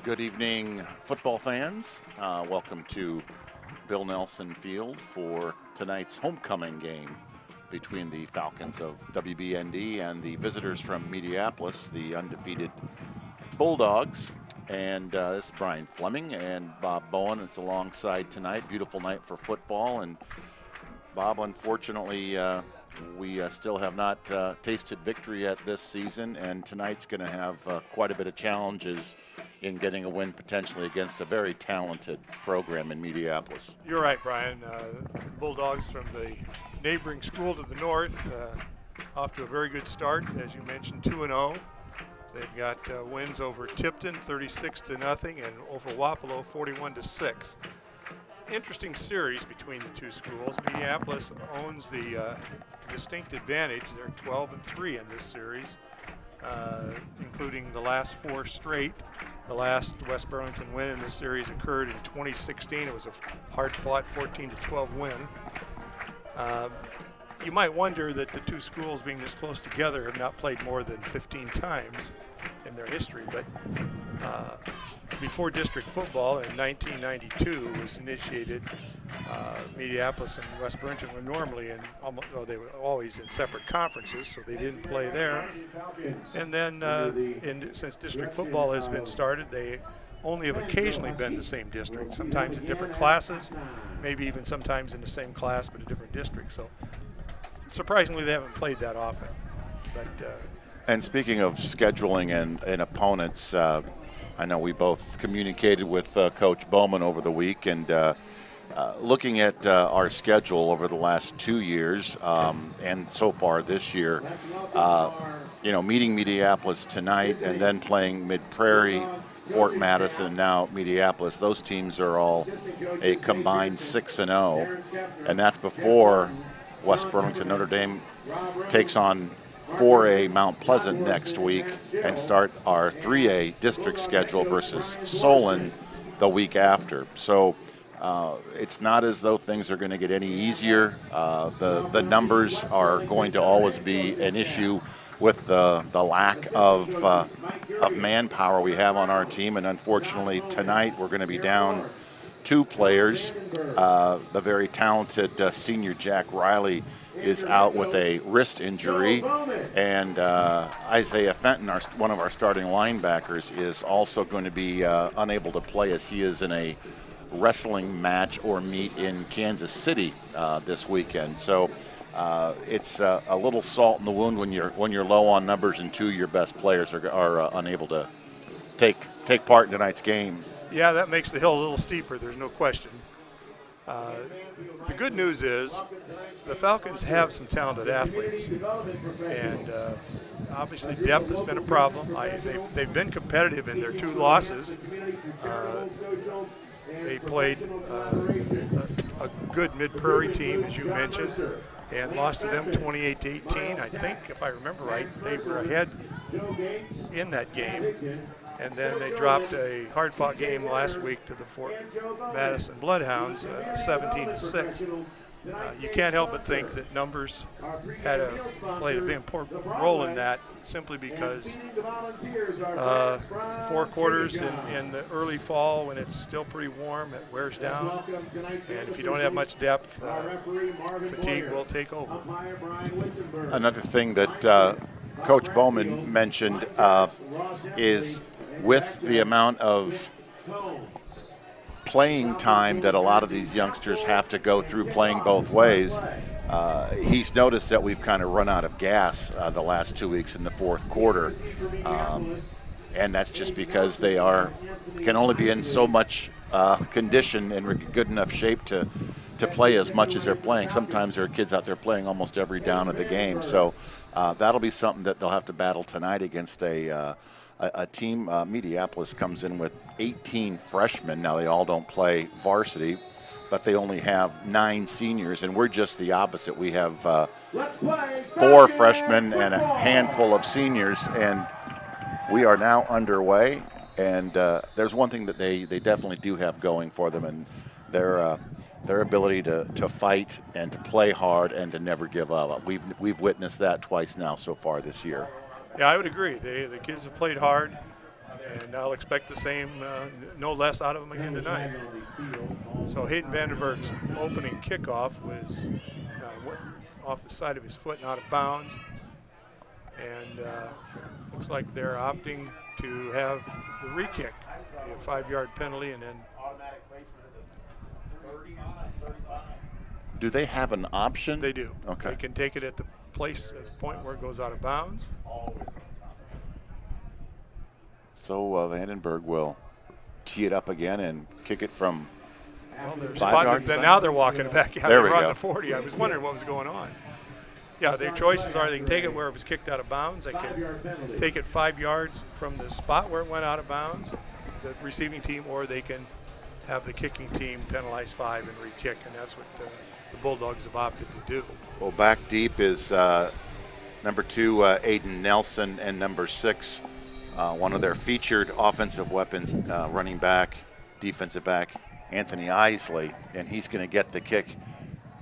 Good evening, football fans. Welcome to Bill Nelson Field for tonight's homecoming game between the Falcons of WBND and the visitors from Minneapolis, the undefeated Bulldogs. And this is Brian Fleming and Bob Bowen. It's alongside tonight. Beautiful night for football. And Bob, unfortunately, we still have not tasted victory yet this season, and tonight's going to have quite a bit of challenges in getting a win potentially against a very talented program in Minneapolis. You're right, Brian. Bulldogs from the neighboring school to the north, off to a very good start, as you mentioned, 2-0. They've got wins over Tipton, 36-0, and over Wapello, 41-6. Interesting series between the two schools. Minneapolis owns the distinct advantage. They're 12-3 in this series, including the last 4 straight. The last West Burlington win in this series occurred in 2016. It was a hard-fought 14-12 win. You might wonder that the two schools being this close together have not played more than 15 times in their history, but before district football in 1992 was initiated, Minneapolis and West Burlington were normally in, they were always in separate conferences, so they didn't play there. And then since district football has been started, they only have occasionally been in the same district, sometimes in different classes, maybe even sometimes in the same class but a different district. So surprisingly, they haven't played that often. But and speaking of scheduling and opponents, I know we both communicated with Coach Bowman over the week, and looking at our schedule over the last 2 years and so far this year, meeting Minneapolis tonight and then playing Mid-Prairie, Fort Madison, and now Minneapolis, those teams are all a combined 6-0, and that's before West Burlington Notre Dame takes on 4A Mount Pleasant next week and start our 3A district schedule versus Solon the week after. So it's not as though things are going to get any easier. The numbers are going to always be an issue with the lack of manpower we have on our team, and unfortunately tonight we're going to be down 2 players. The very talented senior Jack Riley is out with a wrist injury, and Isaiah Fenton, one of our starting linebackers, is also going to be unable to play as he is in a wrestling match or meet in Kansas City this weekend. So it's a little salt in the wound when you're low on numbers and 2 of your best players are unable to take part in tonight's game. yeah, that makes the hill a little steeper, there's no question. The good news is the Falcons have some talented athletes, and obviously depth has been a problem. They've been competitive in their 2 losses. They played a good Mid-Prairie team, as you mentioned, and lost to them 28-18. I think, if I remember right, they were ahead in that game. And then they dropped a hard-fought game last week to the Fort Madison Bloodhounds, 17-6. You can't help but think that numbers played a big important role in that, simply because 4 quarters in the early fall, when it's still pretty warm, it wears down. And if you don't have much depth, fatigue will take over. Another thing that Coach Bowman mentioned is, with the amount of playing time that a lot of these youngsters have to go through playing both ways, he's noticed that we've kind of run out of gas the last 2 weeks in the fourth quarter. And that's just because they can only be in so much condition and good enough shape to play as much as they're playing. Sometimes there are kids out there playing almost every down of the game. So that'll be something that they'll have to battle tonight against a team. Minneapolis comes in with 18 freshmen. Now, they all don't play varsity, but they only have 9 seniors, and we're just the opposite. We have 4 freshmen and a handful of seniors, and we are now underway. And there's one thing that they definitely do have going for them, and their ability to fight and to play hard and to never give up. We've witnessed that twice now so far this year. Yeah, I would agree. The kids have played hard. And I'll expect the same, no less out of him again tonight. So Hayden Vandenberg's opening kickoff was went off the side of his foot and out of bounds. And looks like they're opting to have the re-kick, a 5-yard penalty, and then. Do they have an option? They do. Okay. They can take it at the point where it goes out of bounds. So Vandenberg will tee it up again and kick it from 5 yards back? Now they're walking it back. Yeah, there we they're on go. the 40. I was wondering what was going on. Yeah, their choices are they can take it where it was kicked out of bounds. They can take it 5 yards from the spot where it went out of bounds, the receiving team, or they can have the kicking team penalize 5 and re-kick, and that's what the Bulldogs have opted to do. Well, back deep is number 2, Aiden Nelson, and number 6, one of their featured offensive weapons, running back, defensive back, Anthony Isley, and he's going to get the kick,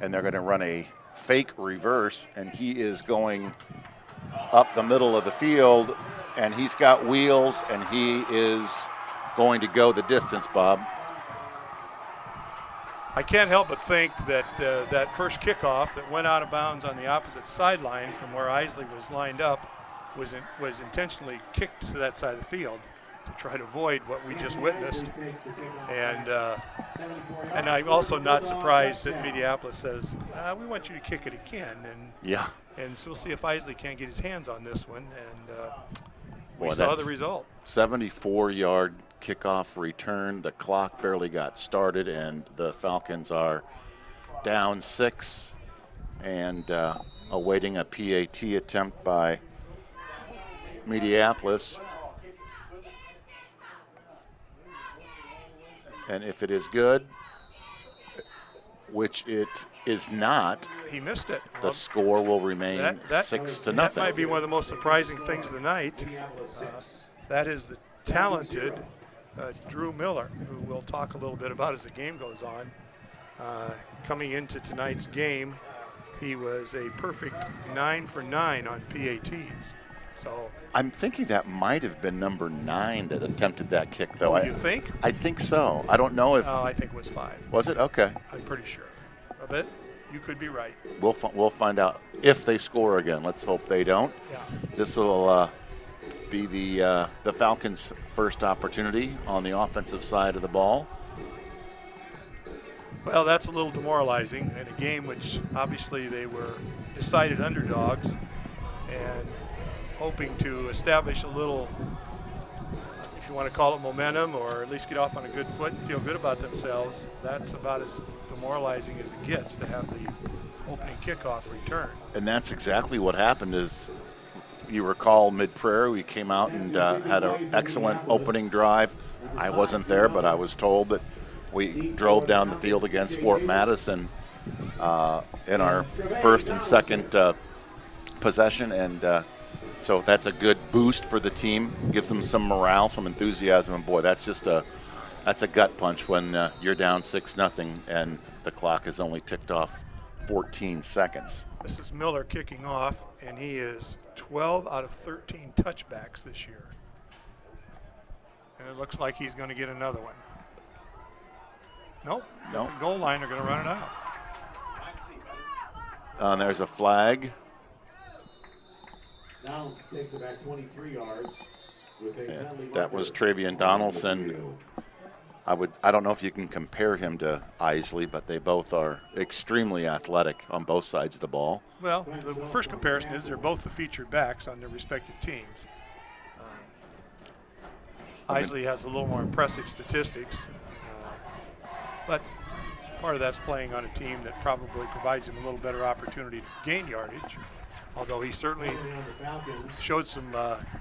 and they're going to run a fake reverse, and he is going up the middle of the field, and he's got wheels, and he is going to go the distance, Bob. I can't help but think that that first kickoff that went out of bounds on the opposite sideline from where Isley was lined up was intentionally kicked to that side of the field to try to avoid what we just witnessed. And I'm also not surprised that Minneapolis says, we want you to kick it again. And so we'll see if Isley can't get his hands on this one. And we saw the result. 74-yard kickoff return. The clock barely got started, and the Falcons are down 6 and awaiting a PAT attempt by Minneapolis. And if it is good, which it is not, he missed it. The score will remain 6-0. That might be one of the most surprising things of the night. That is the talented Drew Miller, who we'll talk a little bit about as the game goes on. Coming into tonight's game, he was a perfect 9 for 9 on PATs. So I'm thinking that might have been number 9 that attempted that kick, though. Oh, you think? I think so. I don't know if. Oh, I think it was 5. Was it? Okay. I'm pretty sure. But you could be right. We'll find out if they score again. Let's hope they don't. Yeah. This will be the Falcons' first opportunity on the offensive side of the ball. Well, that's a little demoralizing in a game which obviously they were decided underdogs and hoping to establish a little, if you want to call it momentum, or at least get off on a good foot and feel good about themselves. That's about as demoralizing as it gets to have the opening kickoff return. And that's exactly what happened. Is you recall mid-prayer, we came out and had an excellent opening drive. I wasn't there, but I was told that we drove down the field against Fort Madison in our first and second possession, and so that's a good boost for the team, gives them some morale, some enthusiasm, and boy, that's a gut punch when you're down 6-0 and the clock has only ticked off 14 seconds. This is Miller kicking off, and he is 12 out of 13 touchbacks this year. And it looks like he's going to get another one. Nope. At the goal line, they're going to run it out. And there's a flag. Now takes it back 23 yards. That was Travian Donaldson. I don't know if you can compare him to Isley, but they both are extremely athletic on both sides of the ball. Well, the first comparison is they're both the featured backs on their respective teams. Isley has a little more impressive statistics, but part of that's playing on a team that probably provides him a little better opportunity to gain yardage, although he certainly showed some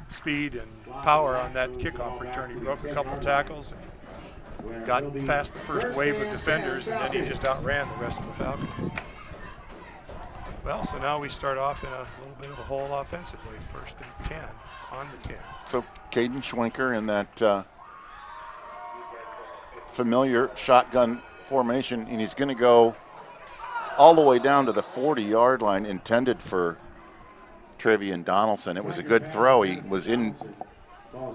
speed and power on that kickoff return. He broke a couple tackles and got past the first wave of defenders, and then he just outran the rest of the Falcons. Well, so now we start off in a little bit of a hole offensively, 1st and 10, on the 10. So Caden Schwenker in that familiar shotgun formation, and he's going to go all the way down to the 40-yard line, intended for Travian Donaldson. It was a good throw. He was in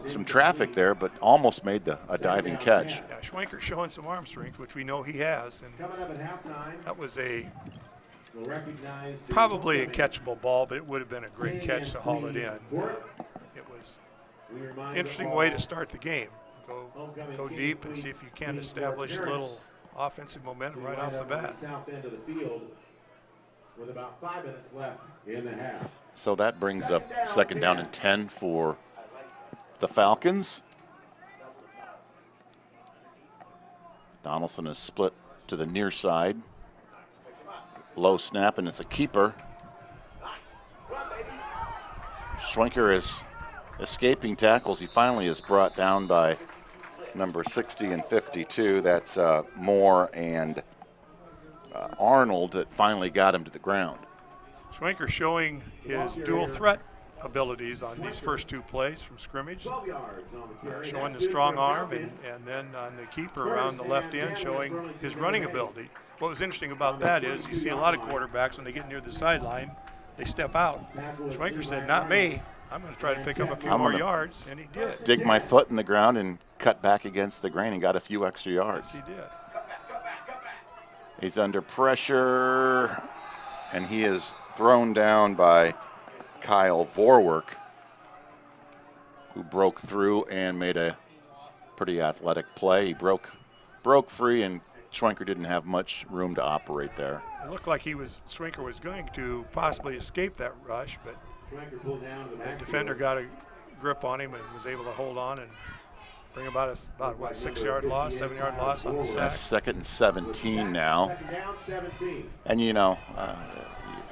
some traffic there, but almost made a diving catch. Yeah, Schwenker's showing some arm strength, which we know he has, and that was probably a catchable ball, but it would have been a great catch to haul it in. It was an interesting way to start the game. Go deep and see if you can establish a little offensive momentum right off the bat. With about 5 minutes left in the half. So that brings up 2nd down and 10 for the Falcons. Donaldson is split to the near side. Low snap, and it's a keeper. Schwenker is escaping tackles. He finally is brought down by number 60 and 52. That's Moore and Arnold that finally got him to the ground. Schwenker showing his dual threat abilities on these first 2 plays from scrimmage. Showing the strong arm, and then on the keeper around the left end showing his running ability. What was interesting about that is you see a lot of quarterbacks when they get near the sideline, they step out. Schwenker said, not me. I'm going to try to pick up a few more yards, and he did. Dig my foot in the ground and cut back against the grain and got a few extra yards. Yes, he did. He's under pressure, and he is thrown down by Kyle Vorwerk, who broke through and made a pretty athletic play. He broke free, and Schwenker didn't have much room to operate there. It looked like Schwenker was going to possibly escape that rush, but the defender got a grip on him and was able to hold on and bring about 6-yard loss, 7-yard loss on the sack. That's 2nd and 17 now. And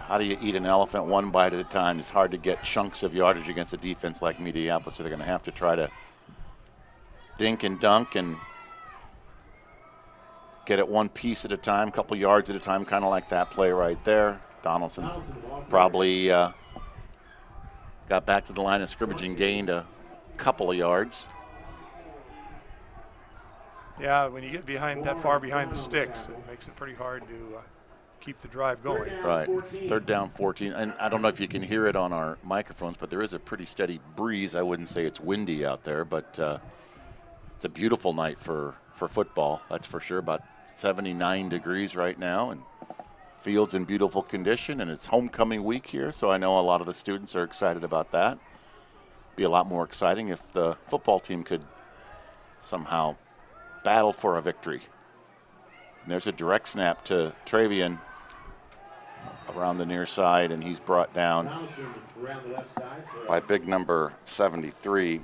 how do you eat an elephant one bite at a time? It's hard to get chunks of yardage against a defense like Minneapolis, so they're going to have to try to dink and dunk and get it one piece at a time, couple yards at a time, kind of like that play right there. Donaldson probably got back to the line of scrimmage and gained a couple of yards. Yeah, when you get that far behind the sticks, it makes it pretty hard to keep the drive going. Right. 3rd down, 14. And I don't know if you can hear it on our microphones, but there is a pretty steady breeze. I wouldn't say it's windy out there, but it's a beautiful night for football, that's for sure. About 79 degrees right now, and field's in beautiful condition, and it's homecoming week here, so I know a lot of the students are excited about that. Be a lot more exciting if the football team could somehow battle for a victory. And there's a direct snap to Travian around the near side, and he's brought down by big number 73.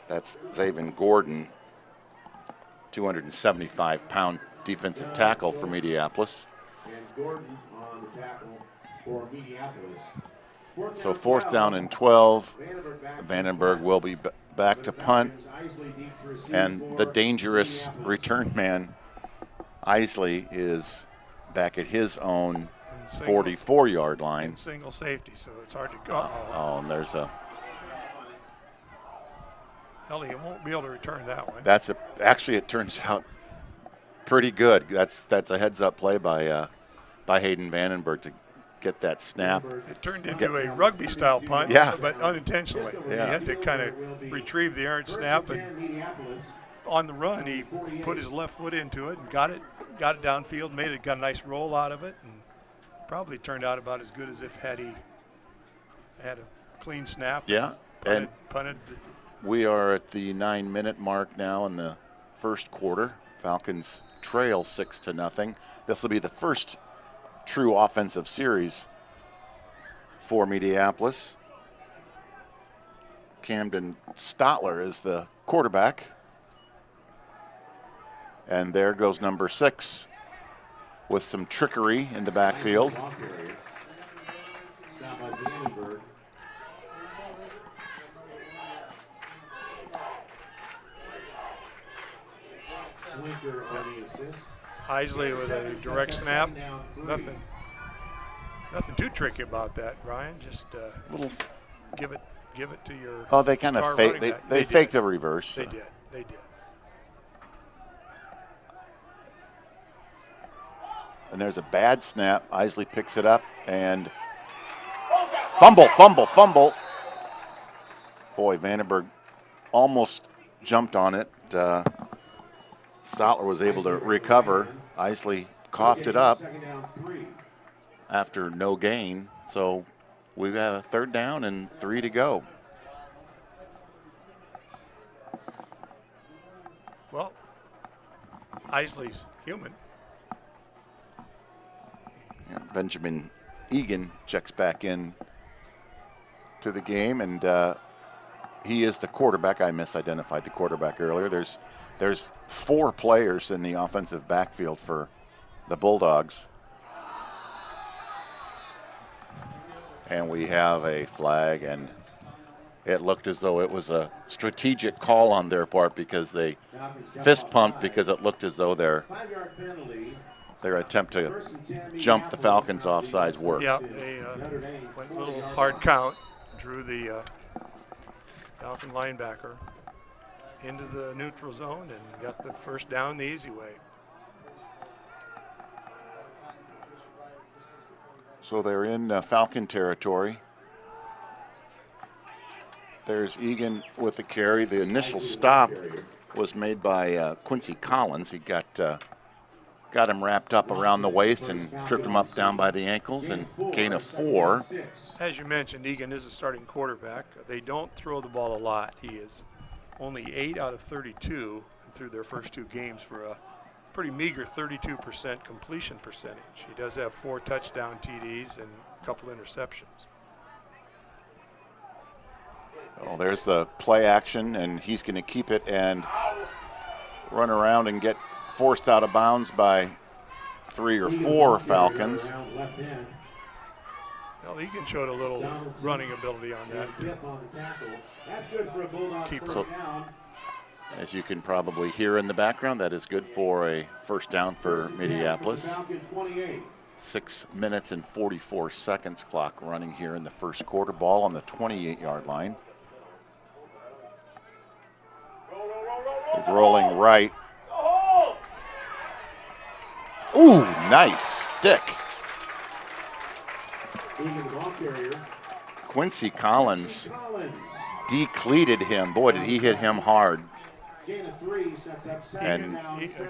That's Zaven Gordon, 275-pound defensive tackle for Minneapolis. So 4th down and 12. Vandenberg will be back to punt. And the dangerous return man, Isley, is back at his own 44-yard line. Single safety, so it's hard to go. Oh, and there's a... Ellie won't be able to return that one. Actually, it turns out pretty good. That's a heads-up play by Hayden Vandenberg to get that snap. It turned into a rugby-style punt, yeah, but unintentionally. Yeah. He had to kind of retrieve the errant snap, and on the run, he put his left foot into it and got it downfield, got a nice roll out of it, and probably turned out about as good as if had he had a clean snap. Yeah, punted. We are at the 9-minute mark now in the first quarter. Falcons trail 6-0. This will be the first true offensive series for Minneapolis. Camden Stotler is the quarterback. And there goes number 6 with some trickery in the backfield. Isley with a direct snap. Nothing too tricky about that, Brian. Just little give it to your. Oh, they kind of faked. They faked a reverse. They did. And there's a bad snap. Isley picks it up and fumble. Boy, Vandenberg almost jumped on it. Stotler was able to recover. Isley coughed it up after no gain. So we've got a 3rd down and 3 to go. Well, Isley's human. Yeah, Benjamin Egan checks back in to the game, and he is the quarterback. I misidentified the quarterback earlier. There's 4 players in the offensive backfield for the Bulldogs. And we have a flag, and it looked as though it was a strategic call on their part because they fist pumped because it looked as though their attempt to jump the Falcons offsides worked. Yeah, they went a little hard count, drew the Falcon linebacker into the neutral zone and got the 1st down the easy way. So they're in Falcon territory. There's Egan with the carry. The initial stop was made by Quincy Collins. He got him wrapped up around the waist and tripped him up down by the ankles, and gain of 4. As you mentioned, Egan is a starting quarterback. They don't throw the ball a lot. He is only 8 out of 32 through their first 2 games for a pretty meager 32% completion percentage. He does have 4 touchdown TDs and a couple interceptions. Well, there's the play action, and he's going to keep it and run around and get forced out of bounds by 3 or 4 Falcons. Well, Egan showed a little running ability on that. Keeper. As you can probably hear in the background, that is good for a 1st down for Minneapolis. 6 minutes and 44 seconds clock running here in the 1st quarter. Ball on the 28-yard line. He's rolling right. Ooh, nice stick. Quincy Collins decleated him. Boy, did he hit him hard. And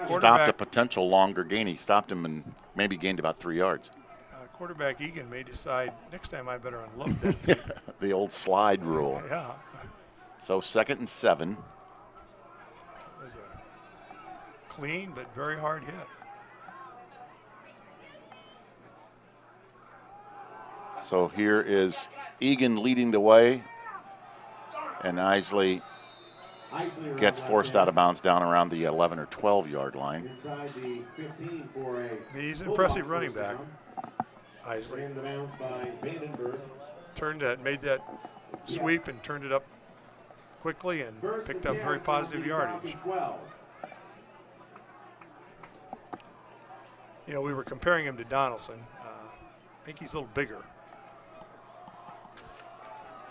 stopped a potential longer gain. He stopped him and maybe gained about 3 yards. Quarterback Egan may decide next time I better unload that. The old slide rule. Yeah. So 2nd and 7. It was a clean but very hard hit. So here is Egan leading the way, and Isley gets forced out of bounds down around the 11 or 12-yard line. He's an impressive running back, Isley. Made that sweep and turned it up quickly and picked up very positive yardage. You know, we were comparing him to Donaldson. I think he's a little bigger.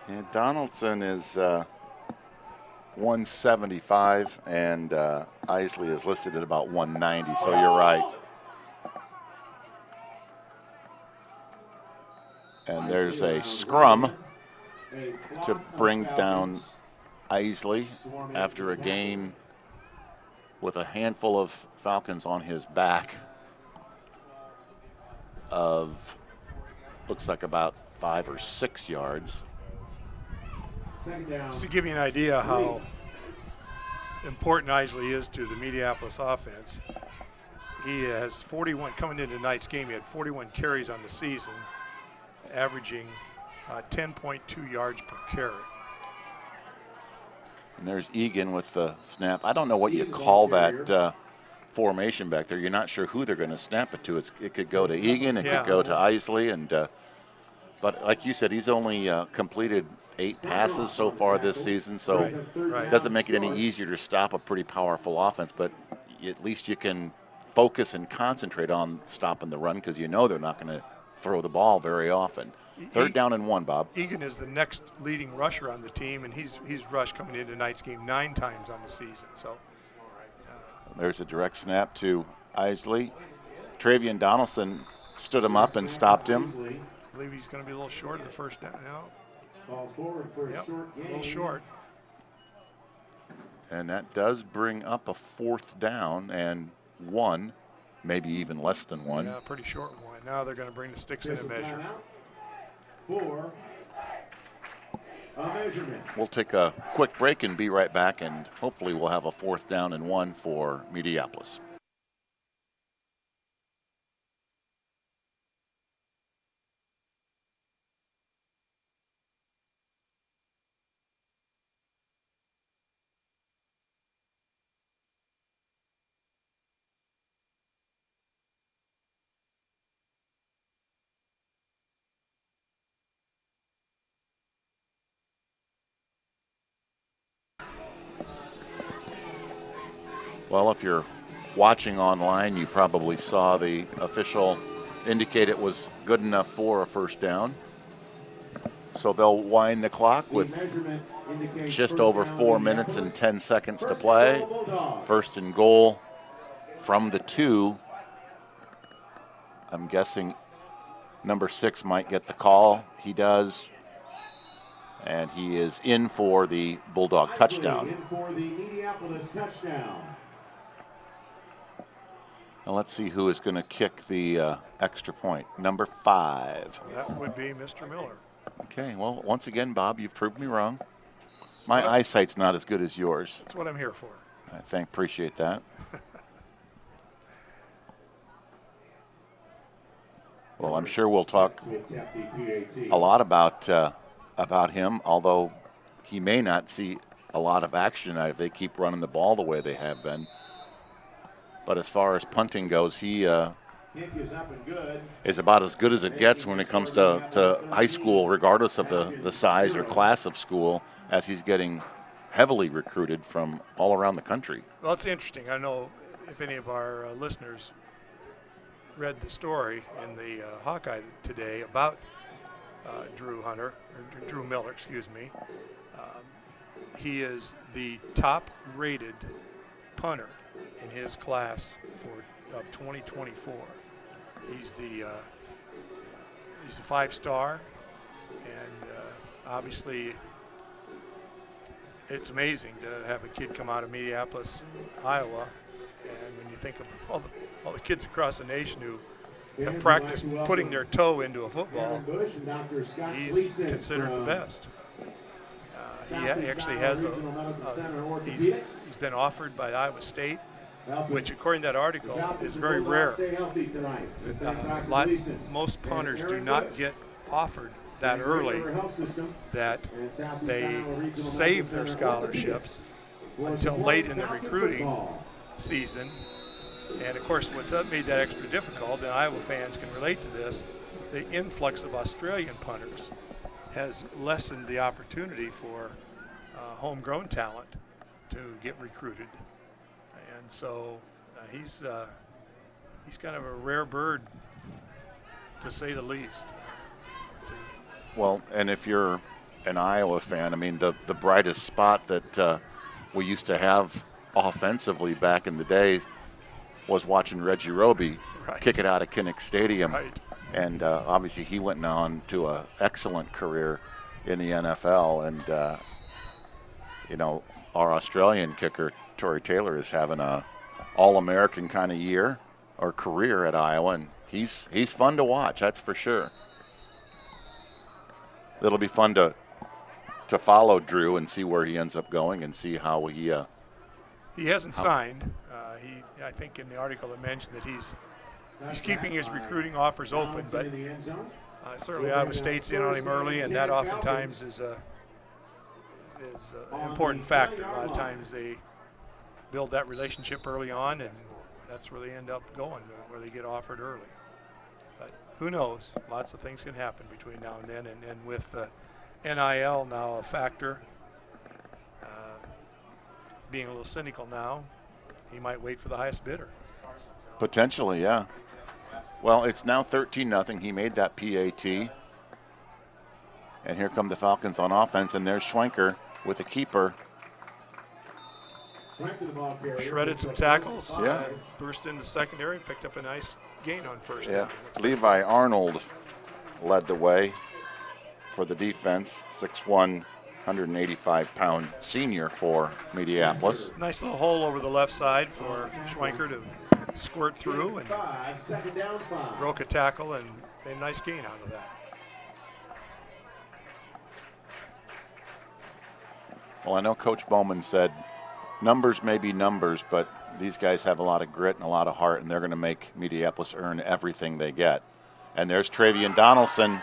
And Donaldson is 175, and Isley is listed at about 190, so you're right. And there's a scrum to bring down Isley after a gain with a handful of Falcons on his back of, looks like about 5 or 6 yards. Just to give you an idea how important Isley is to the Minneapolis offense, he has 41, coming into tonight's game, he had 41 carries on the season, averaging 10.2 yards per carry. And there's Egan with the snap. I don't know what you call that formation back there. You're not sure who they're going to snap it to. It could go to Egan, it could go to Isley, and but like you said, he's only completed 8 passes so far this season, so it doesn't make it any easier to stop a pretty powerful offense, but at least you can focus and concentrate on stopping the run because you know they're not going to throw the ball very often. 3rd down and 1, Bob. Egan is the next leading rusher on the team, and he's rushed coming into tonight's game 9 times on the season. So there's a direct snap to Isley. Travian Donaldson stood him up and stopped him. I believe he's going to be a little short of the 1st down now. Falls forward for a short gain. A little short. And that does bring up a 4th down and 1, maybe even less than 1. Yeah, pretty short one. Now they're going to bring the sticks in and measure. For a measurement. We'll take a quick break and be right back, and hopefully we'll have a 4th down and 1 for Minneapolis. Well, if you're watching online, you probably saw the official indicate it was good enough for a 1st down. So they'll wind the clock with just over 4 minutes and 10 seconds to play. 1st and goal from the 2. I'm guessing number 6 might get the call. He does. And he is in for the Bulldog touchdown. In for the Minneapolis touchdown. Now let's see who is going to kick the extra point. Number 5. That would be Mr. Miller. Okay, well, once again, Bob, you've proved me wrong. My eyesight's not as good as yours. That's what I'm here for. I appreciate that. Well, I'm sure we'll talk a lot about him, although he may not see a lot of action if they keep running the ball the way they have been. But as far as punting goes, he is about as good as it gets when it comes to high school, regardless of the size or class of school, as he's getting heavily recruited from all around the country. Well, it's interesting. I know if any of our listeners read the story in the Hawkeye today about Drew Miller, excuse me. He is the top-rated punter in his class of 2024. He's the 5-star, and obviously it's amazing to have a kid come out of Minneapolis, Iowa, and when you think of all the kids across the nation who have practiced putting their toe into a football, he's considered the best. He actually has he's been offered by Iowa State, which according to that article is very rare. Most punters do not get offered that early, that they save their scholarships until late in the recruiting season. And of course, what's made that extra difficult, and Iowa fans can relate to this, the influx of Australian punters has lessened the opportunity for homegrown talent to get recruited. And so he's kind of a rare bird, to say the least. Well, and if you're an Iowa fan, I mean, the brightest spot that we used to have offensively back in the day was watching Reggie Roby kick it out of Kinnick Stadium. Right. And obviously he went on to an excellent career in the NFL. And, our Australian kicker, Torrey Taylor, is having a All-American kind of year or career at Iowa. And he's fun to watch, that's for sure. It'll be fun to follow Drew and see where he ends up going and see how he hasn't signed. I think in the article it mentioned that he's keeping his recruiting offers open, but certainly Iowa State's in on him early, and that oftentimes is an important factor. A lot of times they build that relationship early on, and that's where they end up going, where they get offered early. But who knows? Lots of things can happen between now and then, and with NIL now a factor, being a little cynical now, he might wait for the highest bidder. Potentially, yeah. Well, it's now 13-0. He made that PAT. And here come the Falcons on offense, and there's Schwenker with a keeper. Shredded some tackles. Yeah. Burst into secondary, picked up a nice gain on first. Yeah. Levi Arnold led the way for the defense, 6'1", 185-pound senior for Minneapolis. Nice little hole over the left side for Schwenker to squirt through, and Second down, 5. broke a tackle and made a nice gain out of that. Well, I know Coach Bowman said numbers may be numbers, but these guys have a lot of grit and a lot of heart, and they're going to make Minneapolis earn everything they get. And there's Travian Donaldson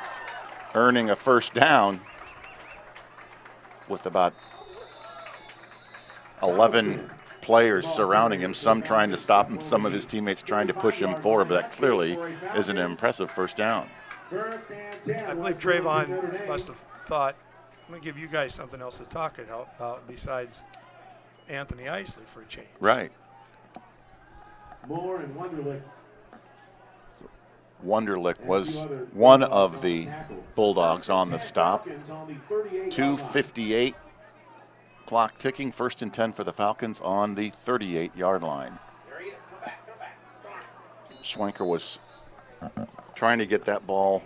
earning a first down with about 11 players surrounding him, some trying to stop him, some of his teammates trying to push him forward, but that clearly is an impressive first down. I believe Trayvon must have thought, I'm going to give you guys something else to talk about besides Anthony Isley for a change. Right. Moore and Wunderlich. Wunderlich was one of the Bulldogs on the stop. 2:58, clock ticking, 1st and 10 for the Falcons on the 38-yard line. Schwenker was trying to get that ball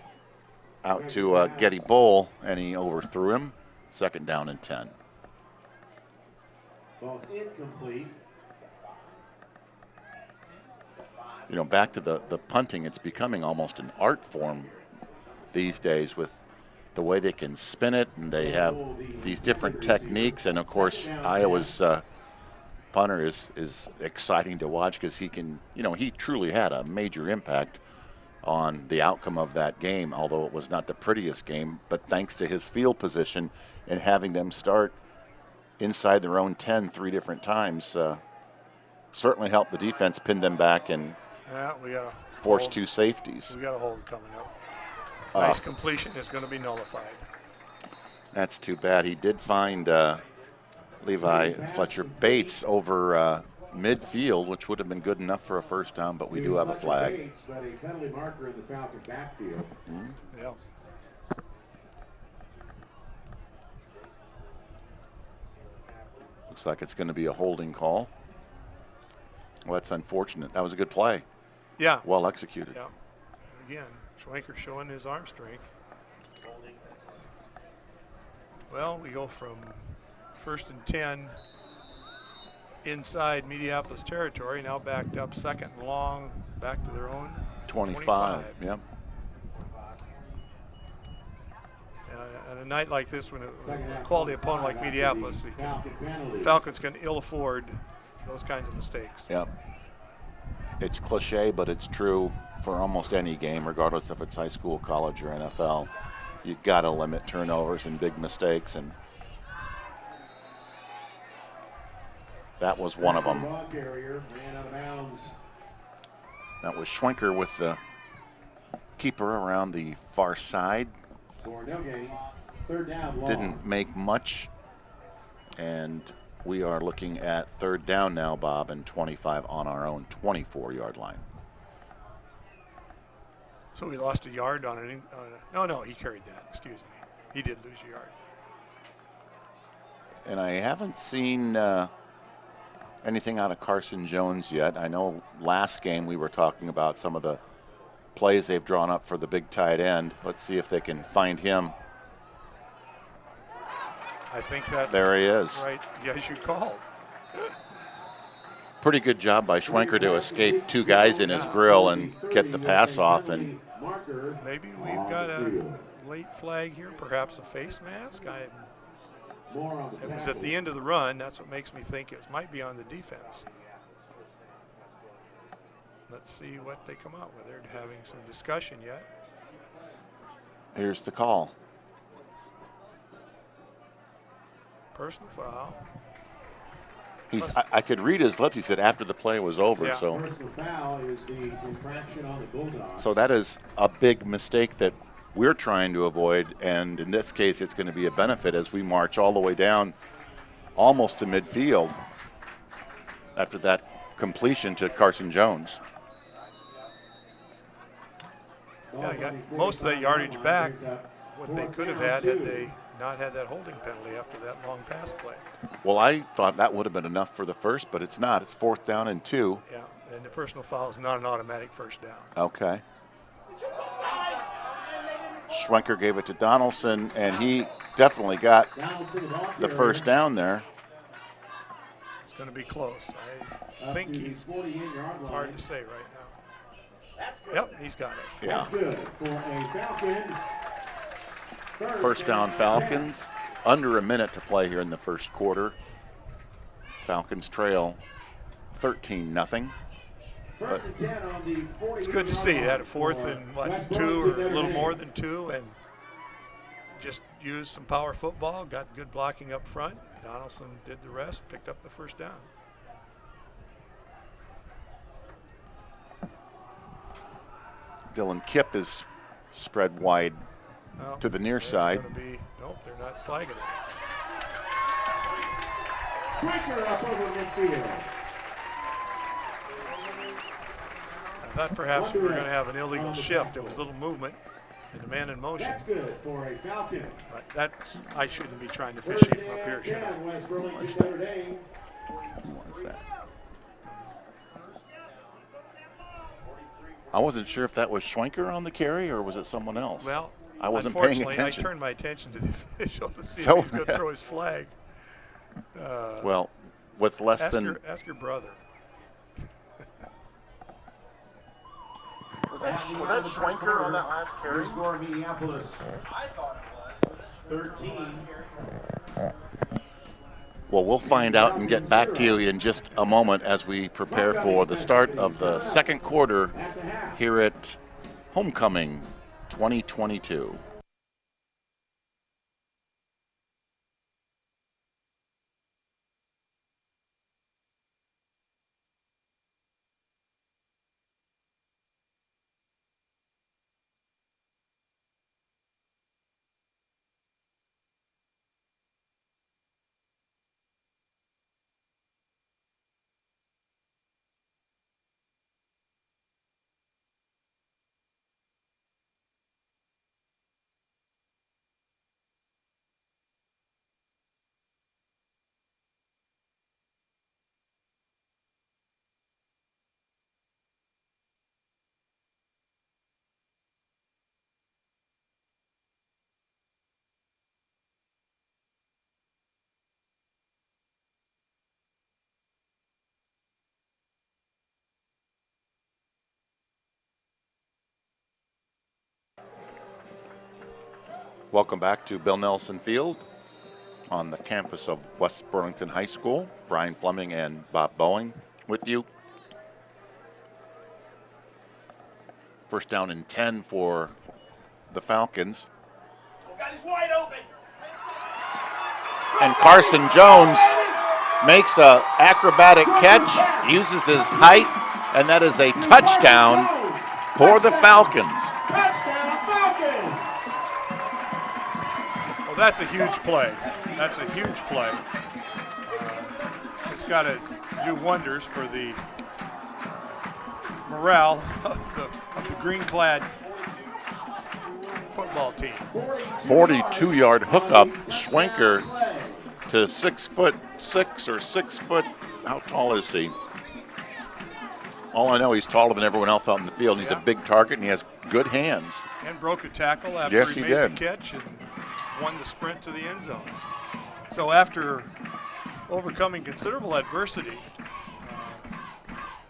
out to Getty Bowl, and he overthrew him. 2nd down and 10. Ball's incomplete. You know, back to the punting, it's becoming almost an art form these days with the way they can spin it, and they have these different techniques. And, of course, Iowa's punter is exciting to watch because he can, you know, he truly had a major impact on the outcome of that game, although it was not the prettiest game. But thanks to his field position and having them start inside their own 10 3 different times, certainly helped the defense pin them back and We got force 2 safeties. We got a hold coming up. Nice completion is going to be nullified. That's too bad. He did find Levi Fletcher Bates over midfield, which would have been good enough for a first down, but we do have a flag. But a penalty marker in the Falcon backfield. Yeah. Looks like it's going to be a holding call. Well, that's unfortunate. That was a good play. Yeah. Well executed. Yeah. Again, Schwenker showing his arm strength. Well, we go from 1st and 10 inside Minneapolis territory, now backed up 2nd and long, back to their own 25. Yep. On a night like this, when a quality opponent like Minneapolis, Falcons can ill afford those kinds of mistakes. Yep. It's cliche, but it's true for almost any game, regardless if it's high school, college, or NFL. You've got to limit turnovers and big mistakes, and that was one of them. That was Schwenker with the keeper around the far side. Didn't make much, and we are looking at 3rd down now, Bob, and 25 on our own 24-yard line. So we lost a yard on it. No, he carried that. Excuse me. He did lose a yard. And I haven't seen anything out of Carson Jones yet. I know last game we were talking about some of the plays they've drawn up for the big tight end. Let's see if they can find him. I think that's there he is. Right, as you called. Pretty good job by Schwenker to escape 2 guys in his grill and get the pass off. And maybe we've got a late flag here, perhaps a face mask. It was at the end of the run. That's what makes me think it might be on the defense. Let's see what they come out with. They're having some discussion yet. Here's the call. Personal foul. I could read his lips. He said after the play was over. Yeah. So Personal foul is the infraction on the Bulldogs. So that is a big mistake that we're trying to avoid, and in this case it's going to be a benefit as we march all the way down almost to midfield after that completion to Carson Jones. Yeah, I got most of that yardage back, what they could have had they not had that holding penalty after that long pass play. Well, I thought that would have been enough for the first, but it's not. It's 4th down and 2. Yeah, and the personal foul is not an automatic first down. Okay. Schwenker gave it to Donaldson, and he definitely got Donaldson, the ball the carrier. first down there. It's going to be close. I Up think to the he's. 48-yard It's line. hard to say right now. Yep, he's got it. Yeah. That's good for a Falcon. First down Falcons. Under a minute to play here in the first quarter. Falcons trail 13-0. First and 10 on the 40. It's good to see. They had a fourth and two or a little more than two, and just used some power football, got good blocking up front. Donaldson did the rest, picked up the first down. Dylan Kipp is spread wide Well, to the near there's side. gonna be, nope, they're not flagging it. Quicker up over midfield. I thought perhaps we were going to have an illegal shift. It was a little movement and a man in motion. That's good for a Falcon. But that's, I shouldn't be trying to officiate from up here, should I? West Burlington Notre Dame. What's that? I wasn't sure if that was Schwenker on the carry or was it someone else. Well, I wasn't paying unfortunately, attention. I turned my attention to the official to see So- if he's going to throw his flag. Well, with less Ask than ask your brother. was that Schwenker on that last carry? Score Minneapolis. I thought it was. 13. Well, we'll find out and get back to you in just a moment as we prepare for the start of the second quarter At the half. here at Homecoming 2022. Welcome back to Bill Nelson Field on the campus of West Burlington High School. Brian Fleming and Bob Boeing with you. First down and 10 for the Falcons. Guys, wide open. And Carson Jones makes a acrobatic catch, uses his height, and that is a touchdown for the Falcons. Touchdown Falcons. Well, that's a huge play. That's a huge play. It's got to do wonders for the morale of the green-clad football team. 42-yard hookup, Schwenker to 6'6" or 6 foot. How tall is he? All I know, he's taller than everyone else out in the field. He's a big target, and he has good hands. And broke a tackle after Yes, he he made did. the catch and won the sprint to the end zone. So after overcoming considerable adversity,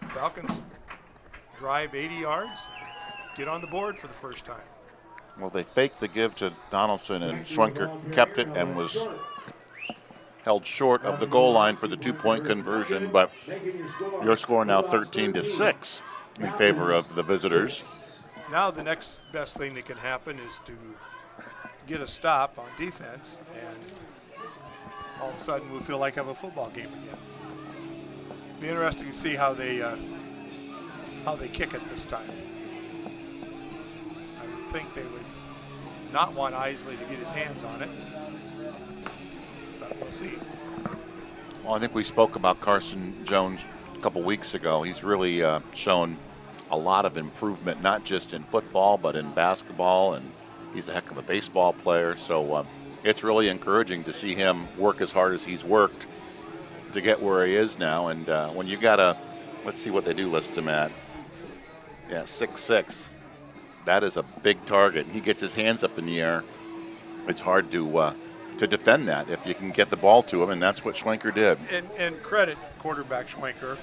Falcons drive 80 yards, get on the board for the first time. Well, they faked the give to Donaldson, and Schwenker kept it and was held short of the goal line for the 2-point conversion, but your score now 13-6 in favor of the visitors. Now the next best thing that can happen is to get a stop on defense, and all of a sudden we'll feel like have a football game again. Be interesting to see how they kick it this time. I would think they would not want Isley to get his hands on it, but we'll see. Well, I think we spoke about Carson Jones a couple weeks ago. He's really shown a lot of improvement, not just in football, but in basketball, and he's a heck of a baseball player. So it's really encouraging to see him work as hard as he's worked to get where he is now. And when you got a, let's see what they do list him at. Yeah, 6'6". That is a big target. He gets his hands up in the air. It's hard to to defend that if you can get the ball to him, and that's what Schwenker did. And credit quarterback Schwenker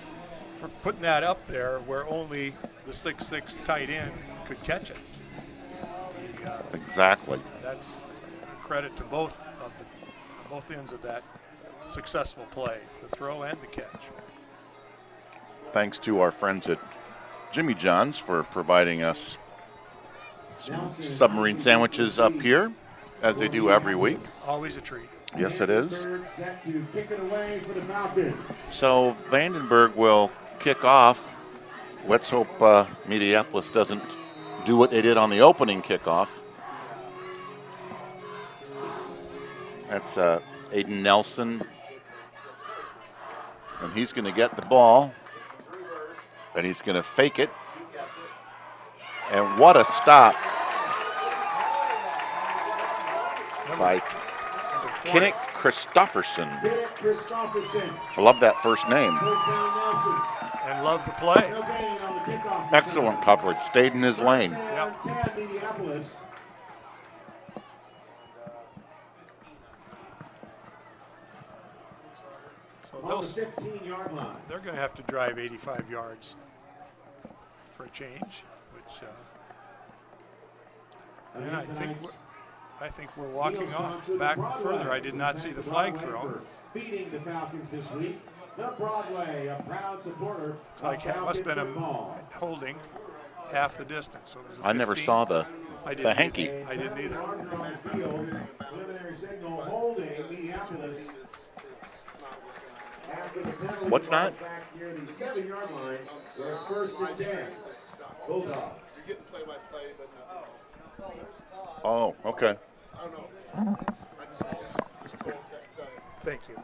for putting that up there where only the 6'6" tight end could catch it. Exactly. That's credit to both ends of that successful play, the throw and the catch. Thanks to our friends at Jimmy John's for providing us some submarine sandwiches up here, as they do every week. Always a treat. Yes, it is. Set to kick it away for the Falcons. So Vandenberg will kick off. Let's hope Minneapolis doesn't do what they did on the opening kickoff. That's Aiden Nelson. And he's going to get the ball. And he's going to fake it. And what a stop by Kinnick Christofferson. I love that first name. And love the play. Excellent coverage. Stayed in his lane. Yep. So they're going to have to drive 85 yards for a change, which and I think we're walking off back further. I did not see the flag thrown. Feeding the Falcons this week. The Broadway, a proud supporter. It's like it must have been a holding half the distance. So it was a I never 15. saw the hanky. I didn't either. Preliminary signal holding Minneapolis. What's that? Back near the 7-yard line, where it's 1st and 10. Bulldogs. You're getting play-by-play, but not. Oh, okay. I don't know. I just told that. Thank you.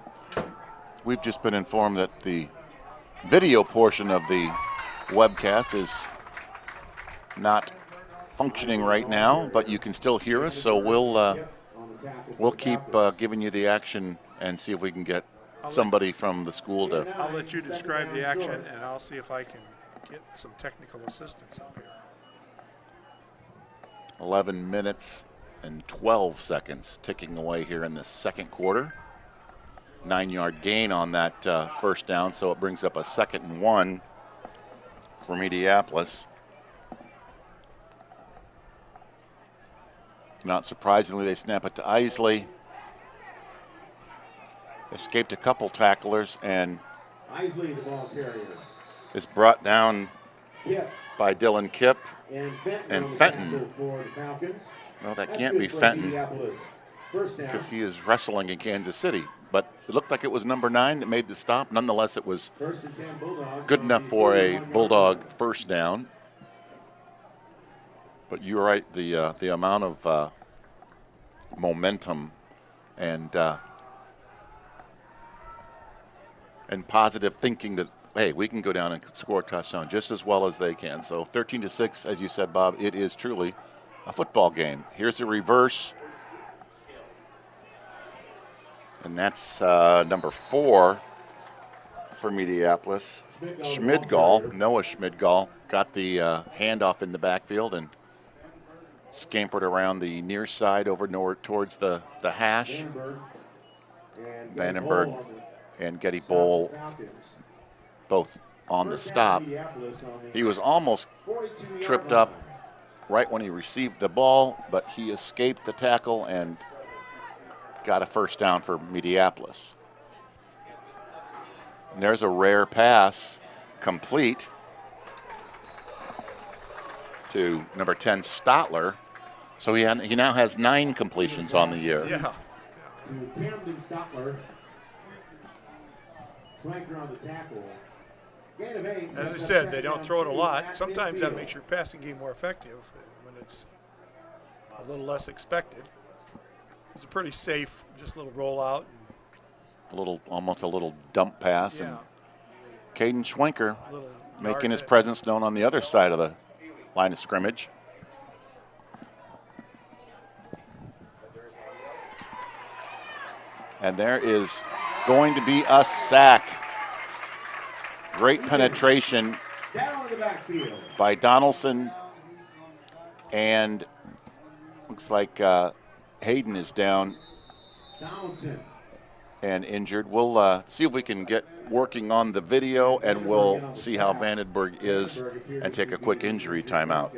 We've just been informed that the video portion of the webcast is not functioning right now, but you can still hear us, so we'll keep giving you the action and see if we can get somebody from the school to. I'll let you describe the action, and I'll see if I can get some technical assistance up here. 11 minutes and 12 seconds ticking away here in the second quarter. 9-yard gain on that first down, so it brings up a 2nd and 1 for Minneapolis. Not surprisingly, they snap it to Isley. Escaped a couple tacklers and Isley, the ball carrier. is brought down Kip by Dylan Kipp. and Fenton. For the Falcons. Well, that That's can't good be for Fenton Minneapolis. First down. because he is wrestling in Kansas City. But it looked like it was number 9 that made the stop. Nonetheless, it was 1st and 10 Bulldogs. good enough for a Bulldog first down. But you're right, the amount of momentum and positive thinking that, hey, we can go down and score a touchdown just as well as they can. So 13-6, as you said, Bob, it is truly a football game. Here's a reverse. And that's number 4 for Minneapolis. Schmidgall, Noah Schmidgall, got the handoff in the backfield and scampered around the near side over towards the hash. Vandenberg and Getty Bowl both on the stop. He was almost tripped up right when he received the ball, but he escaped the tackle and got a first down for Minneapolis. And there's a rare pass complete to number 10 Stotler. So he now has 9 completions on the year. Yeah. To Camden Stotler. Schwenker on the tackle. Gain of 8. As I said, they don't throw it a lot. Sometimes that makes your passing game more effective when it's a little less expected. It's a pretty safe, just a little rollout. Almost a little dump pass. Yeah. And Caden Schwenker Little making his yards presence known on the other side of the line of scrimmage. And there is going to be a sack. Great penetration Down in the backfield. by Donaldson. And looks like Hayden is down Donaldson. and injured. We'll see if we can get working on the video, and we'll see how Vandenberg is and take a quick injury timeout.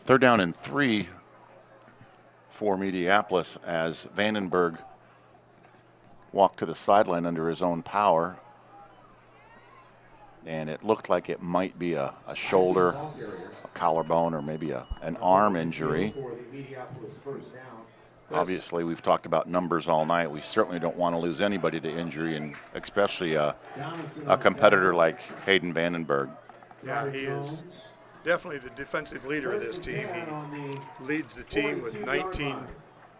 Third down and 3 for Minneapolis as Vandenberg walked to the sideline under his own power. And it looked like it might be a shoulder, a collarbone, or maybe an arm injury. Obviously, we've talked about numbers all night. We certainly don't want to lose anybody to injury, and especially a competitor like Hayden Vandenberg. Yeah, he is definitely the defensive leader of this team. He leads the team with 19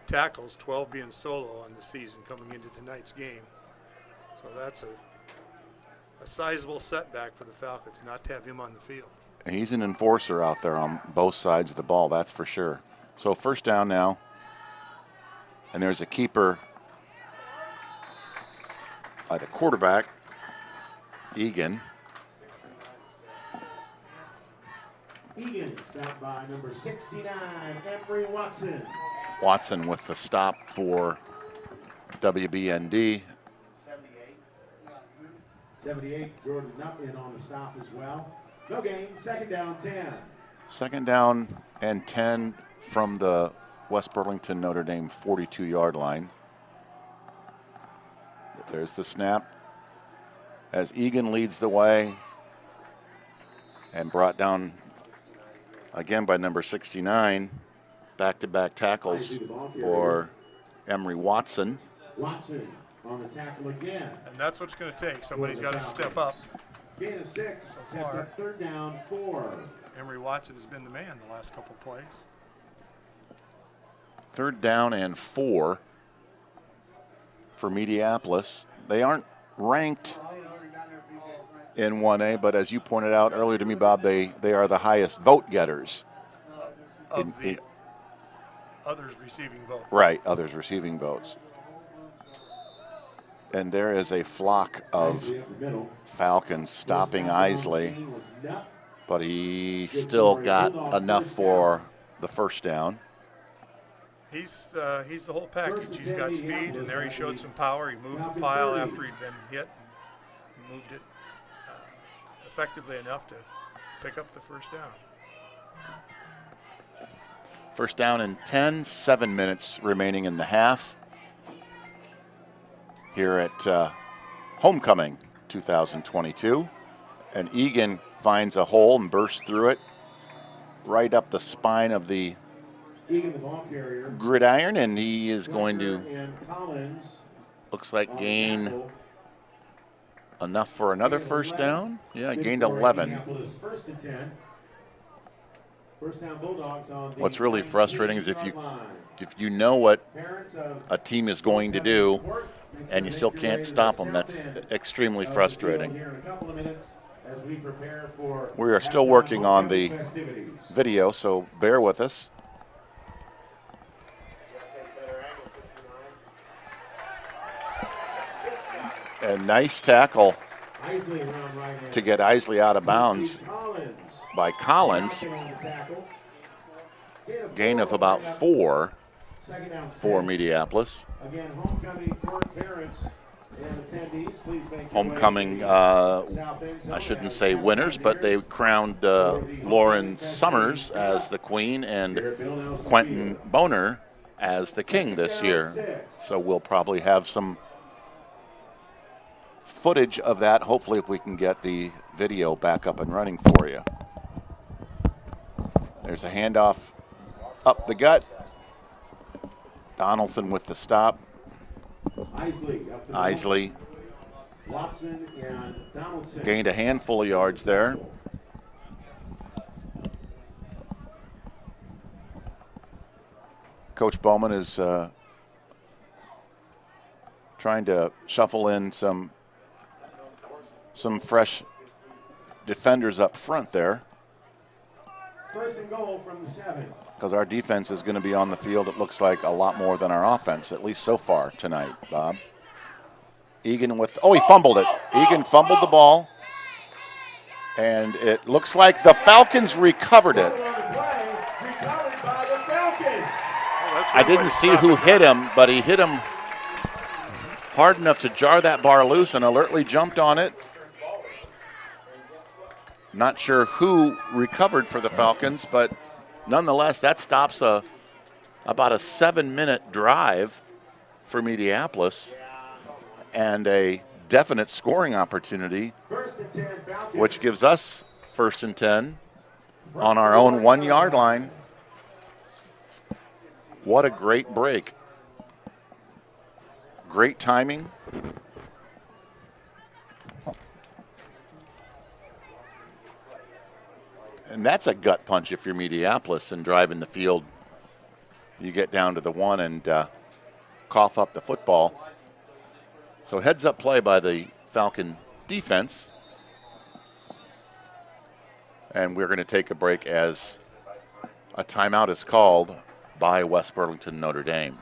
tackles, 12 being solo on the season coming into tonight's game. So that's a sizable setback for the Falcons not to have him on the field. He's an enforcer out there on both sides of the ball, that's for sure. So first down now, and there's a keeper by the quarterback, Egan. Egan stopped by number 69, Emery Watson. Watson with the stop for WBND. 78, Jordan Nutt in on the stop as well. No gain, second down 10. Second down and 10 from the West Burlington Notre Dame 42-yard line. There's the snap as Egan leads the way and brought down again by number 69. Back-to-back tackles for Emery Watson. Watson on the tackle again. And that's what it's going to take. Somebody's got to step up. Gain of 6, sets up third down 4. Emery Watson has been the man the last couple plays. Third down and 4 for Minneapolis. They aren't ranked in 1A, but as you pointed out earlier to me, Bob, they are the highest vote getters. Of the others receiving votes. Right, others receiving votes. And there is a flock of Falcons stopping Isley, but he still got enough for the first down. He's the whole package. He's got speed, and there he showed some power. He moved the pile after he'd been hit, and moved it effectively enough to pick up the first down. First down and 10, 7 minutes remaining in the half here at Homecoming 2022. And Egan finds a hole and bursts through it right up the spine of the Egan, the ball carrier. gridiron, and he is going to, And Collins looks like, on the gain tackle. enough for another first down. Yeah, gained 11. Minneapolis, 1st and 10. First down Bulldogs on the What's really frustrating is if 19-yard line. you know what Parents of a team is going to do support, make sure and you to still make your way can't to stop the them, south that's end extremely of the frustrating. field here in a couple of minutes as we prepare for We are still halftime working on the homecoming festivities. video, so bear with us. A nice tackle Isley around right hand. to get Isley out of bounds Collins. by Collins. Johnson on the tackle. Gain of about 4 Second down, for 6. Minneapolis. Again, homecoming court parents and attendees, please make your Homecoming, way to the south end zone I shouldn't as say halftime winners, but they leaders crowned Lauren Summers as the queen and here at Bill Nelson Quentin Field. Boner as the king this year. So we'll probably have some footage of that, hopefully, if we can get the video back up and running for you. There's a handoff up the gut. Donaldson with the stop. Isley up the Isley middle. Watson and Donaldson. gained a handful of yards there. Coach Bowman is trying to shuffle in some fresh defenders up front there, First and goal from the 7. because our defense is going to be on the field, it looks like, a lot more than our offense, at least so far tonight, Bob. Egan with, he fumbled it. Egan fumbled the ball, and it looks like the Falcons recovered it. On the play, recovered by the Falcons. I didn't see who hit him, but he hit him hard enough to jar that bar loose and alertly jumped on it. Not sure who recovered for the Falcons, but nonetheless, that stops about a 7-minute drive for Minneapolis and a definite scoring opportunity, First and 10 Falcons. which gives us 1st and 10 on our own 1-yard line. What a great break. Great timing. And that's a gut punch if you're Minneapolis and driving the field. You get down to the 1 and cough up the football. So heads up play by the Falcon defense. And we're going to take a break as a timeout is called by West Burlington Notre Dame.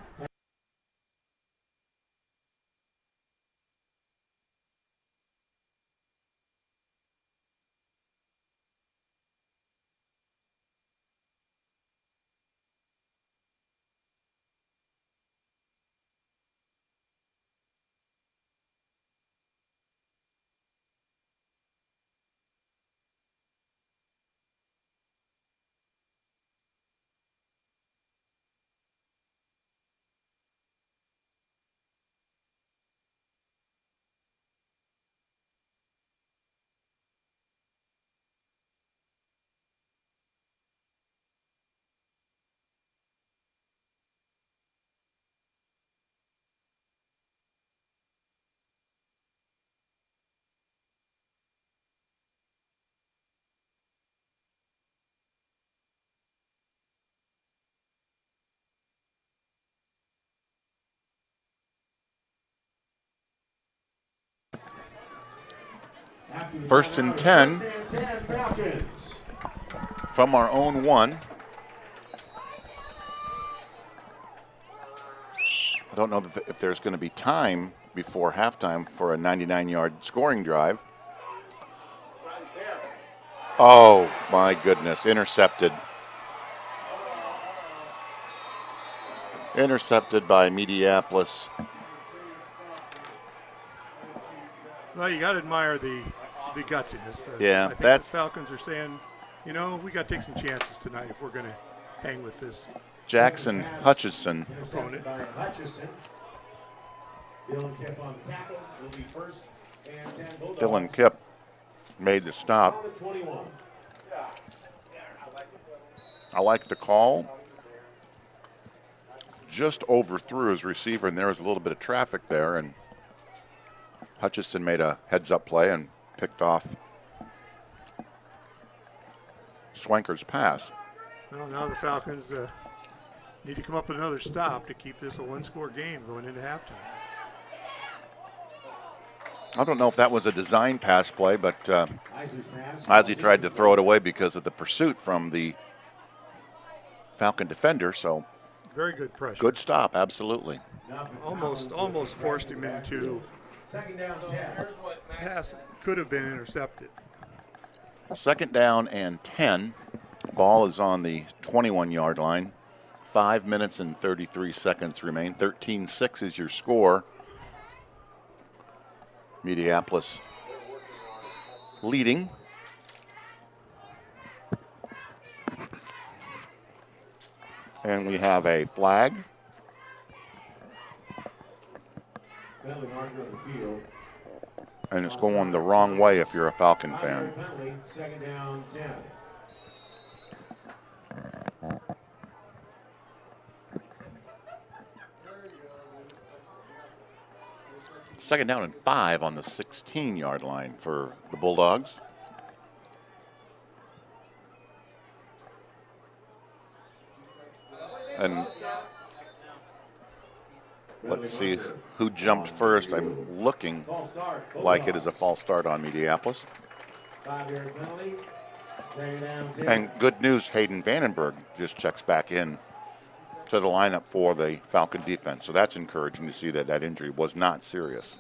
First and 10 Falcons. from our own 1. I don't know if there's going to be time before halftime for a 99-yard scoring drive. Oh, my goodness. Intercepted. Intercepted by Minneapolis. Well, you got to admire the gutsiness. Yeah, I think that's- the Falcons are saying, we got to take some chances tonight if we're going to hang with this Jackson Hutchinson. Opponent by Hutchison. Dylan Kipp on the tackle. Will be first and 10 Bulldogs. Dylan Kipp made the stop. On the 21. I like the call. just overthrew his receiver, and there was a little bit of traffic there, and Hutchison made a heads-up play and picked off Swanker's pass. Well, now the Falcons need to come up with another stop to keep this a one-score game going into halftime. I don't know if that was a design pass play, but Isley tried to throw it away because of the pursuit from the Falcon defender, so very good pressure. Good stop, absolutely. Almost forced him into Second down, 10. pass. Could have been intercepted. Second down and 10. Ball is on the 21-yard line. 5 minutes and 33 seconds remain. 13-6 is your score. Minneapolis leading. And we have a flag. Penalty marker on the field. And it's going the wrong way if you're a Falcon fan. Penalty, second down, 10. Second down and 5 on the 16-yard line for the Bulldogs. And let's see who jumped first. I'm looking like it is a false start on Minneapolis. 5-yard penalty, second down, 10. And good news, Hayden Vandenberg just checks back in to the lineup for the Falcon defense. So that's encouraging to see that that injury was not serious.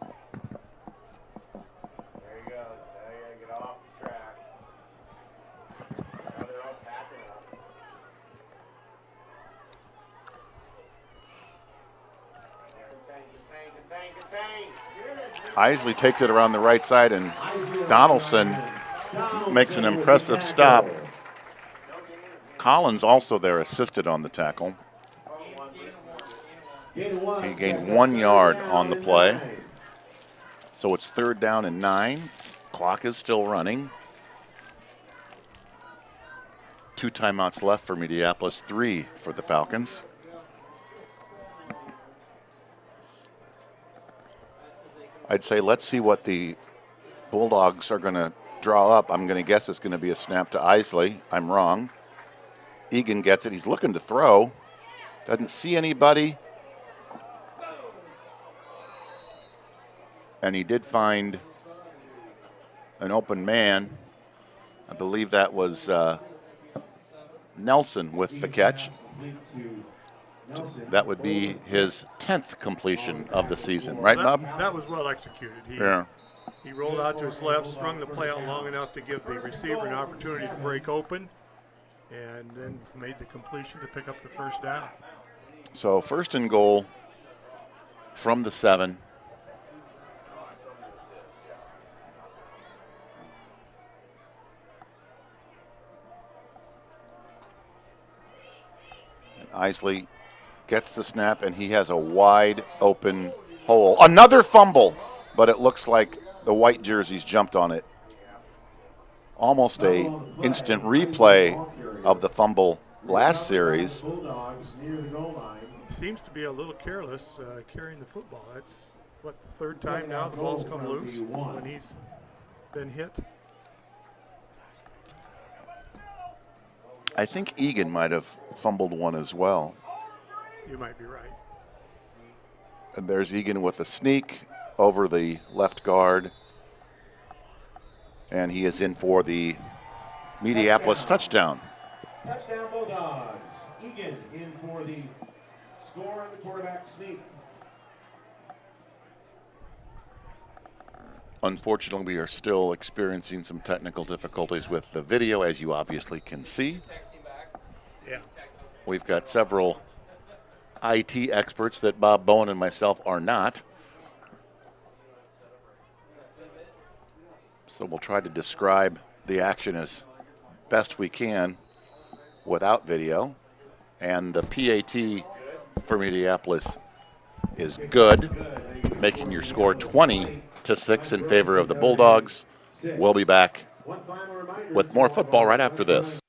There he goes. Now you gotta get off the track. Now they're all packing up. Isley takes it around the right side, and Donaldson makes an impressive stop. Collins also there assisted on the tackle. He gained 1 yard on the play. So it's third down and 9. Clock is still running. 2 timeouts left for Minneapolis, 3 for the Falcons. I'd say let's see what the Bulldogs are going to draw up. I'm going to guess it's going to be a snap to Isley. I'm wrong. Egan gets it. He's looking to throw. Doesn't see anybody. And he did find an open man. I believe that was Nelson with the catch. That would be his 10th completion of the season. Right, Bob? That was well executed. He rolled out to his left, strung the play out long enough to give the receiver an opportunity to break open, and then made the completion to pick up the first down. So first and goal from the 7. And Isley gets the snap, and he has a wide open hole. Another fumble, but it looks like the white jerseys jumped on it. Almost a instant replay of the fumble last series. Seems to be a little careless carrying the football. That's, what, the third time now the ball's come loose when he's been hit. I think Egan might have fumbled one as well. You might be right. And there's Egan with a sneak over the left guard. And he is in for the Minneapolis touchdown. Touchdown Bulldogs. Egan in for the score on the quarterback sneak. Unfortunately, we are still experiencing some technical difficulties with the video, as you obviously can see. Yeah. We've got several IT experts that Bob Bowen and myself are not. So we'll try to describe the action as best we can without video. And the PAT for Minneapolis is good, making your score 20-6 in favor of the Bulldogs. We'll be back with more football right after this.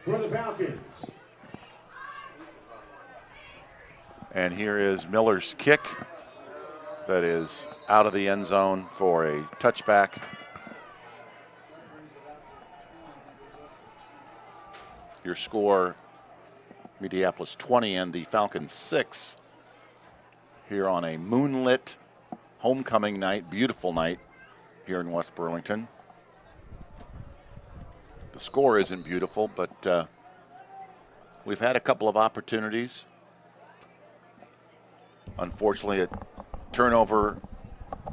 for the Falcons. And here is Miller's kick that is out of the end zone for a touchback. Your score, Minneapolis 20 and the Falcons 6 here on a moonlit homecoming night, beautiful night here in West Burlington. The score isn't beautiful, but we've had a couple of opportunities. Unfortunately, a turnover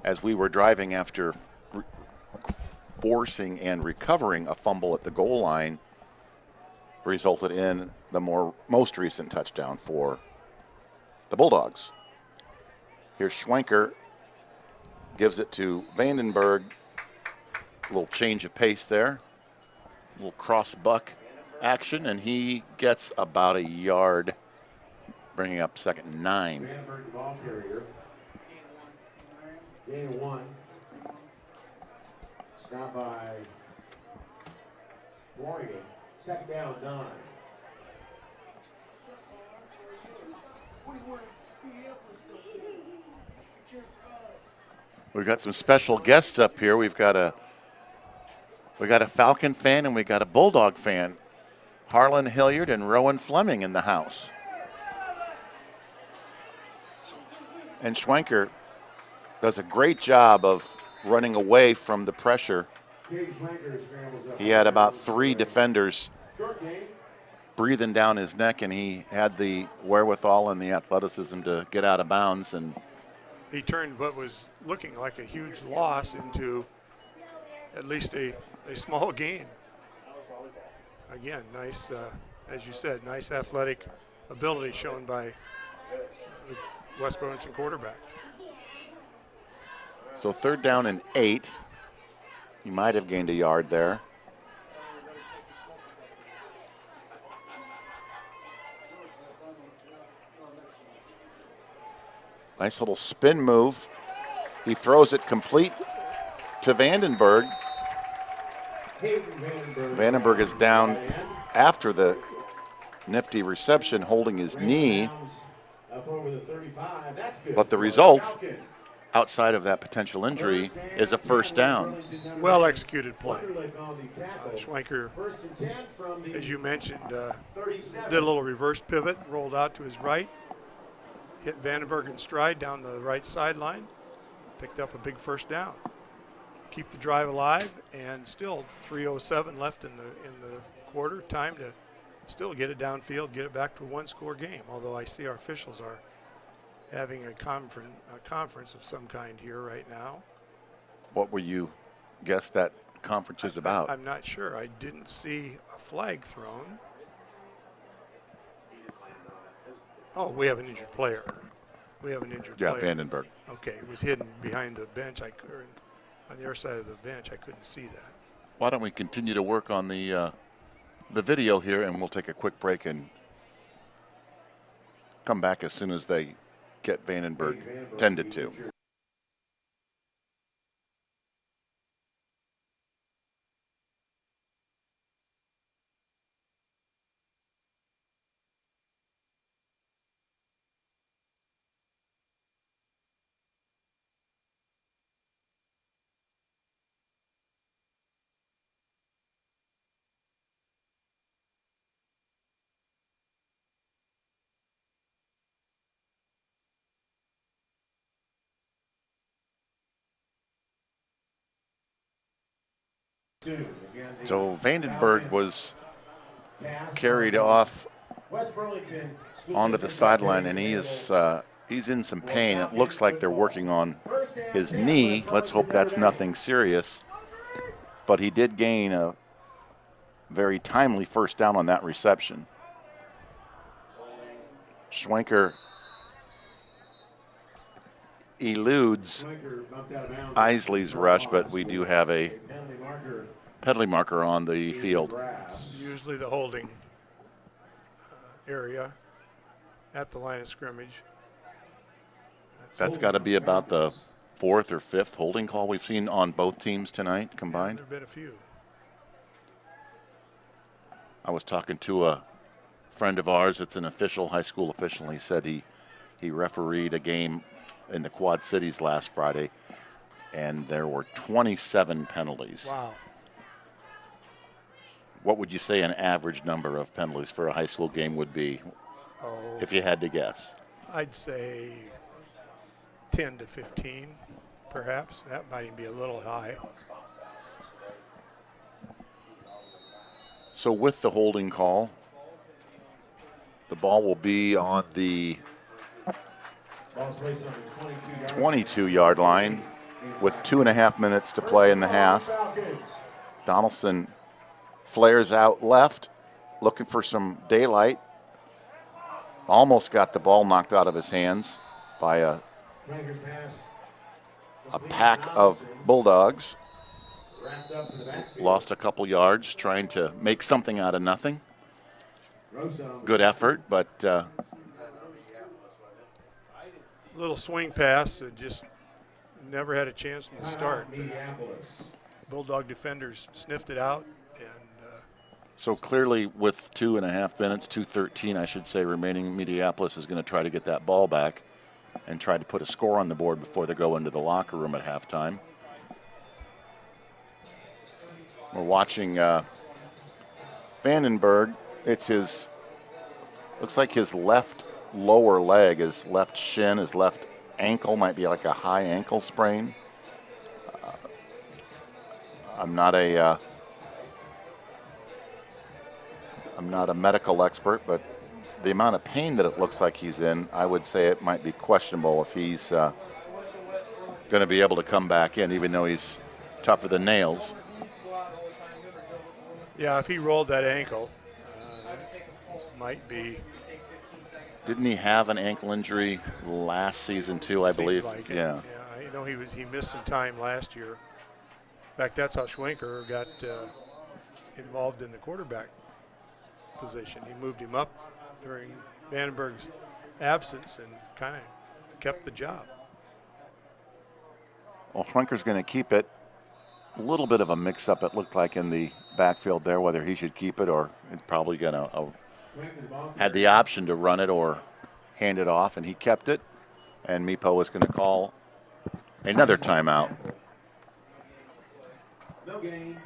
as we were driving after forcing and recovering a fumble at the goal line resulted in the most recent touchdown for the Bulldogs. Here's Schwenker, gives it to Vandenberg. A little change of pace there. A little cross buck action, and he gets about a yard, bringing up 2nd and 9. Vandenberg, the ball carrier. Gain of 1. Stop by Morgan. 2nd down, 9. We've got some special guests up here. We got a Falcon fan and we got a Bulldog fan. Harlan Hilliard and Rowan Fleming in the house. And Schwenker does a great job of running away from the pressure. He had about 3 defenders breathing down his neck, and he had the wherewithal and the athleticism to get out of bounds. And he turned what was looking like a huge loss into at least a small gain. Again, nice, as you said, nice athletic ability shown by the West Burlington quarterback. So 3rd down and 8. He might have gained a yard there. Nice little spin move. He throws it complete to Vandenberg. Vandenberg is down after the nifty reception, holding his knee. But the result, outside of that potential injury, is a 1st down. Well executed play. Schwenker, as you mentioned, did a little reverse pivot, rolled out to his right, hit Vandenberg in stride down the right sideline, picked up a big 1st down. Keep the drive alive, and still 3:07 left in the quarter. Time to still get it downfield, get it back to a 1-score game. Although I see our officials are having a conference of some kind here right now. What will you guess that conference is about? I'm not sure. I didn't see a flag thrown. Oh, we have an injured player. Player. Yeah, Vandenberg. Okay, it was hidden behind the bench. On the other side of the bench, I couldn't see that. Why don't we continue to work on the video here, and we'll take a quick break and come back as soon as they get Vandenberg tended to. So Vandenberg was carried off onto the sideline, and he's in some pain. It looks like they're working on his knee. Let's hope that's nothing serious. But he did gain a very timely 1st down on that reception. Schwenker eludes Isley's rush, but we do have a penalty marker on the field. It's usually the holding area at the line of scrimmage. That's got to be about the 4th or 5th holding call we've seen on both teams tonight combined. There have been a few. I was talking to a friend of ours that's an official, high school official. He said he refereed a game in the Quad Cities last Friday, and there were 27 penalties. Wow. What would you say an average number of penalties for a high school game would be, if you had to guess? I'd say 10 to 15, perhaps. That might even be a little high. So with the holding call, the ball will be on the 22-yard line with 2.5 minutes to play in the half. Donaldson flares out left, looking for some daylight. Almost got the ball knocked out of his hands by a pack of Bulldogs. Lost a couple yards trying to make something out of nothing. Good effort, but Little swing pass and just never had a chance from the start. Bulldog defenders sniffed it out. So clearly with 2.5 minutes, 2:13 I should say, remaining, Minneapolis is going to try to get that ball back and try to put a score on the board before they go into the locker room at halftime. We're watching Vandenberg. It's his, looks like his left lower leg, his left shin, his left ankle might be like a high ankle sprain. I'm not a medical expert, but the amount of pain that it looks like he's in, I would say it might be questionable if he's going to be able to come back in, even though he's tougher than nails. Yeah, if he rolled that ankle, might be. Didn't he have an ankle injury last season too, I believe? Like yeah. Yeah, I know he missed some time last year. In fact, that's how Schwenker got involved in the quarterback position. He moved him up during Vandenberg's absence and kind of kept the job. Well, Schwenker's going to keep it. A little bit of a mix-up, it looked like, in the backfield there, whether he should keep it or it's probably going to had the option to run it or hand it off, and he kept it. And Meepo is going to call another timeout. No gain.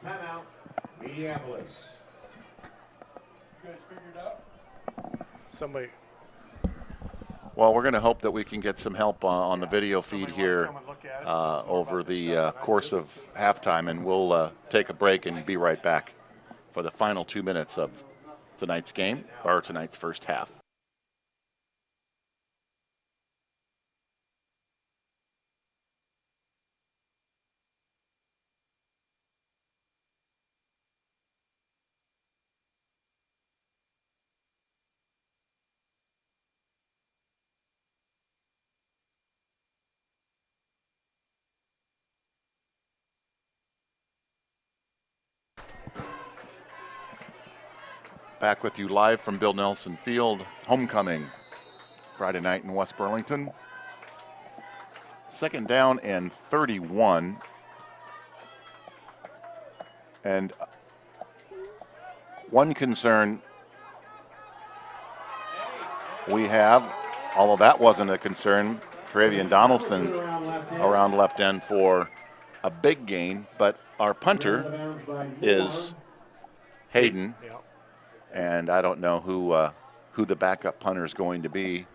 Timeout. Minneapolis. You guys figured out? Somebody. Well, we're going to hope that we can get some help on the video feed here over the course of halftime, and we'll take a break and be right back for the final 2 minutes of tonight's game, or tonight's first half. Back with you live from Bill Nelson Field, homecoming Friday night in West Burlington. 2nd down and 31. And one concern we have, although that wasn't a concern, Travian Donaldson around left end for a big gain, but our punter is Hayden. Yeah. And I don't know who the backup punter is going to be.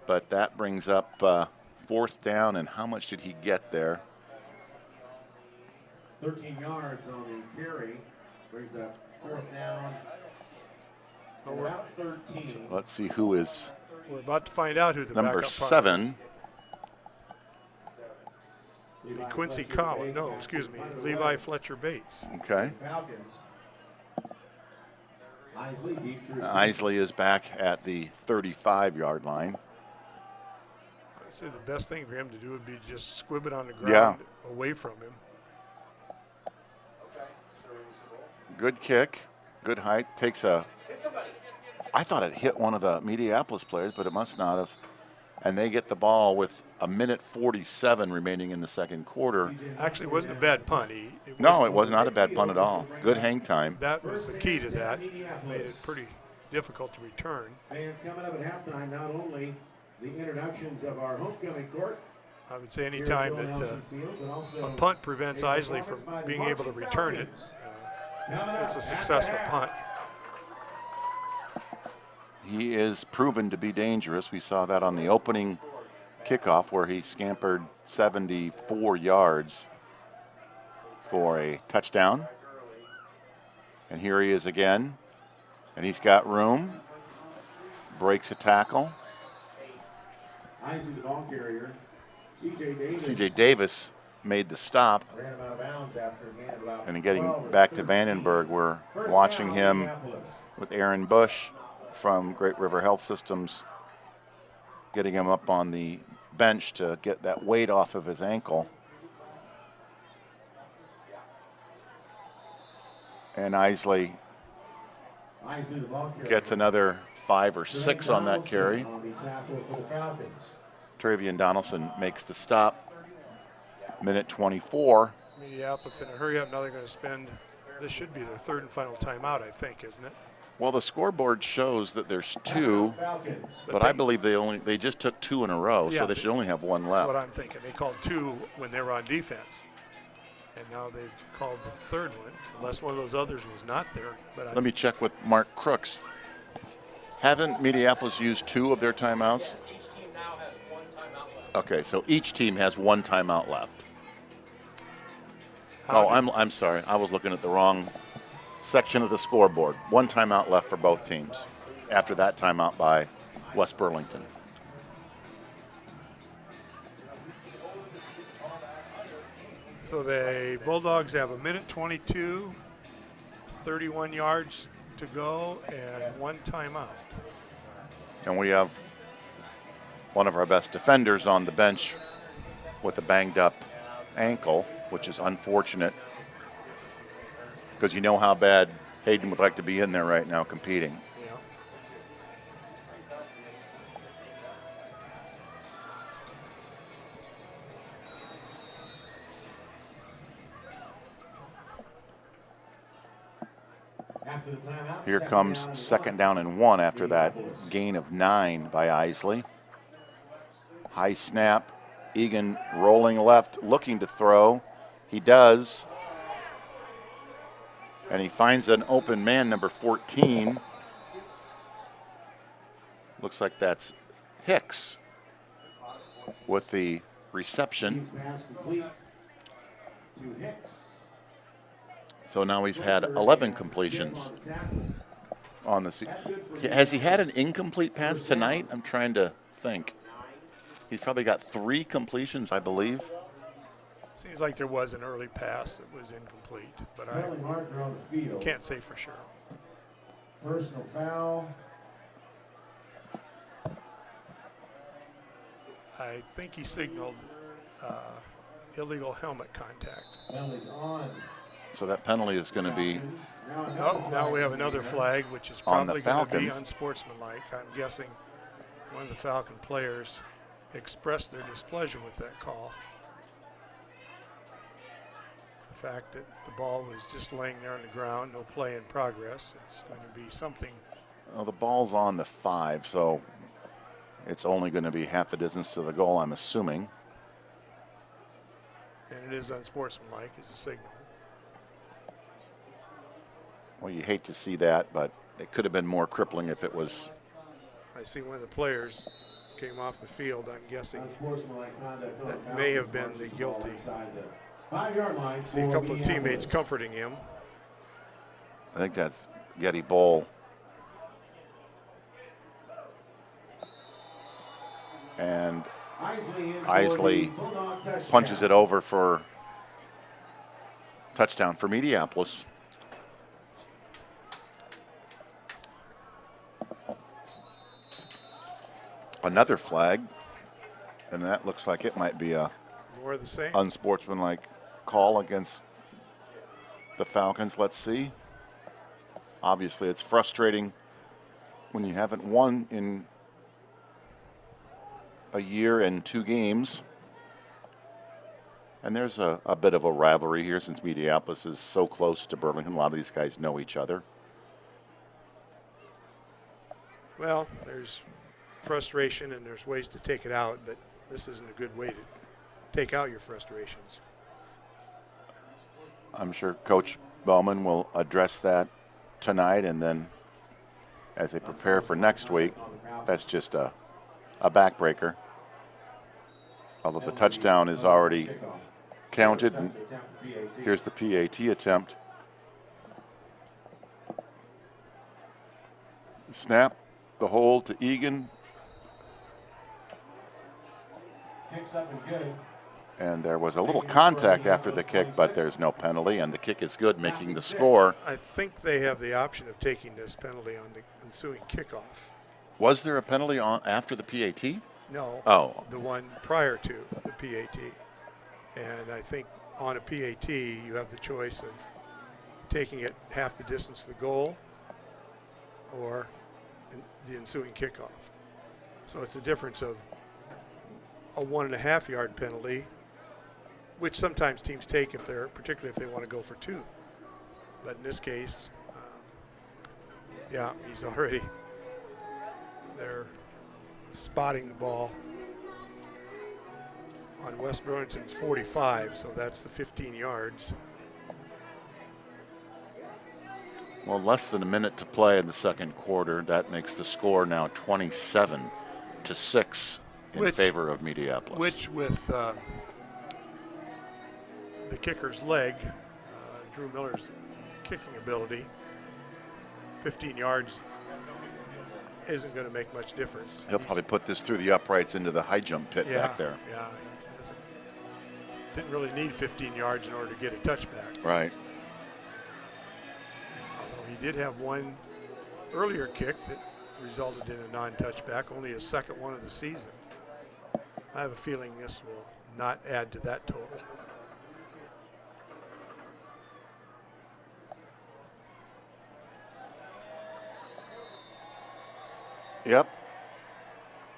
But that brings up 4th down, and how much did he get there? 13 yards on the carry. Brings up 4th down. About 13. So let's see who is We're about to find out who the number backup punter 7. is. Quincy Collins. No, excuse me. Levi Fletcher Bates. Okay. Falcons. Isley is back at the 35-yard line. I'd say the best thing for him to do would be just squib it on the ground away from him. Good kick, good height. Takes a. I thought it hit one of the Minneapolis players, but it must not have. And they get the ball with a minute 47 remaining in the second quarter. Actually, it wasn't a bad punt. No, it was not a bad punt at all. Good hang time. That was the key to that. Made it pretty difficult to return. Fans coming up at halftime, not only the introductions of our homecoming court. I would say any time that a punt prevents Isley from being able to return it, it's a successful punt. He is proven to be dangerous. We saw that on the opening kickoff where he scampered 74 yards for a touchdown. And here he is again. And he's got room. Breaks a tackle. Isley, the ball carrier. C.J. Davis made the stop. Ran him out of bounds after a gain of about And getting 12 back to 13. Vandenberg, we're First watching down, him Minneapolis. with Aaron Bush from Great River Health Systems, getting him up on the bench to get that weight off of his ankle. And Isley Isley, the ball carrier. gets another 5 or 6 on that carry. On the tackle for the Falcons. Travian Donaldson makes the stop. Minute 24. Minneapolis in a hurry up. Now they're going to spend, this should be their third and final timeout, I think, isn't it? Well, the scoreboard shows that there's 2, Falcons. but I believe they just took 2 in a row, Yeah, so they should only have 1 That's left. what I'm thinking. They called 2 when they were on defense. And now they've called the third one, unless one of those others was not there. But Let me check with Mark Crooks. Haven't Minneapolis used 2 of their timeouts? Yes, each team now has 1 timeout left. Okay, so each team has 1 timeout left. How Oh, did- I'm sorry. I was looking at the wrong section of the scoreboard. 1 timeout left for both teams after that timeout by West Burlington. So the Bulldogs have a minute 22, 31 yards to go, and 1 timeout. And we have one of our best defenders on the bench with a banged up ankle, which is unfortunate because you know how bad Hayden would like to be in there right now competing. Yeah. After the timeout, Here second comes down and 2nd down and 1 after that gain of 9 by Isley. High snap. Egan rolling left, looking to throw. He does. And he finds an open man, number 14. Looks like that's Hicks with the reception. pass complete to Hicks. So now he's had 11 completions on the season. Has he had an incomplete pass tonight? I'm trying to think. He's probably got 3 completions, I believe. Seems like there was an early pass that was incomplete, but I Penalty marker on the field. can't say for sure. Personal foul. I think he signaled illegal helmet contact. Penalties on. So that penalty is going to be Oh, now we have another flag, which is On the probably going to be Falcons. unsportsmanlike. I'm guessing one of the Falcon players expressed their displeasure with that call. The fact that the ball was just laying there on the ground, no play in progress. It's going to be something. well, the ball's on the 5, so it's only going to be half a distance to the goal, I'm assuming. And it is unsportsmanlike as a signal. Well, you hate to see that, but it could have been more crippling if it was. I see one of the players came off the field. I'm guessing Unsportsmanlike conduct on that the may have Falcons. been the guilty. Inside the 5-yard line. See a for couple of teammates Minneapolis. comforting him. I think that's Getty Bowl. And Isley, in for Isley the Bulldog touchdown. punches it over for touchdown for Minneapolis. Another flag, and that looks like it might be a More of the same. unsportsmanlike call against the Falcons. Let's see. Obviously, it's frustrating when you haven't won in a year and 2 games. And there's a bit of a rivalry here since Minneapolis is so close to Burlington. A lot of these guys know each other. Well, there's frustration and there's ways to take it out, but this isn't a good way to take out your frustrations. I'm sure Coach Bowman will address that tonight, and then as they prepare for next week, that's just a backbreaker. Although the touchdown is already counted, and here's the PAT attempt. Snap, the hold to Egan. Kicks up and good. And there was a little contact after the kick, but there's no penalty, and the kick is good, making the score. I think they have the option of taking this penalty on the ensuing kickoff. Was there a penalty on after the PAT? No. Oh. The one prior to the PAT. And I think on a PAT, you have the choice of taking it half the distance to the goal or the ensuing kickoff. So it's a difference of a 1.5 yard penalty, which sometimes teams take particularly if they want to go for 2. But in this case, yeah, he's already there spotting the ball on West Burlington's 45, so that's the 15 yards. Well, less than a minute to play in the second quarter. That makes the score now 27-6 in favor of Minneapolis. Which, with the kicker's leg, Drew Miller's kicking ability, 15 yards isn't going to make much difference. He'll probably put this through the uprights into the high jump pit back there. Yeah, he didn't really need 15 yards in order to get a touchback. Right. Although he did have one earlier kick that resulted in a non-touchback, only his second one of the season. I have a feeling this will not add to that total. Yep.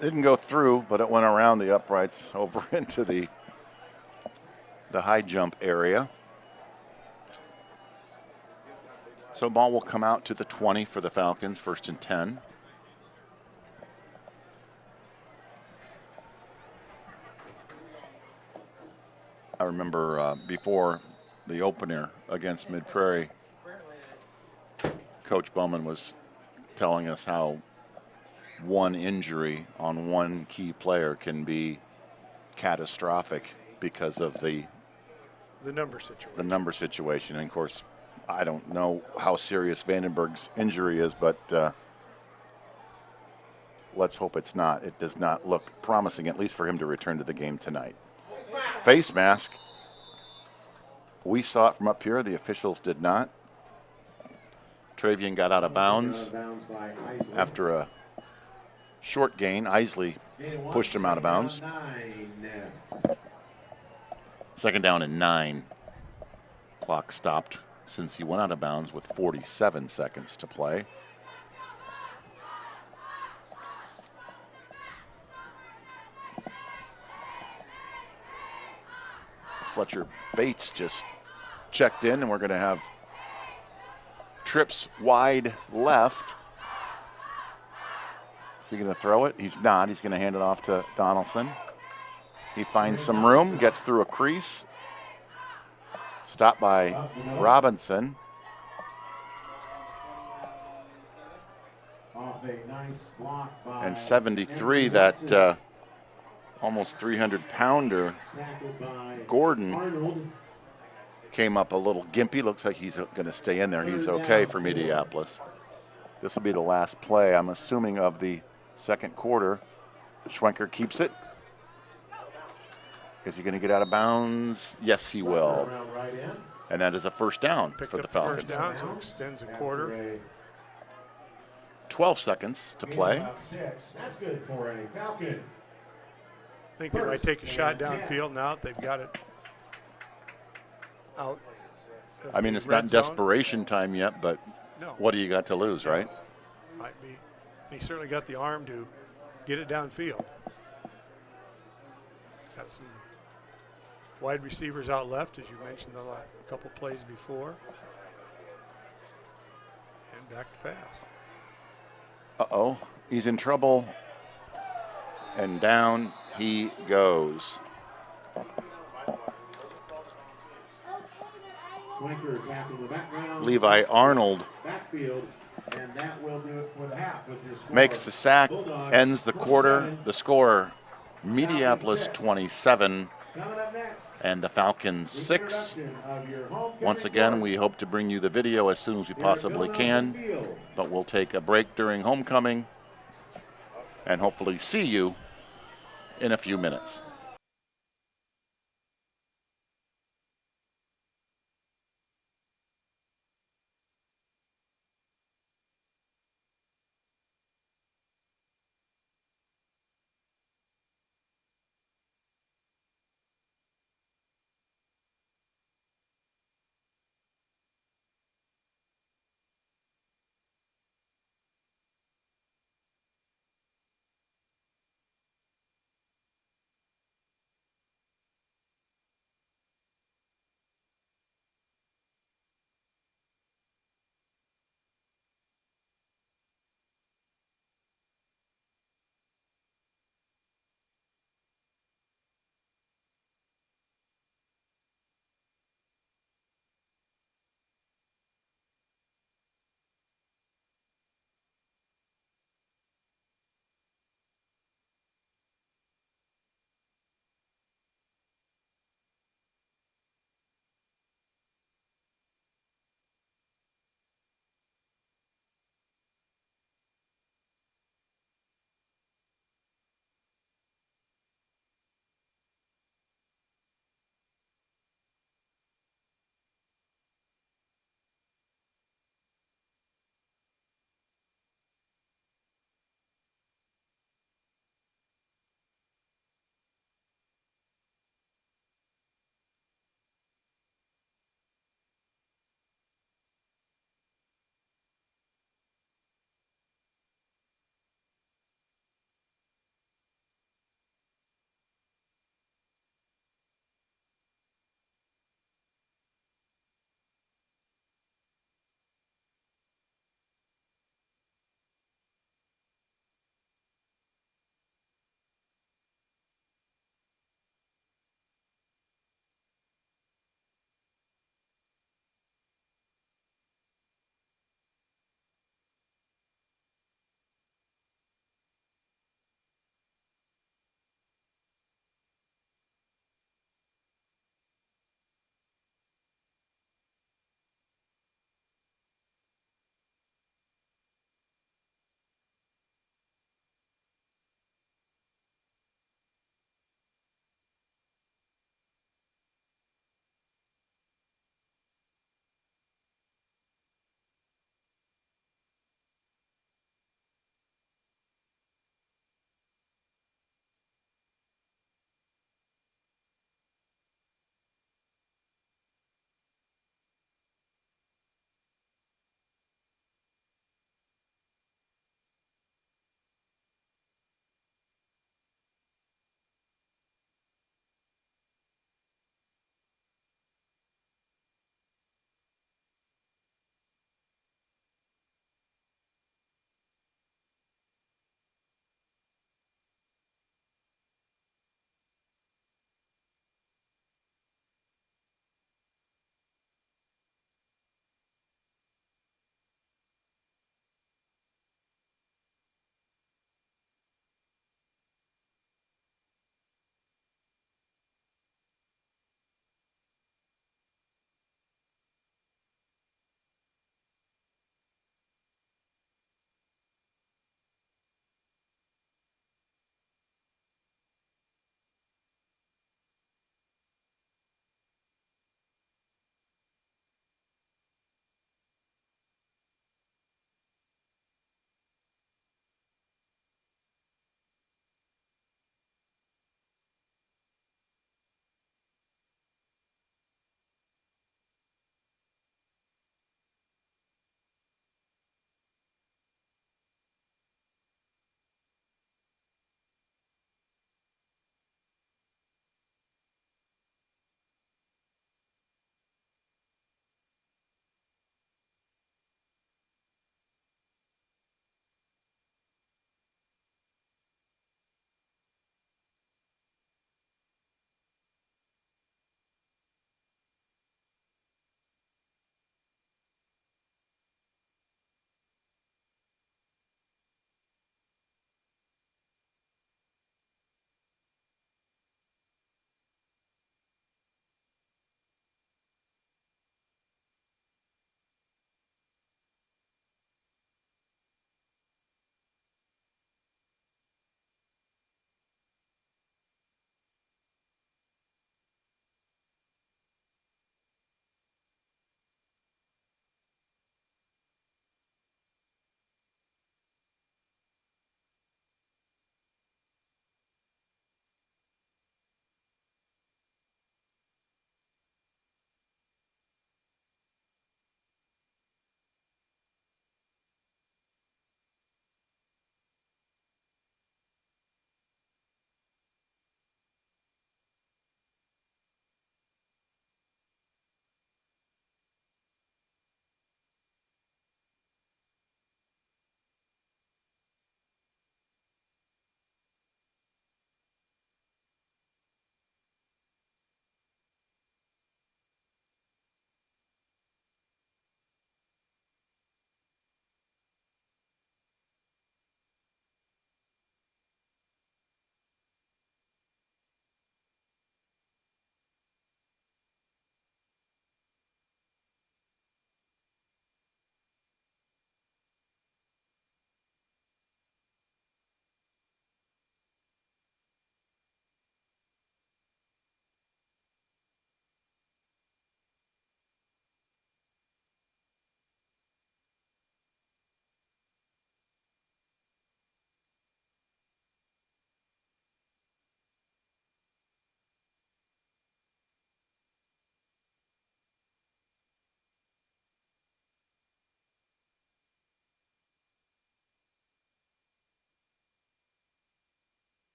Didn't go through, but it went around the uprights over into the high jump area. So ball will come out to the 20 for the Falcons, 1st and 10. I remember before the opener against Mid-Prairie, Coach Bowman was telling us how one injury on one key player can be catastrophic because of the number situation. The number situation. And of course, I don't know how serious Vandenberg's injury is, but let's hope it's not. It does not look promising, at least for him to return to the game tonight. Face mask. We saw it from up here. The officials did not. Travian got out of bounds after a short gain. Isley pushed him out of bounds. 2nd down and 9. Clock stopped since he went out of bounds with 47 seconds to play. Fletcher Bates just checked in, and we're going to have trips wide left. Is he going to throw it? He's not. He's going to hand it off to Donaldson. He finds some room, gets through a crease. Stopped by Robinson. And 73, that almost 300-pounder Gordon came up a little gimpy. Looks like he's going to stay in there. He's okay for Minneapolis. This will be the last play, I'm assuming, of the second quarter. Schwenker keeps it. Is he going to get out of bounds? Yes, he will. And that is a first down for the Falcons. First down, so extends a quarter. 12 seconds to play. That's good for a Falcon. I think they might take a shot downfield now that they've got it out. I mean, it's not desperation time yet, but no. What do you got to lose, right? Might be. He certainly got the arm to get it downfield. Got some wide receivers out left, as you mentioned a couple plays before. And back to pass. Uh-oh, he's in trouble. And down he goes. Schwenker tackling the background. Levi Arnold Backfield, and that will do it for the half with your score. makes the sack, Bulldogs ends the quarter. 27, The score, Minneapolis 27 Coming up next, and the Falcons 6. introduction of your homecoming Once again, we quarterback hope to bring you the video as soon as we here at possibly Bill can, Nelson Field. but we'll take a break during homecoming and hopefully see you in a few minutes.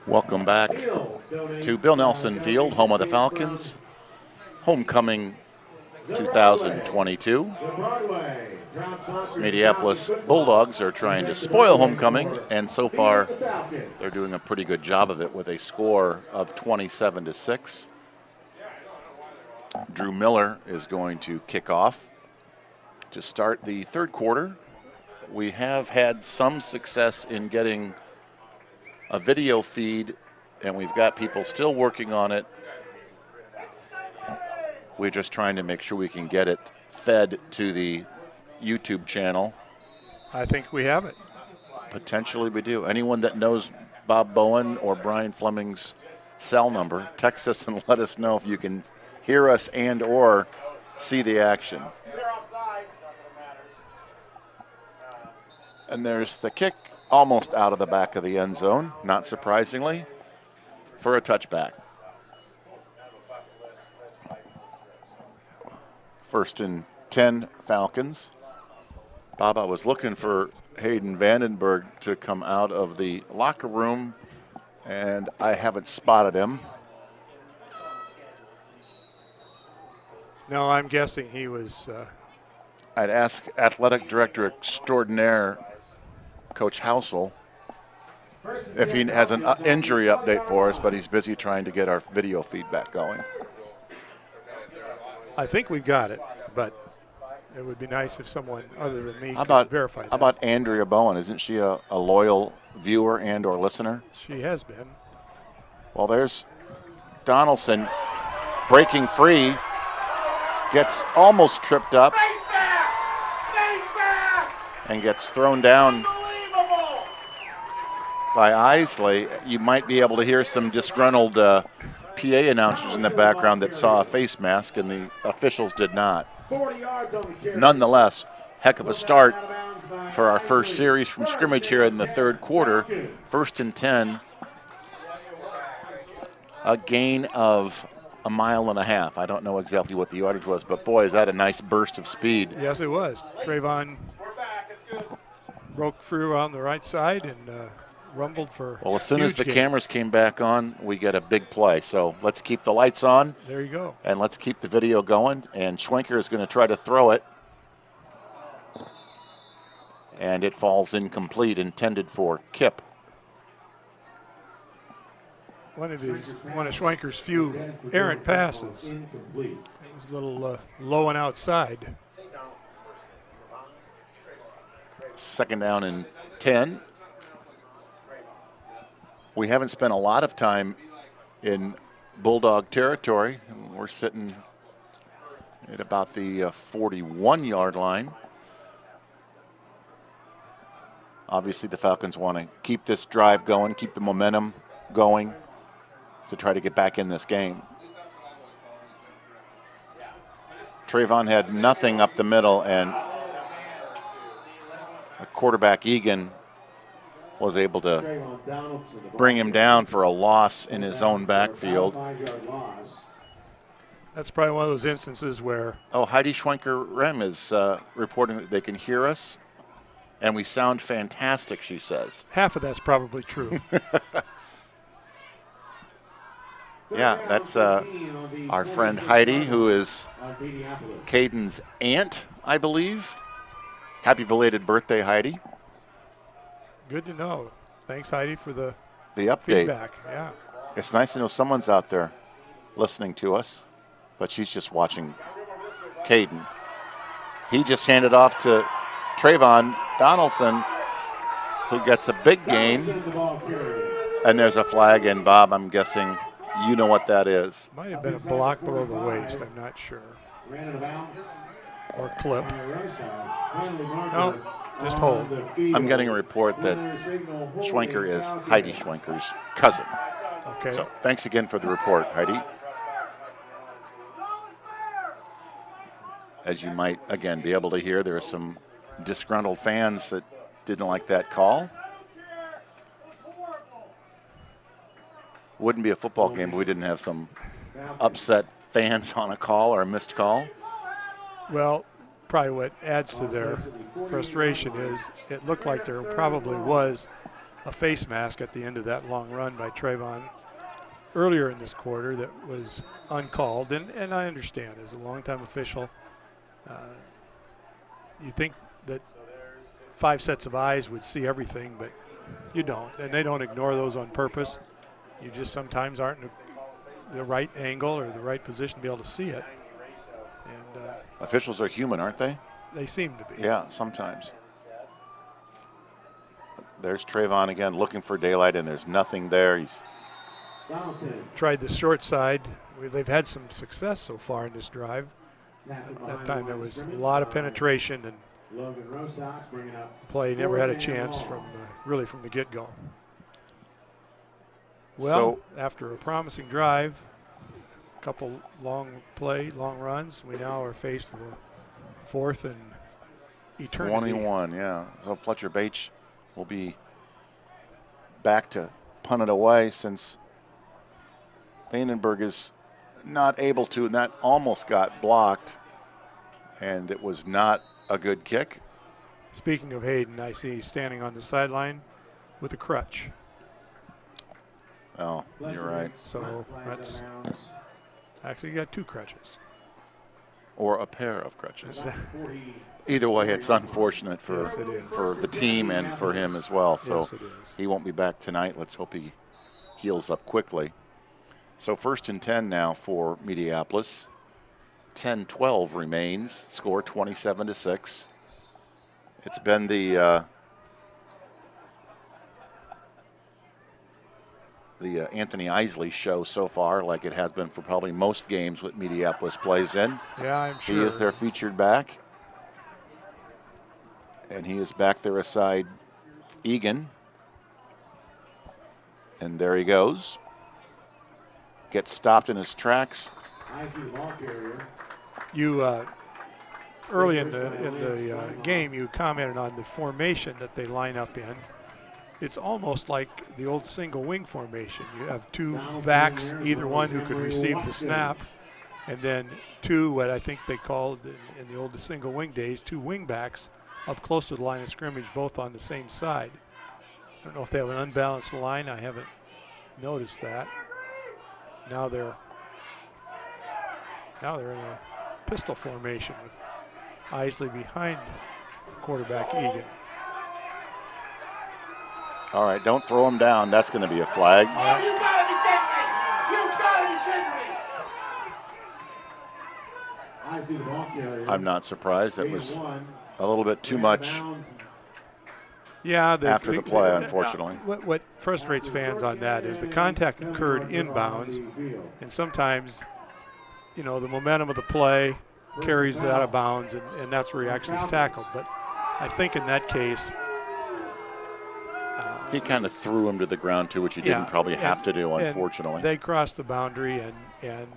Welcome back to Bill Nelson Field, home of the Falcons. Homecoming 2022. Minneapolis Bulldogs are trying to spoil homecoming, and so far they're doing a pretty good job of it with a score of 27-6. Drew Miller is going to kick off to start the third quarter. We have had some success in getting a video feed, and we've got people still working on it. We're just trying to make sure we can get it fed to the YouTube channel. I think we have it. Potentially we do. Anyone that knows Bob Bowen or Brian Fleming's cell number, text us and let us know if you can hear us and or see the action. And there's the kick, almost out of the back of the end zone, not surprisingly, for a touchback. First and 10 Falcons. Bob, I was looking for Hayden Vandenberg to come out of the locker room, and I haven't spotted him. No, I'm guessing he was. I'd ask athletic director extraordinaire Coach Housel if he has an injury update for us, but he's busy trying to get our video feedback going. I think we've got it, but it would be nice if someone other than me could verify that. How about Andrea Bowen? Isn't she a loyal viewer and or listener? She has been. Well, there's Donaldson breaking free, gets almost tripped up, and gets thrown down by Isley. You might be able to hear some disgruntled PA announcers in the background that saw a face mask, and the officials did not. Nonetheless, heck of a start for our first series from scrimmage here in the third quarter. First and 10, a gain of 1.5 miles. I don't know exactly what the yardage was, but boy, is that a nice burst of speed. Yes, it was. Trayvon broke through on the right side and rumbled for. Well, as soon as the cameras came back on, we get a big play. So let's keep the lights on. There you go. And let's keep the video going. And Schwenker is going to try to throw it. And it falls incomplete, intended for Kip. One of Schwenker's few errant passes. It was a little low and outside. Second down and 10. We haven't spent a lot of time in Bulldog territory. We're sitting at about the 41-yard line. Obviously, the Falcons want to keep this drive going, keep the momentum going to try to get back in this game. Trayvon had nothing up the middle, and the quarterback Egan was able to bring him down for a loss in his own backfield. That's probably one of those instances where. Oh, Heidi Schwenker-Rem is reporting that they can hear us, and we sound fantastic, she says. Half of that's probably true. Yeah, that's our friend Heidi, who is Caden's aunt, I believe. Happy belated birthday, Heidi. Good to know. Thanks, Heidi, for the update. Feedback. Yeah. It's nice to know someone's out there listening to us, but she's just watching Caden. He just handed off to Trayvon Donaldson, who gets a big gain, and there's a flag. And Bob, I'm guessing you know what that is. Might have been a block below the waist. I'm not sure. Or clip. No. Just hold. I'm getting a report that Schwenker is Heidi Schwenker's cousin. Okay. So thanks again for the report, Heidi. As you might, again, be able to hear, there are some disgruntled fans that didn't like that call. Wouldn't be a football game if we didn't have some upset fans on a call or a missed call. Well, probably what adds to their frustration is it looked like there probably was a face mask at the end of that long run by Trayvon earlier in this quarter that was uncalled, and I understand as a longtime official, you think that 5 sets of eyes would see everything, but you don't, and they don't ignore those on purpose. You just sometimes aren't in the right angle or the right position to be able to see it. And officials are human, aren't they? they seem to be. Yeah, sometimes. There's Trayvon again looking for daylight, and there's nothing there. He's Tried the short side. They've had some success so far in this drive. At that time there was a lot of penetration, and play never had a chance from really from the get-go. Well, So- after a promising drive, a couple long runs, we now are faced with a 4th and eternity. 21, yeah. So Fletcher Bache will be back to punt it away since Vandenberg is not able to, and that almost got blocked, and it was not a good kick. Speaking of Hayden, I see he's standing on the sideline with a crutch. Oh, you're right. So that's actually, you got 2 crutches. Or a pair of crutches. Either way, it's unfortunate for, Yes, it is. for the team and for him as well. So Yes, it is. he won't be back tonight. Let's hope he heals up quickly. So 1st and 10 now for Minneapolis. 10-12 remains. Score 27-6. It's been the Anthony Isley show so far, like it has been for probably most games with Minneapolis plays in. Yeah, I'm sure. He is their featured back. And he is back there aside Egan. And there he goes. Gets stopped in his tracks. You early in the game, you commented on the formation that they line up in. It's almost like the old single wing formation. You have 2 backs, either one who could receive the snap, and then 2, what I think they called in the old single wing days, 2 wing backs up close to the line of scrimmage, both on the same side. I don't know if they have an unbalanced line. I haven't noticed that. Now they're in a pistol formation with Isley behind quarterback Egan. All right, don't throw him down. That's going to be a flag. You gotta be kidding me! You gotta be kidding me! I'm not surprised. It was a little bit too much Yeah, after the play, unfortunately. What frustrates fans on that is the contact occurred inbounds, and sometimes, you know, the momentum of the play carries it out of bounds, and that's where he actually is tackled. But I think in that case, He kind of threw him to the ground, too, which he didn't probably have to do, unfortunately. And they crossed the boundary, and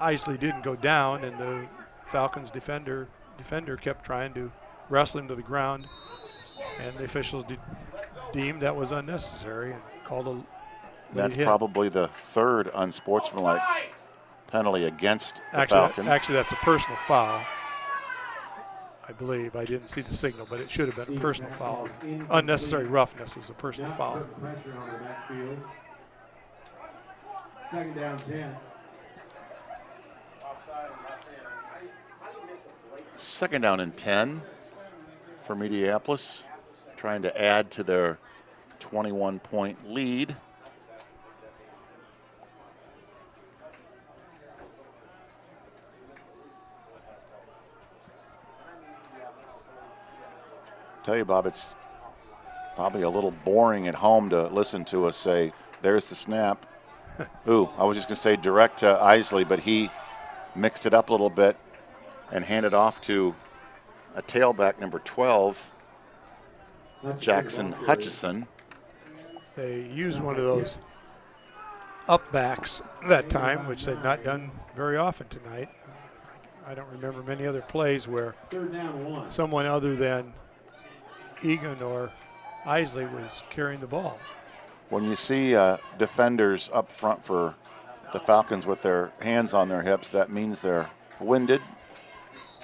Isley didn't go down, and the Falcons defender kept trying to wrestle him to the ground, and the officials deemed that was unnecessary and called a late That's hit. probably the 3rd unsportsmanlike penalty against the Actually, Falcons. actually, that's a personal foul. I believe. I didn't see the signal, but it should have been a personal foul. Unnecessary roughness was a personal foul. Pressure on the backfield. 2nd down 10. 2nd down and 10 for Minneapolis, trying to add to their 21-point lead. Tell you, Bob, it's probably a little boring at home to listen to us say, there's the snap. Ooh, I was just going to say direct to Isley, but he mixed it up a little bit and handed off to a tailback, number 12, Jackson Hutchison. They used one of those up backs that time, which they've not done very often tonight. I don't remember many other plays where 3rd down 1. someone other than Egan or Isley was carrying the ball. When you see defenders up front for the Falcons with their hands on their hips, that means they're winded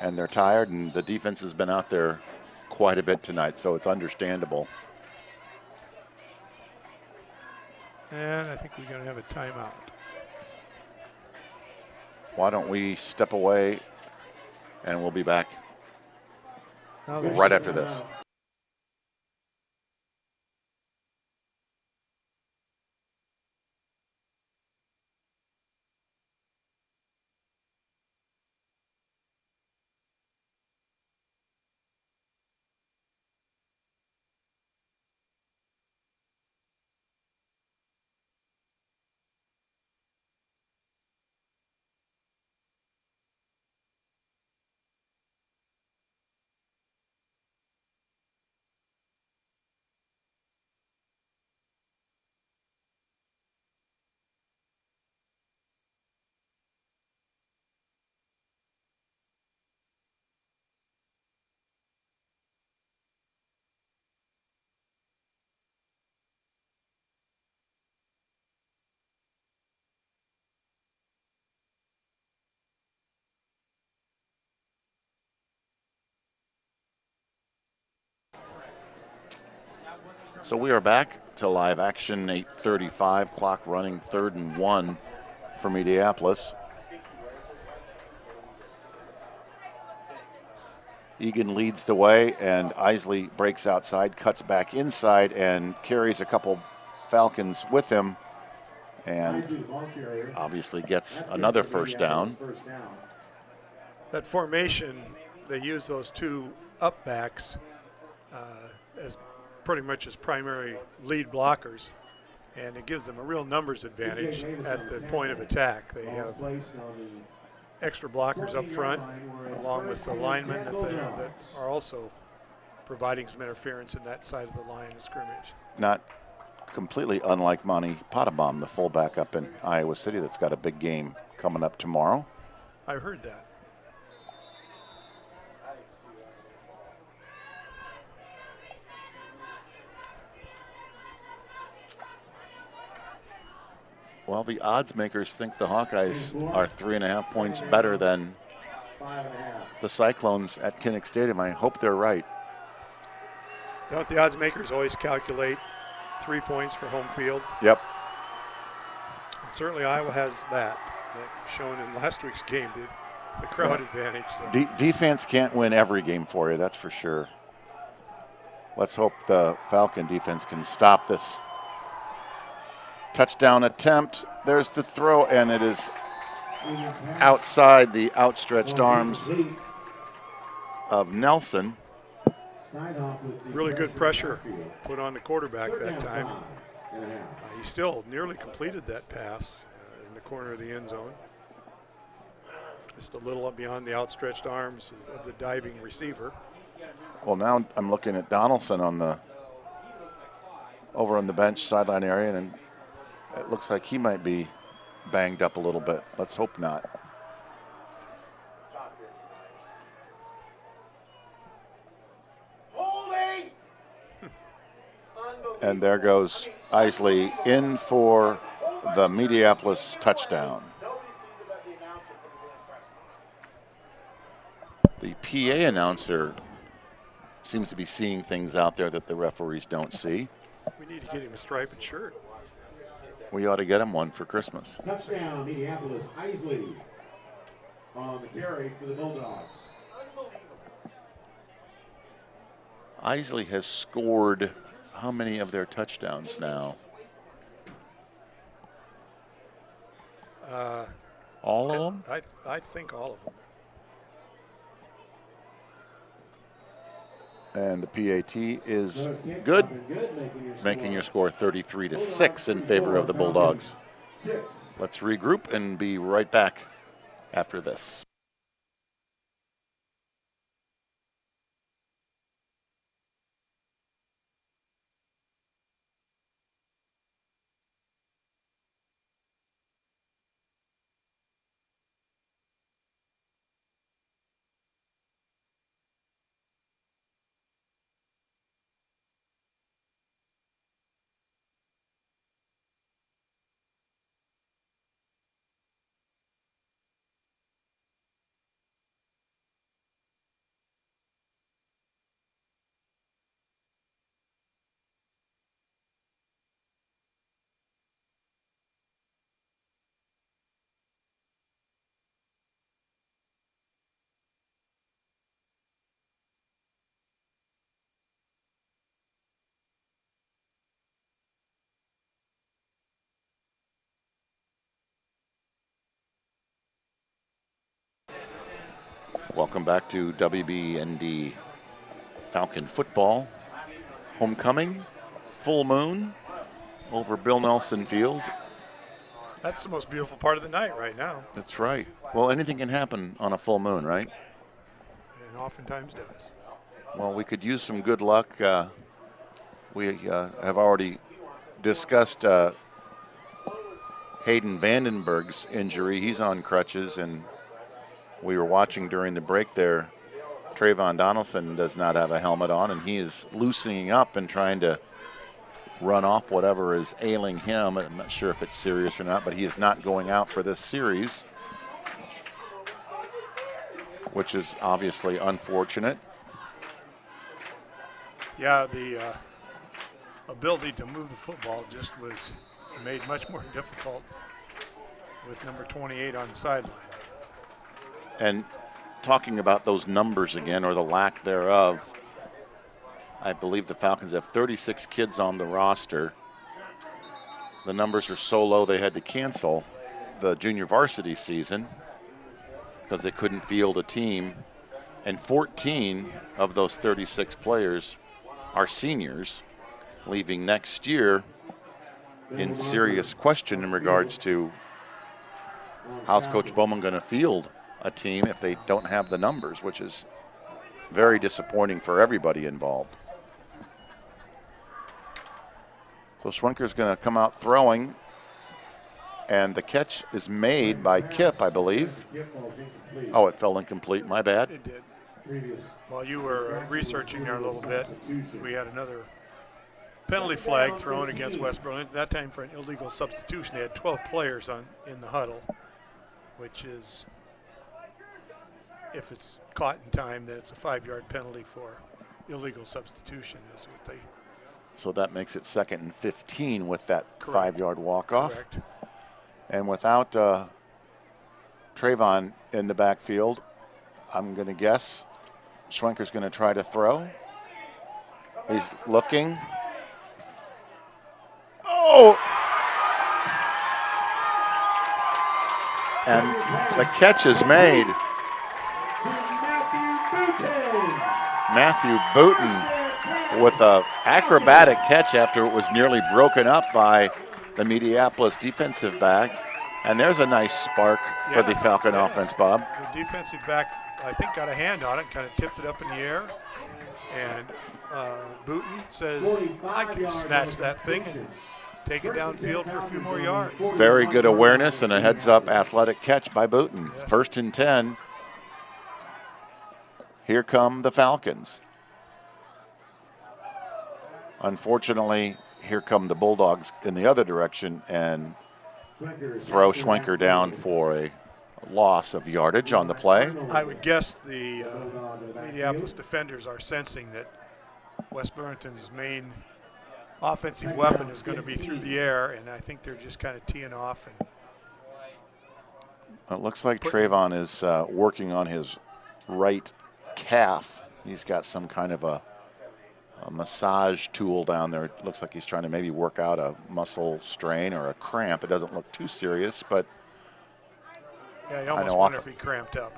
and they're tired, and the defense has been out there quite a bit tonight, so it's understandable. And I think we're going to have a timeout. Why don't we step away and we'll be back Now right after this. So we are back to live action, 8:35, clock running, 3rd and 1 for Minneapolis. Egan leads the way, and Isley breaks outside, cuts back inside, and carries a couple Falcons with him, and obviously gets another first down. That formation, they use those two up backs as pretty much as primary lead blockers, and it gives them a real numbers advantage at the point of attack. They have extra blockers up front, along with the linemen that are also providing some interference in that side of the line of scrimmage. Not completely unlike Monty Potabom, the fullback up in Iowa City that's got a big game coming up tomorrow. I've heard that. Well, the odds makers think the Hawkeyes are 3.5 points better than the Cyclones at Kinnick Stadium. I hope they're right. Don't the odds makers always calculate 3 points for home field? Yep. And certainly Iowa has that shown in last week's game, the crowd advantage. So. Defense can't win every game for you, that's for sure. Let's hope the Falcon defense can stop this touchdown attempt. There's the throw, and it is outside the outstretched arms of Nelson. Really good pressure put on the quarterback that time. He still nearly completed that pass in the corner of the end zone. Just a little up beyond the outstretched arms of the diving receiver. Well, now I'm looking at Donaldson over on the bench sideline area, and it looks like he might be banged up a little bit. Let's hope not. And there goes Isley in for the Minneapolis touchdown. The PA announcer seems to be seeing things out there that the referees don't see. We need to get him a striped shirt. We ought to get him one for Christmas. Touchdown, Minneapolis. Isley on the carry for the Bulldogs. Isley has scored how many of their touchdowns now? All of them? I think all of them. And the PAT is good, making your score 33-6 in favor of the Bulldogs. Let's regroup and be right back after this. Welcome back to WBND Falcon football. Homecoming, full moon over Bill Nelson Field. That's the most beautiful part of the night right now. That's right. Well, anything can happen on a full moon, right? And oftentimes does. Well, we could use some good luck. We have already discussed Hayden Vandenberg's injury. He's on crutches, and we were watching during the break there. Trayvon Donaldson does not have a helmet on, and he is loosening up and trying to run off whatever is ailing him. I'm not sure if it's serious or not, but he is not going out for this series, which is obviously unfortunate. Yeah, the ability to move the football just was made much more difficult with number 28 on the sideline. And talking about those numbers again, or the lack thereof, I believe the Falcons have 36 kids on the roster. The numbers are so low they had to cancel the junior varsity season because they couldn't field a team. And 14 of those 36 players are seniors, leaving next year in serious question in regards to how's Coach Bowman going to field a team if they don't have the numbers, which is very disappointing for everybody involved. So Schwenker's going to come out throwing, and the catch is made by Kip, I believe. Oh, it fell incomplete. My bad. It did. While you were researching there a little bit, we had another penalty flag thrown against West Burlington, that time for an illegal substitution. They had 12 players in the huddle, which is, if it's caught in time, then it's a 5-yard penalty for illegal substitution is what they. So that makes it 2nd and 15 with that Correct. 5-yard walk-off. Correct. And without Trayvon in the backfield, I'm going to guess Schwenker's going to try to throw. He's looking. Oh! And the catch is made. Matthew Booten with an acrobatic catch after it was nearly broken up by the Minneapolis defensive back. And there's a nice spark for the Falcon offense, Bob. The defensive back, I think, got a hand on it, kind of tipped it up in the air. And Booten says, I can snatch that thing and take it downfield for a few more yards. Very good awareness and a heads-up athletic catch by Booten. Yes. 1st and 10. Here come the Falcons. Unfortunately, here come the Bulldogs in the other direction and throw Schwenker down for a loss of yardage on the play. I would guess the Minneapolis defenders are sensing that West Burlington's main offensive weapon is going to be through the air, and I think they're just kind of teeing off. And it looks like Trayvon is working on his right calf. He's got some kind of a massage tool down there. It looks like he's trying to maybe work out a muscle strain or a cramp. It doesn't look too serious, but yeah, you almost wonder if he cramped up.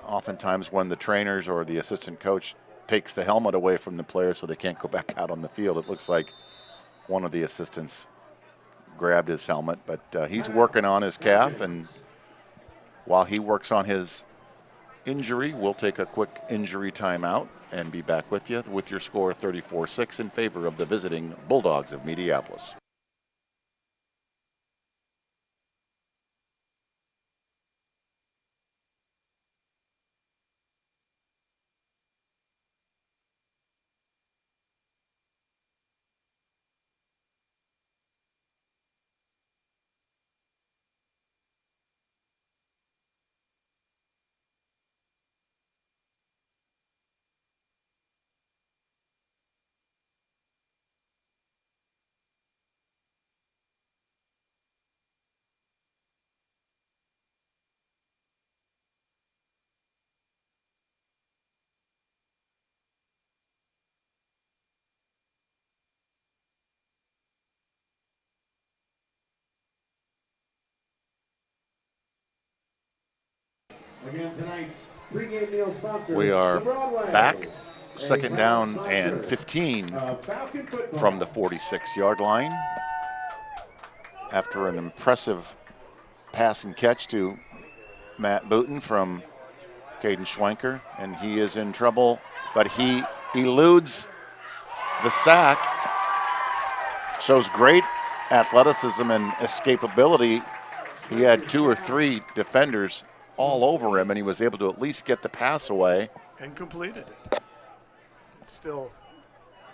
Oftentimes when the trainers or the assistant coach takes the helmet away from the player so they can't go back out on the field, it looks like one of the assistants grabbed his helmet, but he's working on his calf, and while he works on his injury, we'll take a quick injury timeout and be back with you with your score 34-6 in favor of the visiting Bulldogs of Minneapolis. Again, tonight's Pre-game meal sponsor, We are the Broadway. back, second A down proud and sponsor 15 of Falcon football. from the 46-yard line. After an impressive pass and catch to Matt Booten from Caden Schwenker, and he is in trouble, but he eludes the sack. Shows great athleticism and escapability. He had 2 or 3 defenders all over him, and he was able to at least get the pass away. And completed it. It's still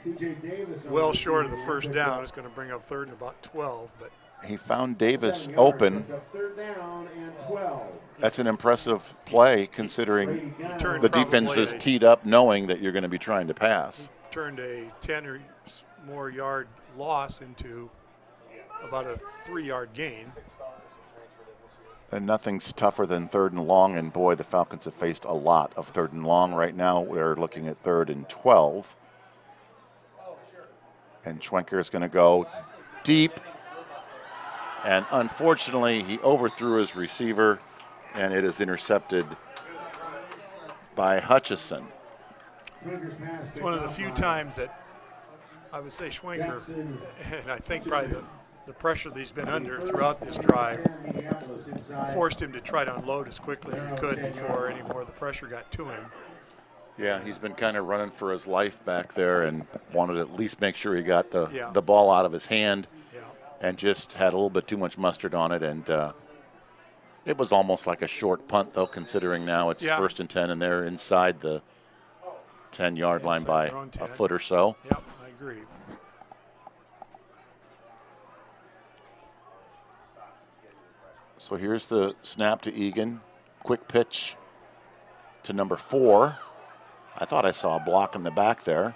CJ Davis well short of the first down. It's going to bring up third and about 12, but He found Davis open. Third down and 12. That's an impressive play considering turned the defense probably is teed up knowing that you're going to be trying to pass. turned a 10 or more yard loss into about a 3-yard gain. And nothing's tougher than third and long, and boy, the Falcons have faced a lot of third and long. Right now, we're looking at 3rd and 12. And Schwenker is going to go deep. And unfortunately, he overthrew his receiver, and it is intercepted by Hutchison. It's one of the few times that I would say Schwenker, and I think probably the pressure that he's been under throughout this drive, forced him to try to unload as quickly as he could before any more of the pressure got to him. Yeah, he's been kind of running for his life back there and wanted to at least make sure he got Yeah. the ball out of his hand, Yeah. and just had a little bit too much mustard on it. And it was almost like a short punt, though, considering now it's Yeah. 1st and 10, and they're inside the 10-yard line Inside by their own 10. a foot or so. Yep, I agree. So here's the snap to Egan. Quick pitch to number 4. I thought I saw a block in the back there.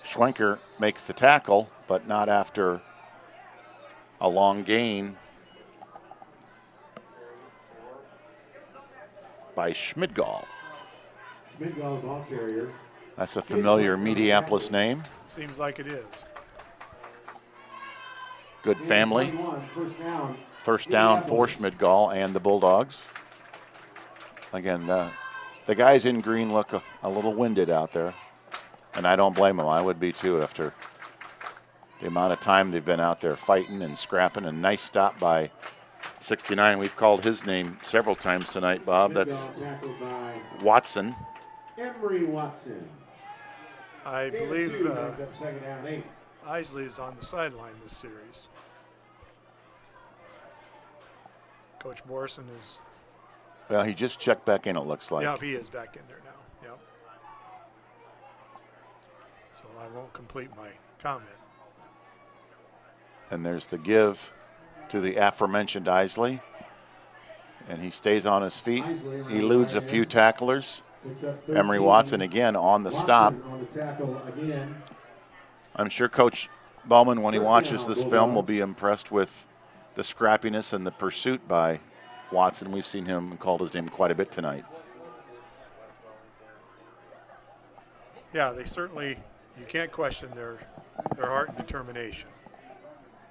Schwenker makes the tackle, but not after a long gain by Schmidgall. Schmidgall, ball carrier. That's a familiar Minneapolis name. Seems like it is. Good family. 21, first down. First down for Schmidgall and the Bulldogs. Again, the guys in green look a little winded out there, and I don't blame them. I would be too after the amount of time they've been out there fighting and scrapping. A nice stop by 69. We've called his name several times tonight, Bob. That's Schmidgall tackled by Watson. Emery Watson. I Gain of believe 2, brings up second down 8. Isley is on the sideline this series. Coach Morrison is, Well, he just checked back in, it looks like. yeah, he is back in there now. Yep. So I won't complete my comment. And there's the give to the aforementioned Isley. And he stays on his feet, eludes a few tacklers. Picks up Emery 13. Watson again on the stop. On the tackle again. I'm sure Coach Bowman, when he watches this film, will be impressed with the scrappiness and the pursuit by Watson. We've seen him and called his name quite a bit tonight. Yeah, they certainly, you can't question their heart and determination.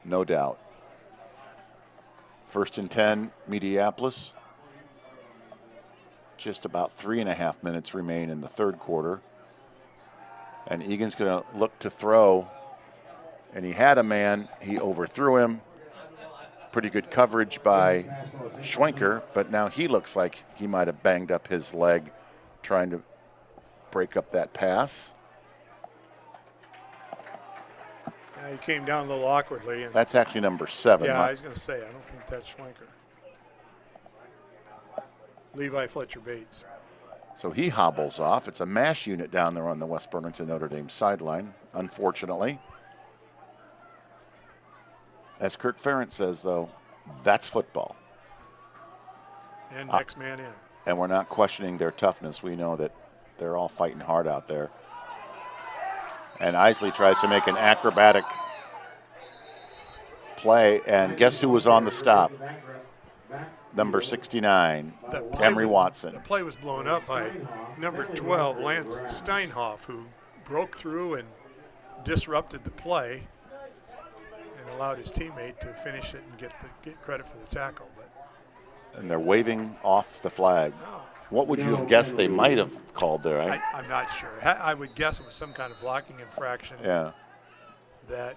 No doubt. 1st and 10, Minneapolis. Just about 3.5 minutes remain in the 3rd quarter. And Egan's going to look to throw. And he had a man. He overthrew him. Pretty good coverage by Schwenker, but now he looks like he might have banged up his leg trying to break up that pass. Yeah, he came down a little awkwardly. And That's actually number 7. yeah, I was going to say, I don't think that's Schwenker. Levi Fletcher Bates. So he hobbles off. It's a MASH unit down there on the West Burlington Notre Dame sideline, unfortunately. As Kurt Ferentz says, though, that's football. And next man in. And we're not questioning their toughness. We know that they're all fighting hard out there. And Isley tries to make an acrobatic play, and guess who was on the stop? Number 69, Emery Watson. The play was blown up by number 12, Lance Steinhoff, who broke through and disrupted the play and allowed his teammate to finish it and get credit for the tackle. But And they're waving off the flag. What would you have guessed they might have called there? I'm not sure. I would guess it was some kind of blocking infraction. Yeah. That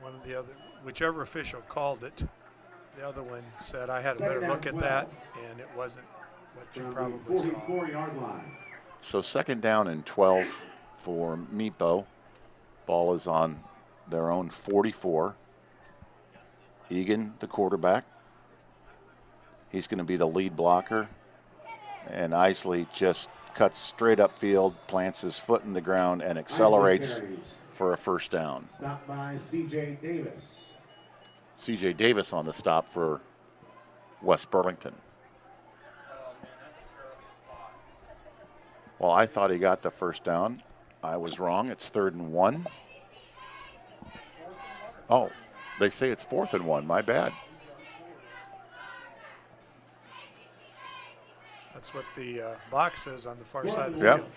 one of the other, whichever official called it, the other one said, I had a better look at that, and it wasn't what you probably saw. 44-yard line. So 2nd down and 12 for Meepo. Ball is on their own 44. Egan, the quarterback. He's going to be the lead blocker. And Isley just cuts straight upfield, plants his foot in the ground, and accelerates for a 1st down. Stopped by C.J. Davis. C.J. Davis on the stop for West Burlington. Well, I thought he got the 1st down. I was wrong. It's 3rd and 1. Oh, they say it's 4th and 1. My bad. That's what the box says on the far side of the Yep. field.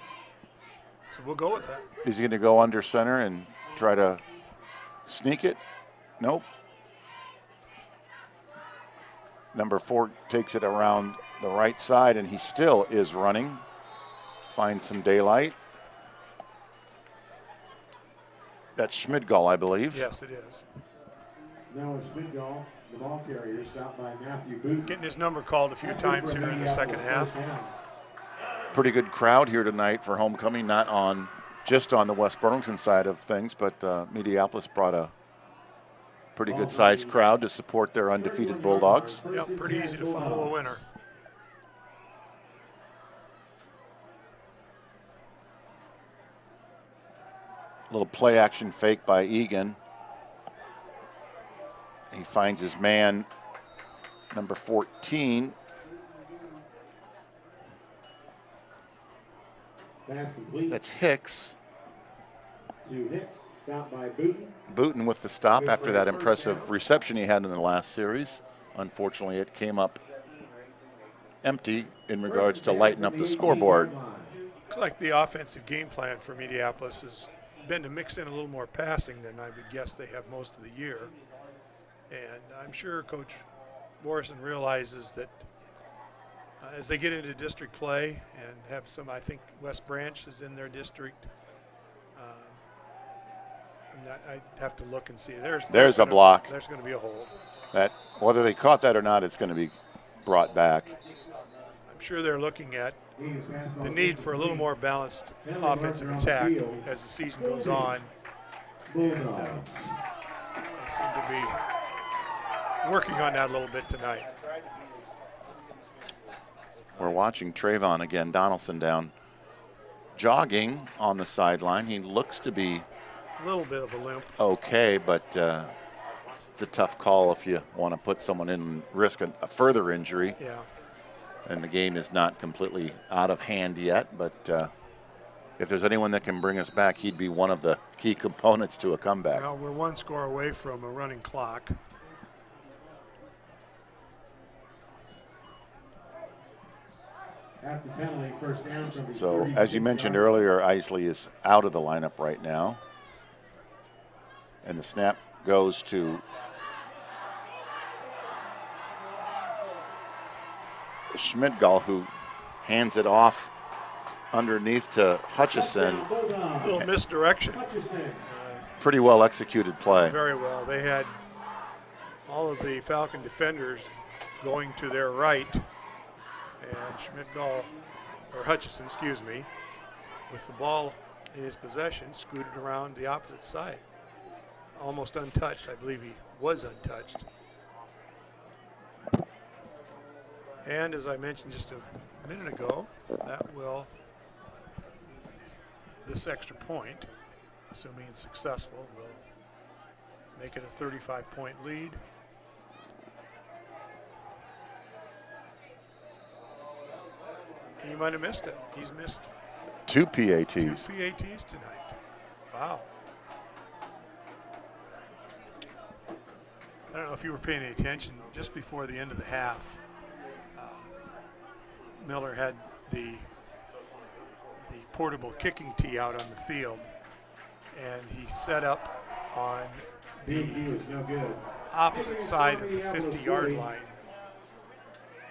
So we'll go with that. Is he going to go under center and try to sneak it? Nope. Number 4 takes it around the right side, and he still is running. Finds some daylight. That's Schmidgall, I believe. Yes, it is. Now it's Schmidgall, the ball carrier, stopped by Matthew Booth. Getting his number called a few times here in the second half. Pretty good crowd here tonight for homecoming, not on just on the West Burlington side of things, but Minneapolis brought a pretty good sized crowd to support their undefeated Bulldogs. Yep, pretty easy to follow a winner. Little play action fake by Egan. He finds his man, number 14. Pass complete That's Hicks. to Hicks, stopped by Booten. Booten with the stop after that impressive reception he had in the last series. Unfortunately, it came up empty in regards to lighting up the scoreboard. Looks like the offensive game plan for Minneapolis has been to mix in a little more passing than I would guess they have most of the year. And I'm sure Coach Morrison realizes that as they get into district play and have some, I think West Branch is in their district. I'd have to look and see. There's a block. There's going to be a hold. That whether they caught that or not, it's going to be brought back. I'm sure they're looking at the need for a little more balanced offensive attack as the season goes on. And, they seem to be working on that a little bit tonight. We're watching Trayvon again, Donaldson down, jogging on the sideline. He looks to be A little bit of a limp. okay, but it's a tough call if you want to put someone in and risk a further injury. Yeah. And the game is not completely out of hand yet, but if there's anyone that can bring us back, he'd be one of the key components to a comeback. Well, we're one score away from a running clock. After penalty, 1st down from the So, as you mentioned earlier, Isley is out of the lineup right now. And the snap goes to Schmidgall, who hands it off underneath to Hutchison. A little misdirection. Pretty well executed play. Very well. They had all of the Falcon defenders going to their right, and Hutchison, excuse me, with the ball in his possession, scooted around the opposite side. Almost untouched. I believe he was untouched. And as I mentioned just a minute ago, this extra point, assuming it's successful, will make it a 35-point lead. He might have missed it. He's missed 2 PATs. 2 PATs tonight. Wow. I don't know if you were paying any attention, just before the end of the half, Miller had the portable kicking tee out on the field, and he set up on the opposite side of the 50-yard line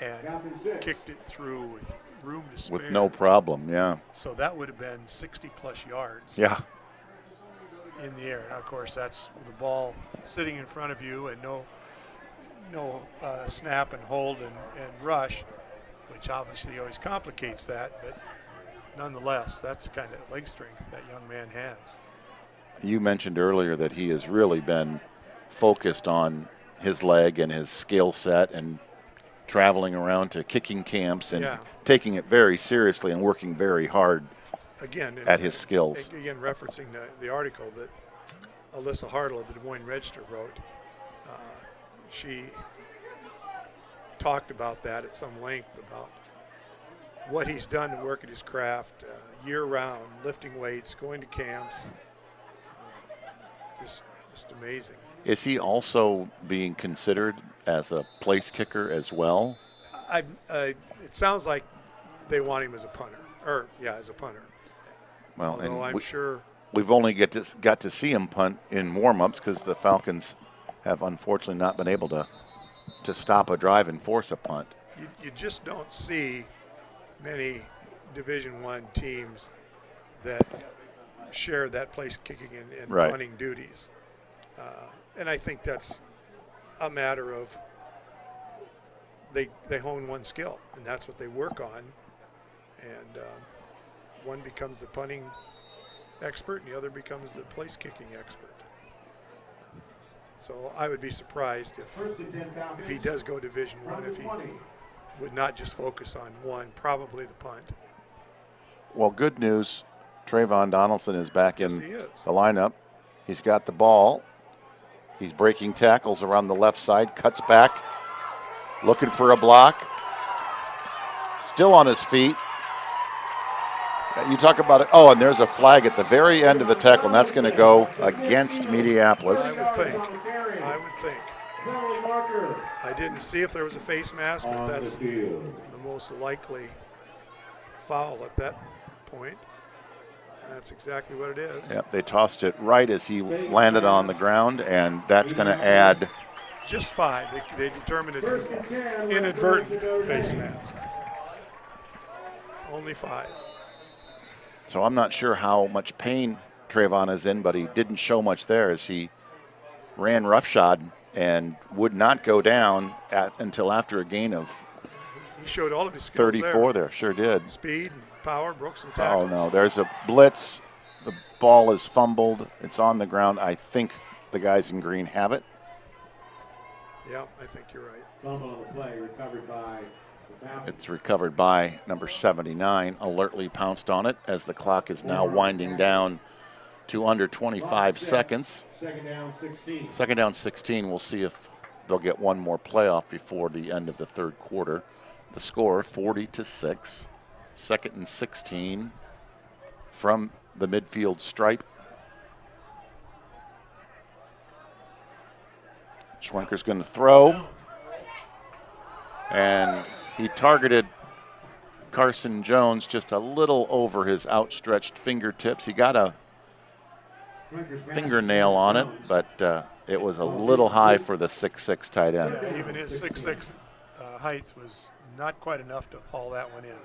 and kicked it through with room to spare. With no problem, yeah. So that would have been 60-plus yards Yeah. in the air. Now, of course, that's with the ball sitting in front of you and no snap and hold and rush, which obviously always complicates that. But nonetheless, that's the kind of leg strength that young man has. You mentioned earlier that he has really been focused on his leg and his skill set and traveling around to kicking camps and taking it very seriously and working very hard at his skills. Again, referencing the article that Alyssa Hartle of the Des Moines Register wrote, she talked about that at some length, about what he's done to work at his craft year-round, lifting weights, going to camps. Just amazing. Is he also being considered as a place kicker as well? It sounds like they want him as a punter, as a punter. Well, although I'm sure we've only got to see him punt in warm-ups because the Falcons have unfortunately not been able to stop a drive and force a punt. You just don't see many Division I teams that share that place kicking and punting duties. And I think that's a matter of they hone one skill, and that's what they work on. And one becomes the punting expert, and the other becomes the place kicking expert. So I would be surprised if he does go Division I, if he would not just focus on one, probably the punt. Well, good news. Trayvon Donaldson is back in the lineup. He's got the ball. He's breaking tackles around the left side, cuts back, looking for a block. Still on his feet. You talk about it. Oh, and there's a flag at the very end of the tackle, and that's going to go against Minneapolis. I would think. I didn't see if there was a face mask, but that's the most likely foul at that point. That's exactly what it is. Yep, they tossed it right as he landed on the ground, and that's going to add. Just 5. They determined it's an inadvertent face mask. Only 5. So I'm not sure how much pain Trayvon is in, but he didn't show much there as he ran roughshod and would not go down until after a gain of he showed all of his skills 34 there. Sure did. Speed and power, broke some tackles. Oh, no, there's a blitz. The ball is fumbled. It's on the ground. I think the guys in green have it. Yeah, I think you're right. Fumble on the play, recovered by the Falcons. It's recovered by number 79. Alertly pounced on it as the clock is now winding down to under 25 seconds. Second down, 16. Second down, 16. We'll see if they'll get one more playoff before the end of the third quarter. The score, 40-6. Second and 16 from the midfield stripe. Schwenker's going to throw. And he targeted Carson Jones just a little over his outstretched fingertips. He got a fingernail on it, but it was a little high for the 6'6" tight end. Yeah, even his 6'6" height was not quite enough to haul that one in.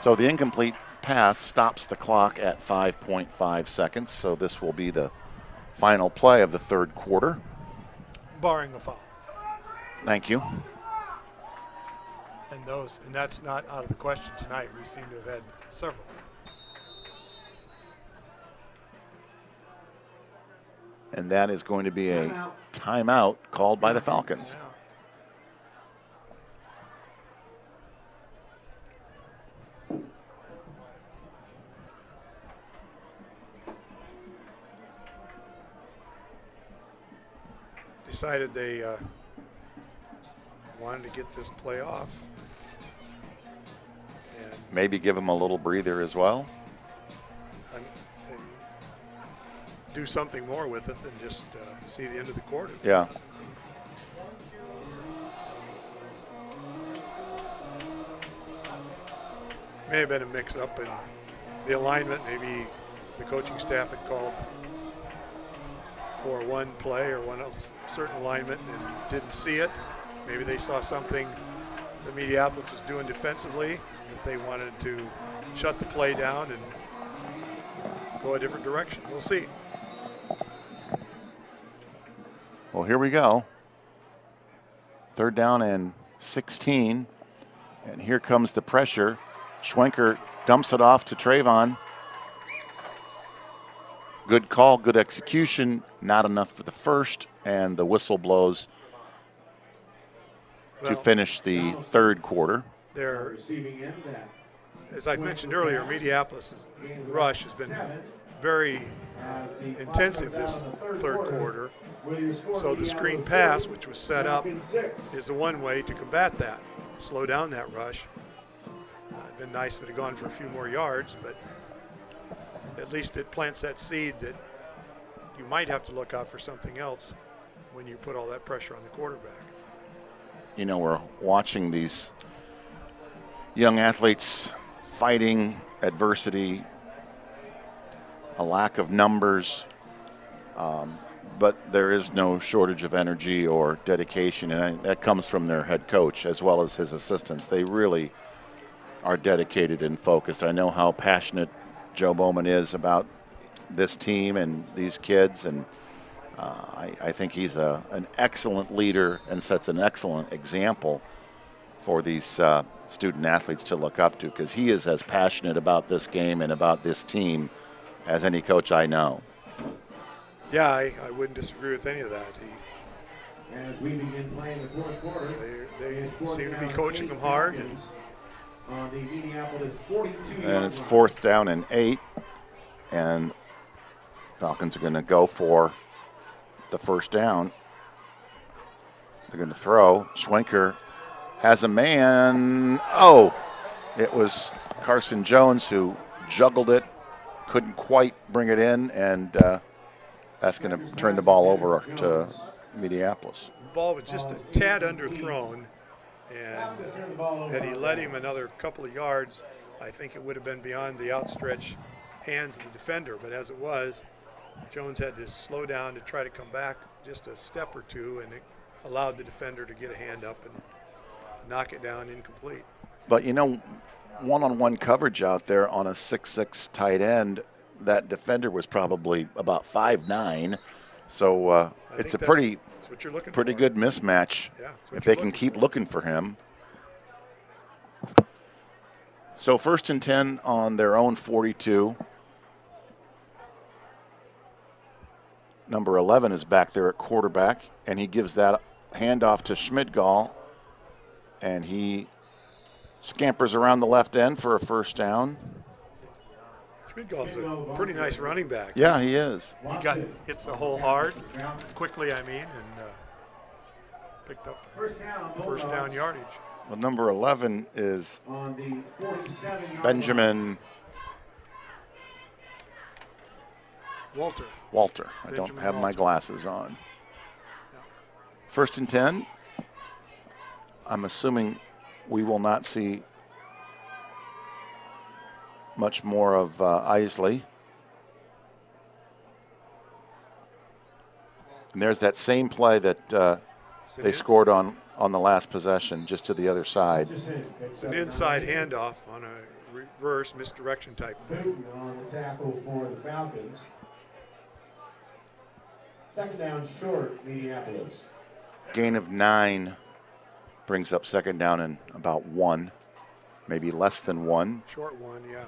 So the incomplete pass stops the clock at 5.5 seconds. So this will be the final play of the third quarter. Barring a foul. Thank you. And that's not out of the question tonight. We seem to have had several. And that is going to be a timeout called by the Falcons. Yeah. Decided they wanted to get this play off. And Maybe give them a little breather as well. and do something more with it than just see the end of the quarter. Yeah. May have been a mix-up in the alignment. Maybe the coaching staff had called for one play or one certain alignment and didn't see it. Maybe they saw something that Minneapolis was doing defensively that they wanted to shut the play down and go a different direction. We'll see. Well, here we go. 3rd down and 16. And here comes the pressure. Schwenker dumps it off to Trayvon. Good call, good execution. Not enough for the first. And the whistle blows to finish the 3rd quarter. They're, as I mentioned earlier, Minneapolis' rush has been very intensive this 3rd quarter. So the screen pass, which was set up, is the one way to combat that. Slow down that rush. It'd been nice if it had gone for a few more yards, but at least it plants that seed that you might have to look out for something else when you put all that pressure on the quarterback. You know, we're watching these young athletes fighting adversity, a lack of numbers, but there is no shortage of energy or dedication, and that comes from their head coach as well as his assistants. They really are dedicated and focused. I know how passionate Joe Bowman is about this team and these kids, and I think he's an excellent leader and sets an excellent example for these student athletes to look up to, because he is as passionate about this game and about this team as any coach I know. Yeah, I wouldn't disagree with any of that. As we begin playing the 4th quarter, They seem to be coaching them hard. On the Minneapolis 42. And it's 4th down and 8, and Falcons are going to go for the 1st down. They're going to throw. Schwenker has a man. Oh, it was Carson Jones who juggled it, couldn't quite bring it in, and that's going to turn the ball over to Minneapolis. The ball was just a tad underthrown, and had he led him another couple of yards, I think it would have been beyond the outstretched hands of the defender. But as it was, Jones had to slow down to try to come back just a step or two, and it allowed the defender to get a hand up and knock it down incomplete. But, you know, one-on-one coverage out there on a 6'6" tight end, that defender was probably about 5'9", so it's a pretty good mismatch if they can keep looking for him. So 1st and 10 on their own 42. Number 11 is back there at quarterback, and he gives that handoff to Schmidgall, and he scampers around the left end for a 1st down. Schmidgall's a pretty nice running back. Yeah, he is. He hits the hole hard, quickly, and picked up first down yardage. Well, number 11 is Benjamin Walter. I don't have my glasses on. 1st and 10. I'm assuming we will not see much more of Isley. And there's that same play that they scored on the last possession, just to the other side. It's an inside handoff on a reverse misdirection type thing. On the tackle for the Falcons. 2nd down short, Minneapolis. Gain of 9 brings up 2nd down and about 1, maybe less than 1. Short 1, yeah.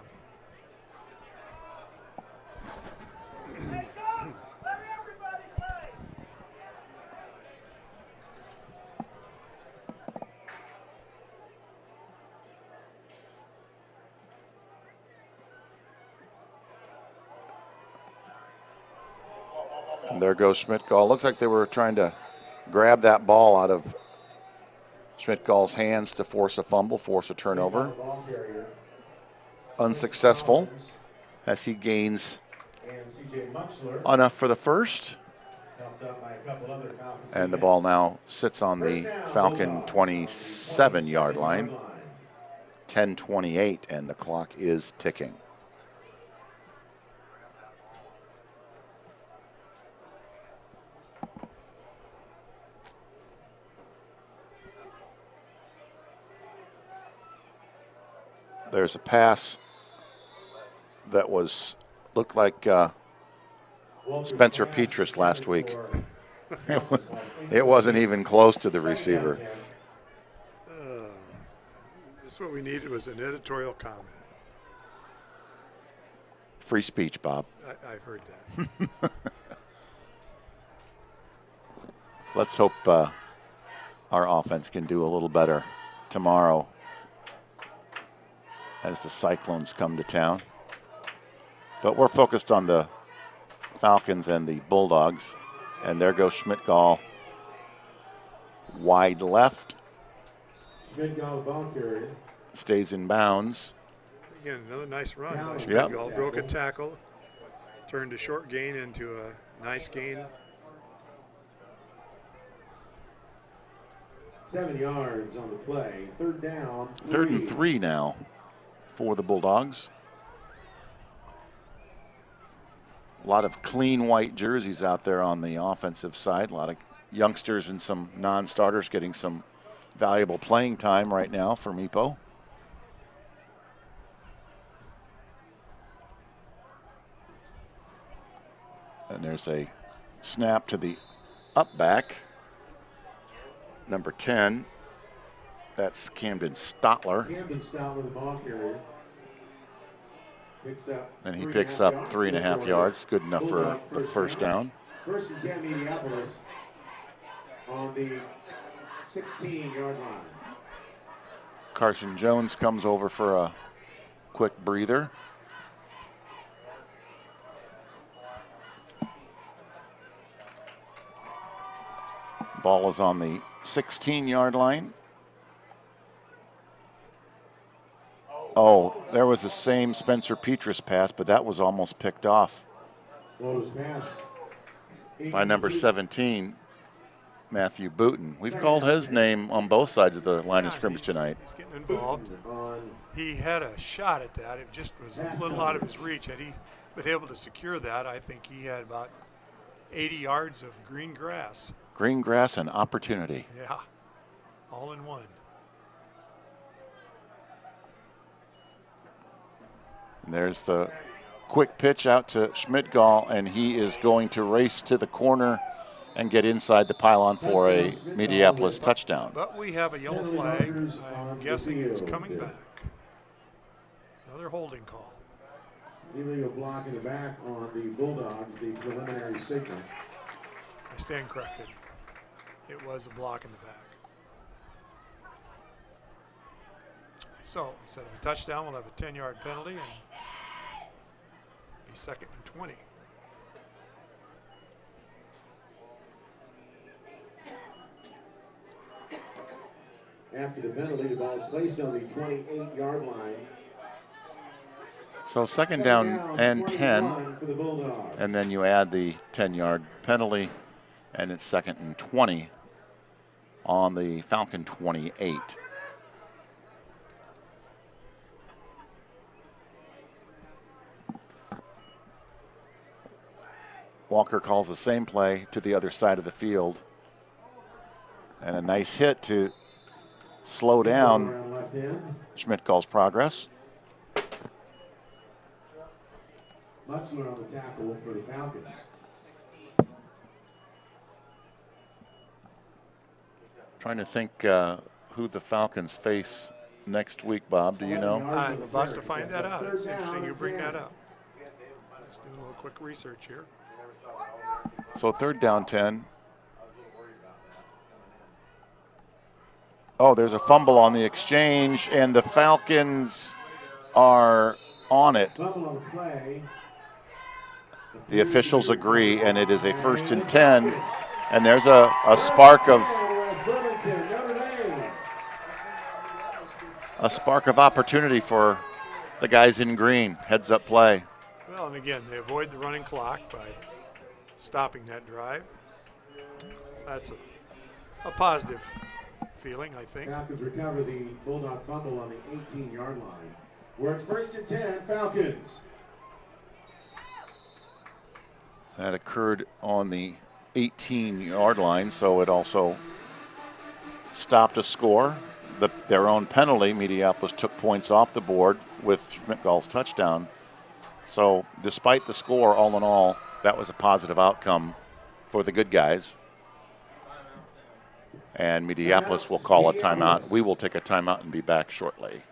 And there goes Schmidgall. Looks like they were trying to grab that ball out of Schmidgall's hands to force a fumble, force a turnover. Unsuccessful as he gains enough for the 1st. And the ball now sits on the Falcon 27-yard line. 10:28, and the clock is ticking. There's a pass that looked like Spencer Petras last week. It wasn't even close to the receiver. Just what we needed was an editorial comment. Free speech, Bob. I've heard that. Let's hope our offense can do a little better tomorrow as the Cyclones come to town. But we're focused on the Falcons and the Bulldogs. And there goes Schmidt-Gall. Wide left. Schmidt-Gall, ball carrier. Stays in bounds. Again, another nice run by Yep. Schmidt-Gall. Broke a tackle. Turned a short gain into a nice gain. 7 yards on the play. Third down. 3rd and 3 now for the Bulldogs. A lot of clean white jerseys out there on the offensive side. A lot of youngsters and some non-starters getting some valuable playing time right now for Meepo. And there's a snap to the up back. Number 10, that's Camden Stotler. Camden Stotler, the ball carrier. And he picks up 3.5 yards. Good enough for the first down. First and 10, Minneapolis on the 16-yard line. Carson Jones comes over for a quick breather. Ball is on the 16-yard line. Oh, there was the same Spencer Petras pass, but that was almost picked off by number 17, Matthew Booten. We've called his name on both sides of the line of scrimmage tonight. He's getting involved. He had a shot at that. It just was a little out of his reach. Had he been able to secure that, I think he had about 80 yards of green grass. Green grass and opportunity. Yeah, all in one. And there's the quick pitch out to Schmidt-Gall, and he is going to race to the corner and get inside the pylon for a Minneapolis touchdown. But we have a yellow flag. I'm guessing it's coming back. Another holding call. Illegal block in the back on the Bulldogs, the preliminary signal. I stand corrected. It was a block in the back. So instead of a touchdown, we'll have a 10-yard penalty and be 2nd and 20. After the penalty, the ball is placed on the 28-yard line. So second down and 10, for the Bulldogs. and then you add the 10-yard penalty, and it's 2nd and 20 on the Falcon 28. Walker calls the same play to the other side of the field. And a nice hit to slow down Schmidt-Gall's progress. Mutzler on the tackle for the Falcons. Trying to think who the Falcons face next week, Bob. Do you know? I'm about to find that out. It's interesting you bring that up. Just doing a little quick research here. So 3rd down 10. Oh, there's a fumble on the exchange, and the Falcons are on it. Fumble on the play. The officials agree, and it is a 1st and 10. And there's a spark of opportunity for the guys in green. Heads up play. Well, and again, they avoid the running clock by stopping that drive. That's a positive feeling, I think. Falcons recover the Bulldog fumble on the 18-yard line. Where it's 1st and 10, Falcons. That occurred on the 18-yard line, so it also stopped a score. their own penalty, Minneapolis took points off the board with Schmidt-Gall's touchdown. So despite the score, all in all, that was a positive outcome for the good guys. And Minneapolis will call a timeout. We will take a timeout and be back shortly.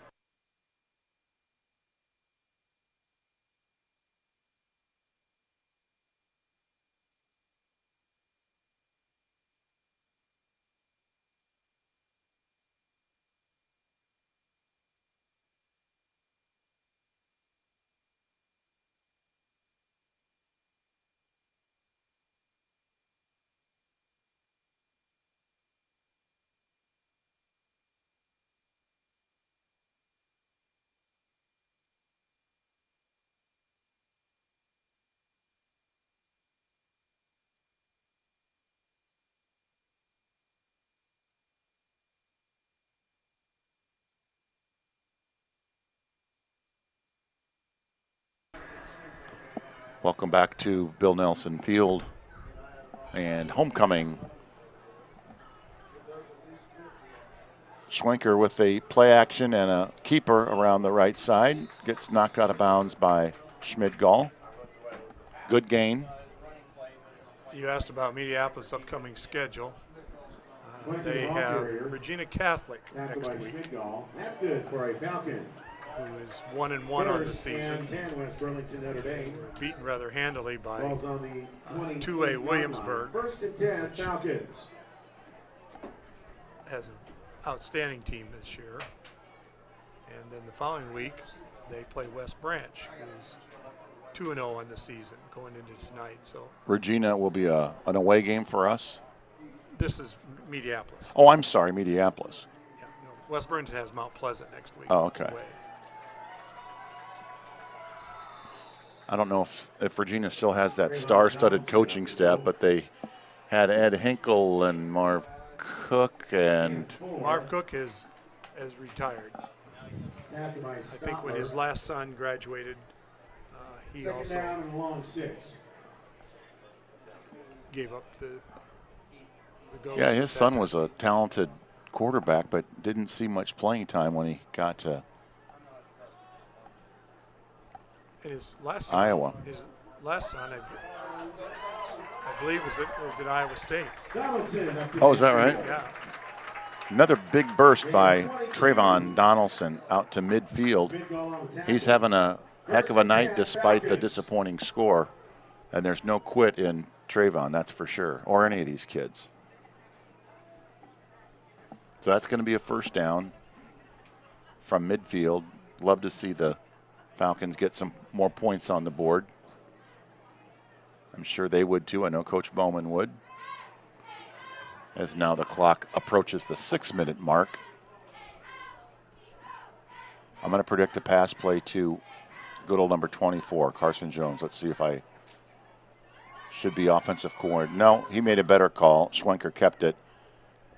Welcome back to Bill Nelson Field and homecoming. Schwenker with a play action and a keeper around the right side. Gets knocked out of bounds by Schmidt-Gall. Good gain. You asked about Minneapolis' upcoming schedule. They have Regina Catholic next week, That's good for a Falcon. who is 1-1 on the season. 10 West Burlington, Notre Dame. Beaten rather handily by Ball's on the 2A Williamsburg. First and 10, Falcons. Has an outstanding team this year. And then the following week, they play West Branch, who's 2-0 on the season going into tonight. So Regina will be an away game for us. this is Minneapolis. Oh, I'm sorry, Minneapolis. Yeah, no, West Burlington has Mount Pleasant next week. Oh, okay. Away. I don't know if Regina still has that star-studded coaching staff, but they had Ed Hinkle and Marv Cook and Marv Cook has retired. I think when his last son graduated, he Second also down and long 6. gave up the ghost. yeah, his son was a talented quarterback, but didn't see much playing time when he got to And his last son, Iowa. His last son, I believe, was at Iowa State. Oh, is that right? Yeah. Another big burst by Trayvon Donaldson out to midfield. He's having a heck of a night despite the disappointing score. And there's no quit in Trayvon, that's for sure, or any of these kids. So that's going to be a first down from midfield. Love to see the Falcons get some more points on the board. I'm sure they would too. I know Coach Bowman would. As now the clock approaches the 6-minute mark. I'm going to predict a pass play to good old number 24, Carson Jones. Let's see if I should be offensive coordinator. No, he made a better call. Schwenker kept it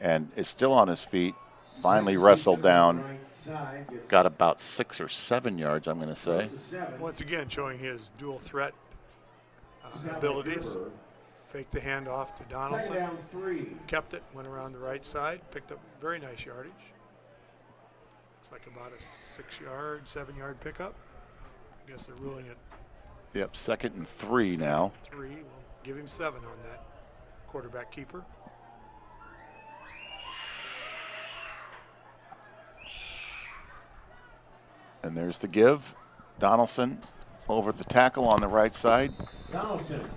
and is still on his feet. Finally wrestled down. Got about 6 or 7 yards, I'm going to say. Once again, showing his dual threat abilities. Faked the handoff to Donaldson. Kept it, went around the right side, picked up very nice yardage. Looks like about a 6-yard, 7-yard pickup. I guess they're ruling it. Yep, 2nd and 3 now. 3. We'll give him 7 on that quarterback keeper. And there's the give. Donaldson over the tackle on the right side. Donaldson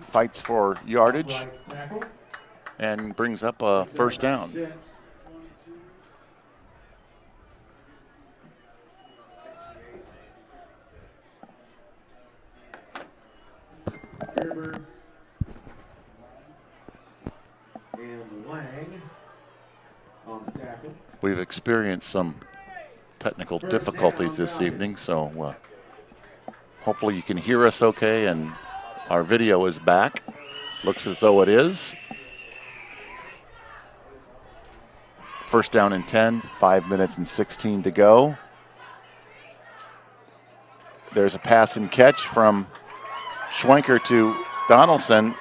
Fights for yardage right tackle. and brings up a first down. 6. Gerber and Lang on the tackle. We've experienced some technical difficulties this evening, so hopefully you can hear us okay and our video is back. Looks as though it is. First down and 10, 5 minutes and 16 to go. There's a pass and catch from Schwenker to Donaldson.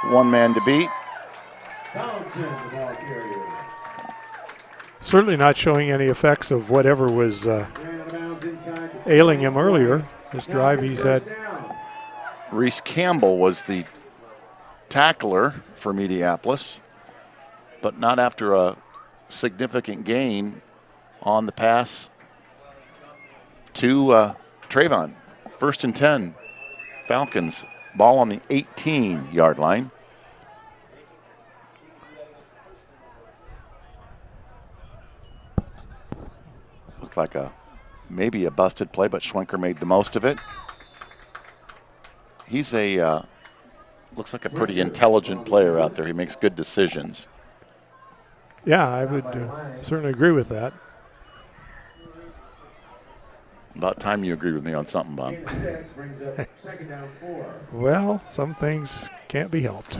One man to beat. Donaldson, the ball carrier. Certainly not showing any effects of whatever was ailing him earlier. This drive he's had. Reese Campbell was the tackler for Minneapolis, but not after a significant gain on the pass to Trayvon. 1st and 10, Falcons. Ball on the 18-yard line. Looked like maybe a busted play, but Schwenker made the most of it. He's looks like a pretty intelligent player out there. He makes good decisions. Yeah, I would certainly agree with that. About time you agreed with me on something, Bob. Well, some things can't be helped.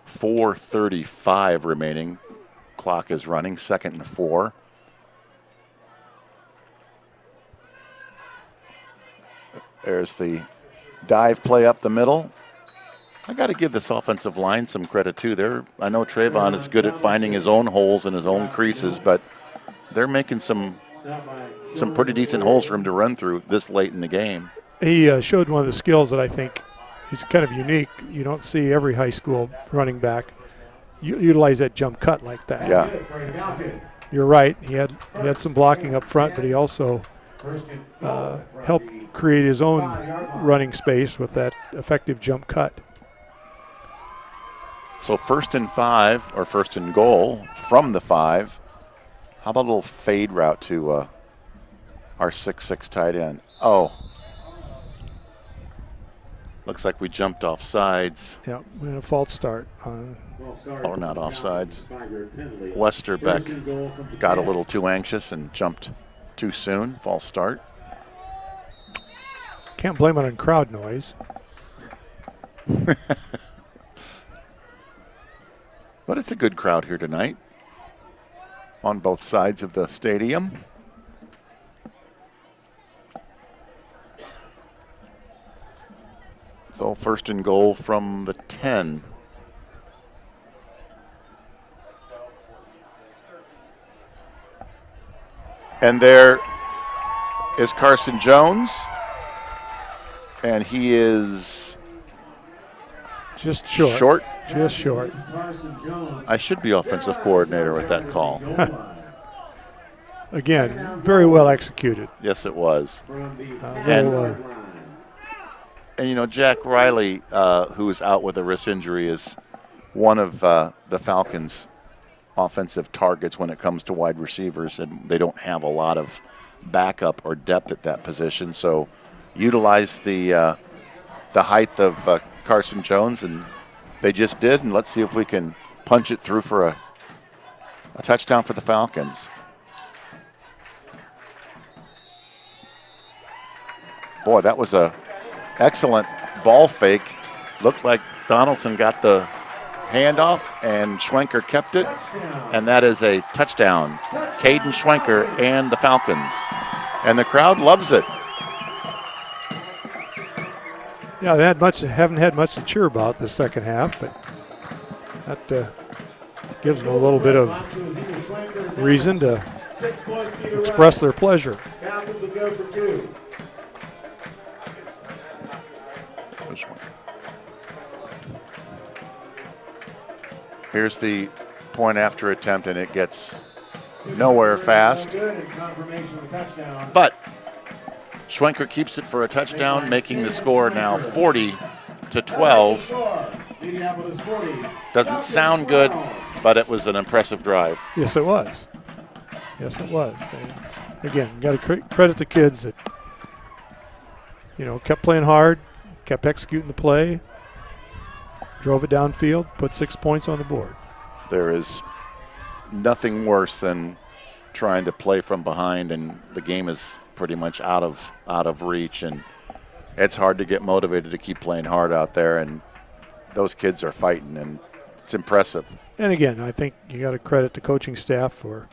4:35 remaining. Clock is running. 2nd and 4. There's the dive play up the middle. I got to give this offensive line some credit too. I know Trayvon is good at finding his own holes and his own creases, but they're making some pretty decent holes for him to run through this late in the game. He showed one of the skills that I think is kind of unique. You don't see every high school running back utilize that jump cut like that. Yeah. You're right. He had some blocking up front, but he also helped create his own running space with that effective jump cut. So 1st and 5, or 1st and goal from the 5. How about a little fade route to our 6'6" tight end? Oh. Looks like we jumped off sides. Yeah, we had a false start. Or not offsides. Westerbeck got a little too anxious and jumped too soon. False start. Can't blame it on crowd noise. But it's a good crowd here tonight on both sides of the stadium. So 1st and goal from the 10. And there is Carson Jones. And he is just short. Short? Just short. I should be offensive coordinator with that call. Again, very well executed. Yes, it was. And you know, Jack Riley, who is out with a wrist injury, is one of the Falcons' offensive targets when it comes to wide receivers, and they don't have a lot of backup or depth at that position. So utilize the height of Carson Jones, and they just did. And let's see if we can punch it through for a touchdown for the Falcons. Boy, that was a excellent ball fake. Looked like Donaldson got the handoff, and Schwenker kept it, and that is a touchdown. Caden Schwenker and the Falcons. And the crowd loves it. Yeah, they haven't had much to cheer about the second half, but that gives them a little bit of reason to express their pleasure. Here's the point after attempt, and it gets nowhere fast. But Schwenker keeps it for a touchdown, making the score now 40-12. Doesn't sound good, but it was an impressive drive. Yes, it was. Yes, it was. Again, got to credit the kids that, kept playing hard, kept executing the play, drove it downfield, put 6 points on the board. There is nothing worse than trying to play from behind, and the game is pretty much out of reach, and it's hard to get motivated to keep playing hard out there, and those kids are fighting, and it's impressive. And again, I think you got to credit the coaching staff for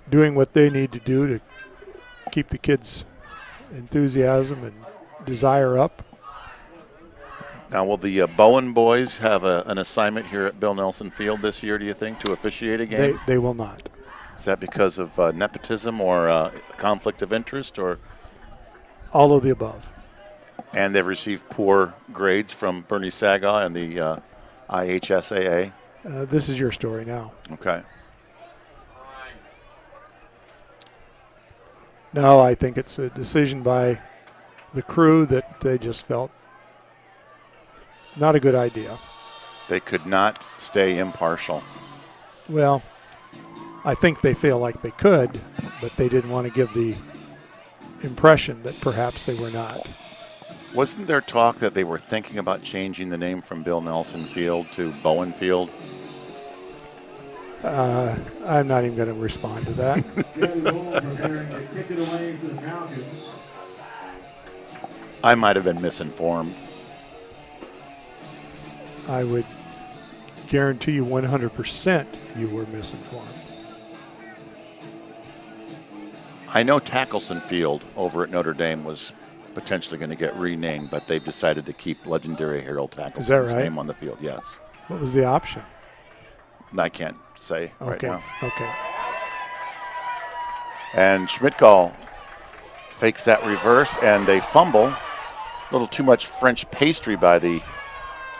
doing what they need to do to keep the kids' enthusiasm and desire up. Now, will the Bowen boys have an assignment here at Bill Nelson Field this year, do you think, to officiate a game? They will not. Is that because of nepotism or conflict of interest? Or all of the above? And they've received poor grades from Bernie Sagaw and the IHSAA? This is your story now. Okay. No, I think it's a decision by the crew that they just felt not a good idea. They could not stay impartial. Well, I think they feel like they could, but they didn't want to give the impression that perhaps they were not. Wasn't there talk that they were thinking about changing the name from Bill Nelson Field to Bowen Field? I'm not even going to respond to that. I might have been misinformed. I would guarantee you 100% you were misinformed. I know Tackleson Field over at Notre Dame was potentially going to get renamed, but they've decided to keep legendary Harold Tackleson's right? name on the field, yes. What was the option? I can't say right now. Okay. And Schmidtgall fakes that reverse, and they fumble. A little too much French pastry by the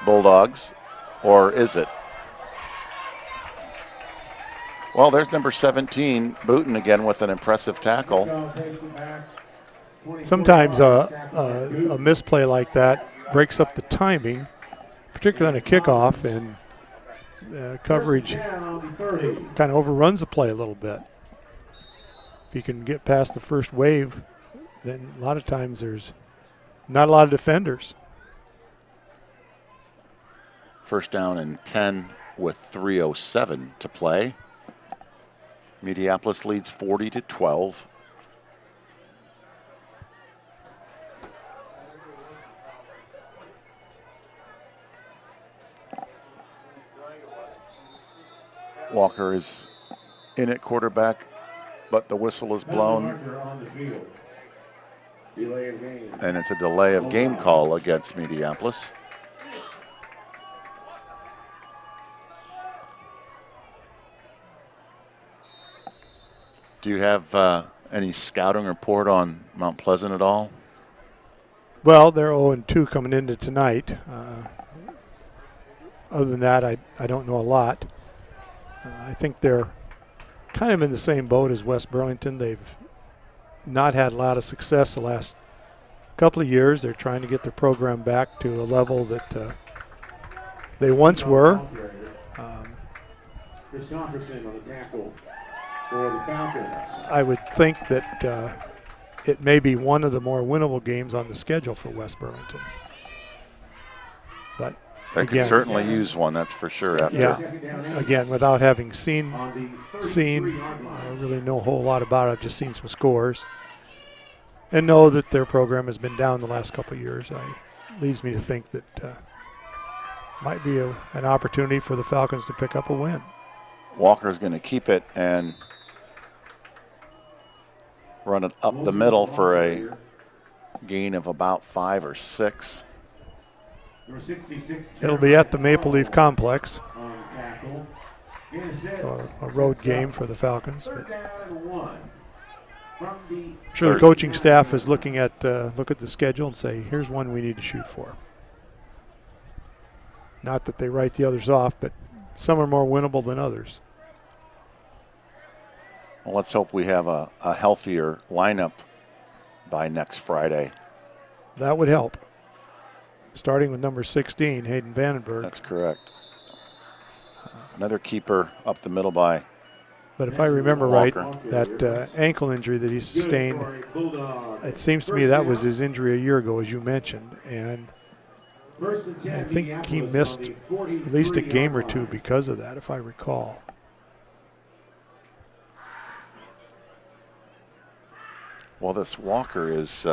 Bulldogs, or is it? Well, there's number 17, Booten again with an impressive tackle. Sometimes a misplay like that breaks up the timing, particularly on a kickoff, and coverage kind of overruns the play a little bit. If you can get past the first wave, then a lot of times there's not a lot of defenders. First down and 10 with 3:07 to play. Minneapolis leads 40-12. Walker is in at quarterback, but the whistle is blown. And it's a delay of game call against Minneapolis. Do you have any scouting report on Mount Pleasant at all? Well, they're 0-2 coming into tonight. Other than that, I don't know a lot. I think they're kind of in the same boat as West Burlington. They've not had a lot of success the last couple of years. They're trying to get their program back to a level that they once were. Chris Conferson on the tackle for the Falcons. I would think that it may be one of the more winnable games on the schedule for West Burlington. But they could certainly use one, that's for sure. Again, without having seen I really know a whole lot about it. I've just seen some scores and know that their program has been down the last couple of years. It leads me to think that might be an opportunity for the Falcons to pick up a win. Walker's going to keep it and run it up the middle for a gain of about 5 or 6. It'll be at the Maple Leaf Complex. A road game for the Falcons. But I'm sure the coaching staff is look at the schedule and say, here's one we need to shoot for. Not that they write the others off, but some are more winnable than others. Well, let's hope we have a healthier lineup by next Friday. That would help. Starting with number 16, Hayden Vandenberg. That's correct. Another keeper up the middle by But if I remember Walker. right, that ankle injury that he sustained, it seems to me that was his injury a year ago, as you mentioned. And I think he missed at least a game or two because of that, if I recall. Well, this Walker is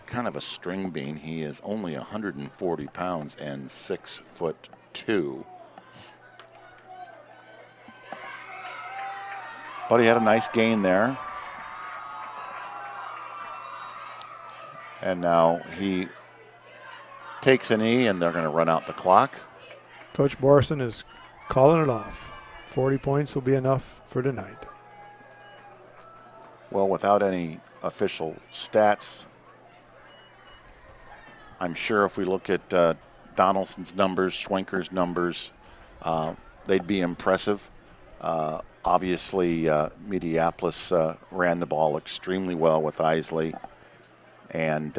kind of a string bean. He is only 140 pounds and 6'2". But he had a nice gain there. And now he takes a knee, and they're going to run out the clock. Coach Morrison is calling it off. 40 points will be enough for tonight. Well, without any official stats, I'm sure if we look at Donaldson's numbers, Schwenker's numbers, they'd be impressive. Obviously, Minneapolis ran the ball extremely well with Isley, and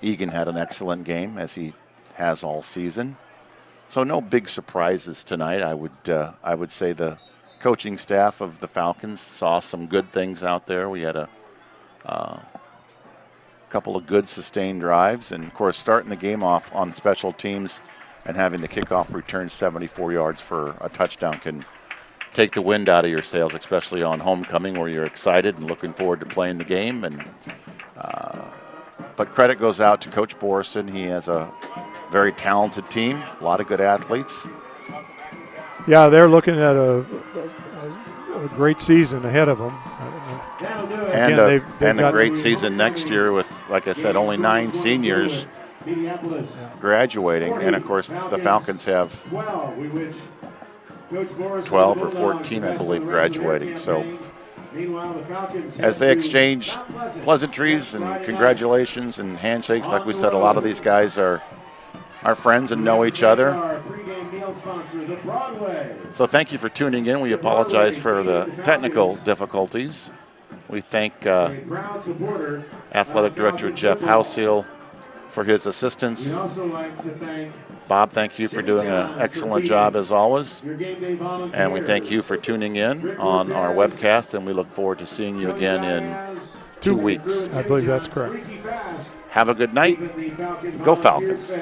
Egan had an excellent game, as he has all season. So no big surprises tonight. I would say the coaching staff of the Falcons saw some good things out there. We had a couple of good sustained drives, and of course starting the game off on special teams and having the kickoff return 74 yards for a touchdown can take the wind out of your sails, especially on homecoming where you're excited and looking forward to playing the game. And but credit goes out to Coach Borison. He has a very talented team, a lot of good athletes. Yeah, they're looking at a great season ahead of them. And a great season next year with, like I said, only 9 seniors graduating. And, of course, the Falcons have 12 or 14, I believe, graduating. So as they exchange pleasantries and congratulations and handshakes, like we said, a lot of these guys are friends and know each other. So thank you for tuning in. We apologize for the technical difficulties. We thank Athletic Director Jeff Houseel for his assistance. Bob, thank you for doing an excellent job as always. And we thank you for tuning in on our webcast, and we look forward to seeing you again in 2 weeks. I believe that's correct. Have a good night. Go Falcons.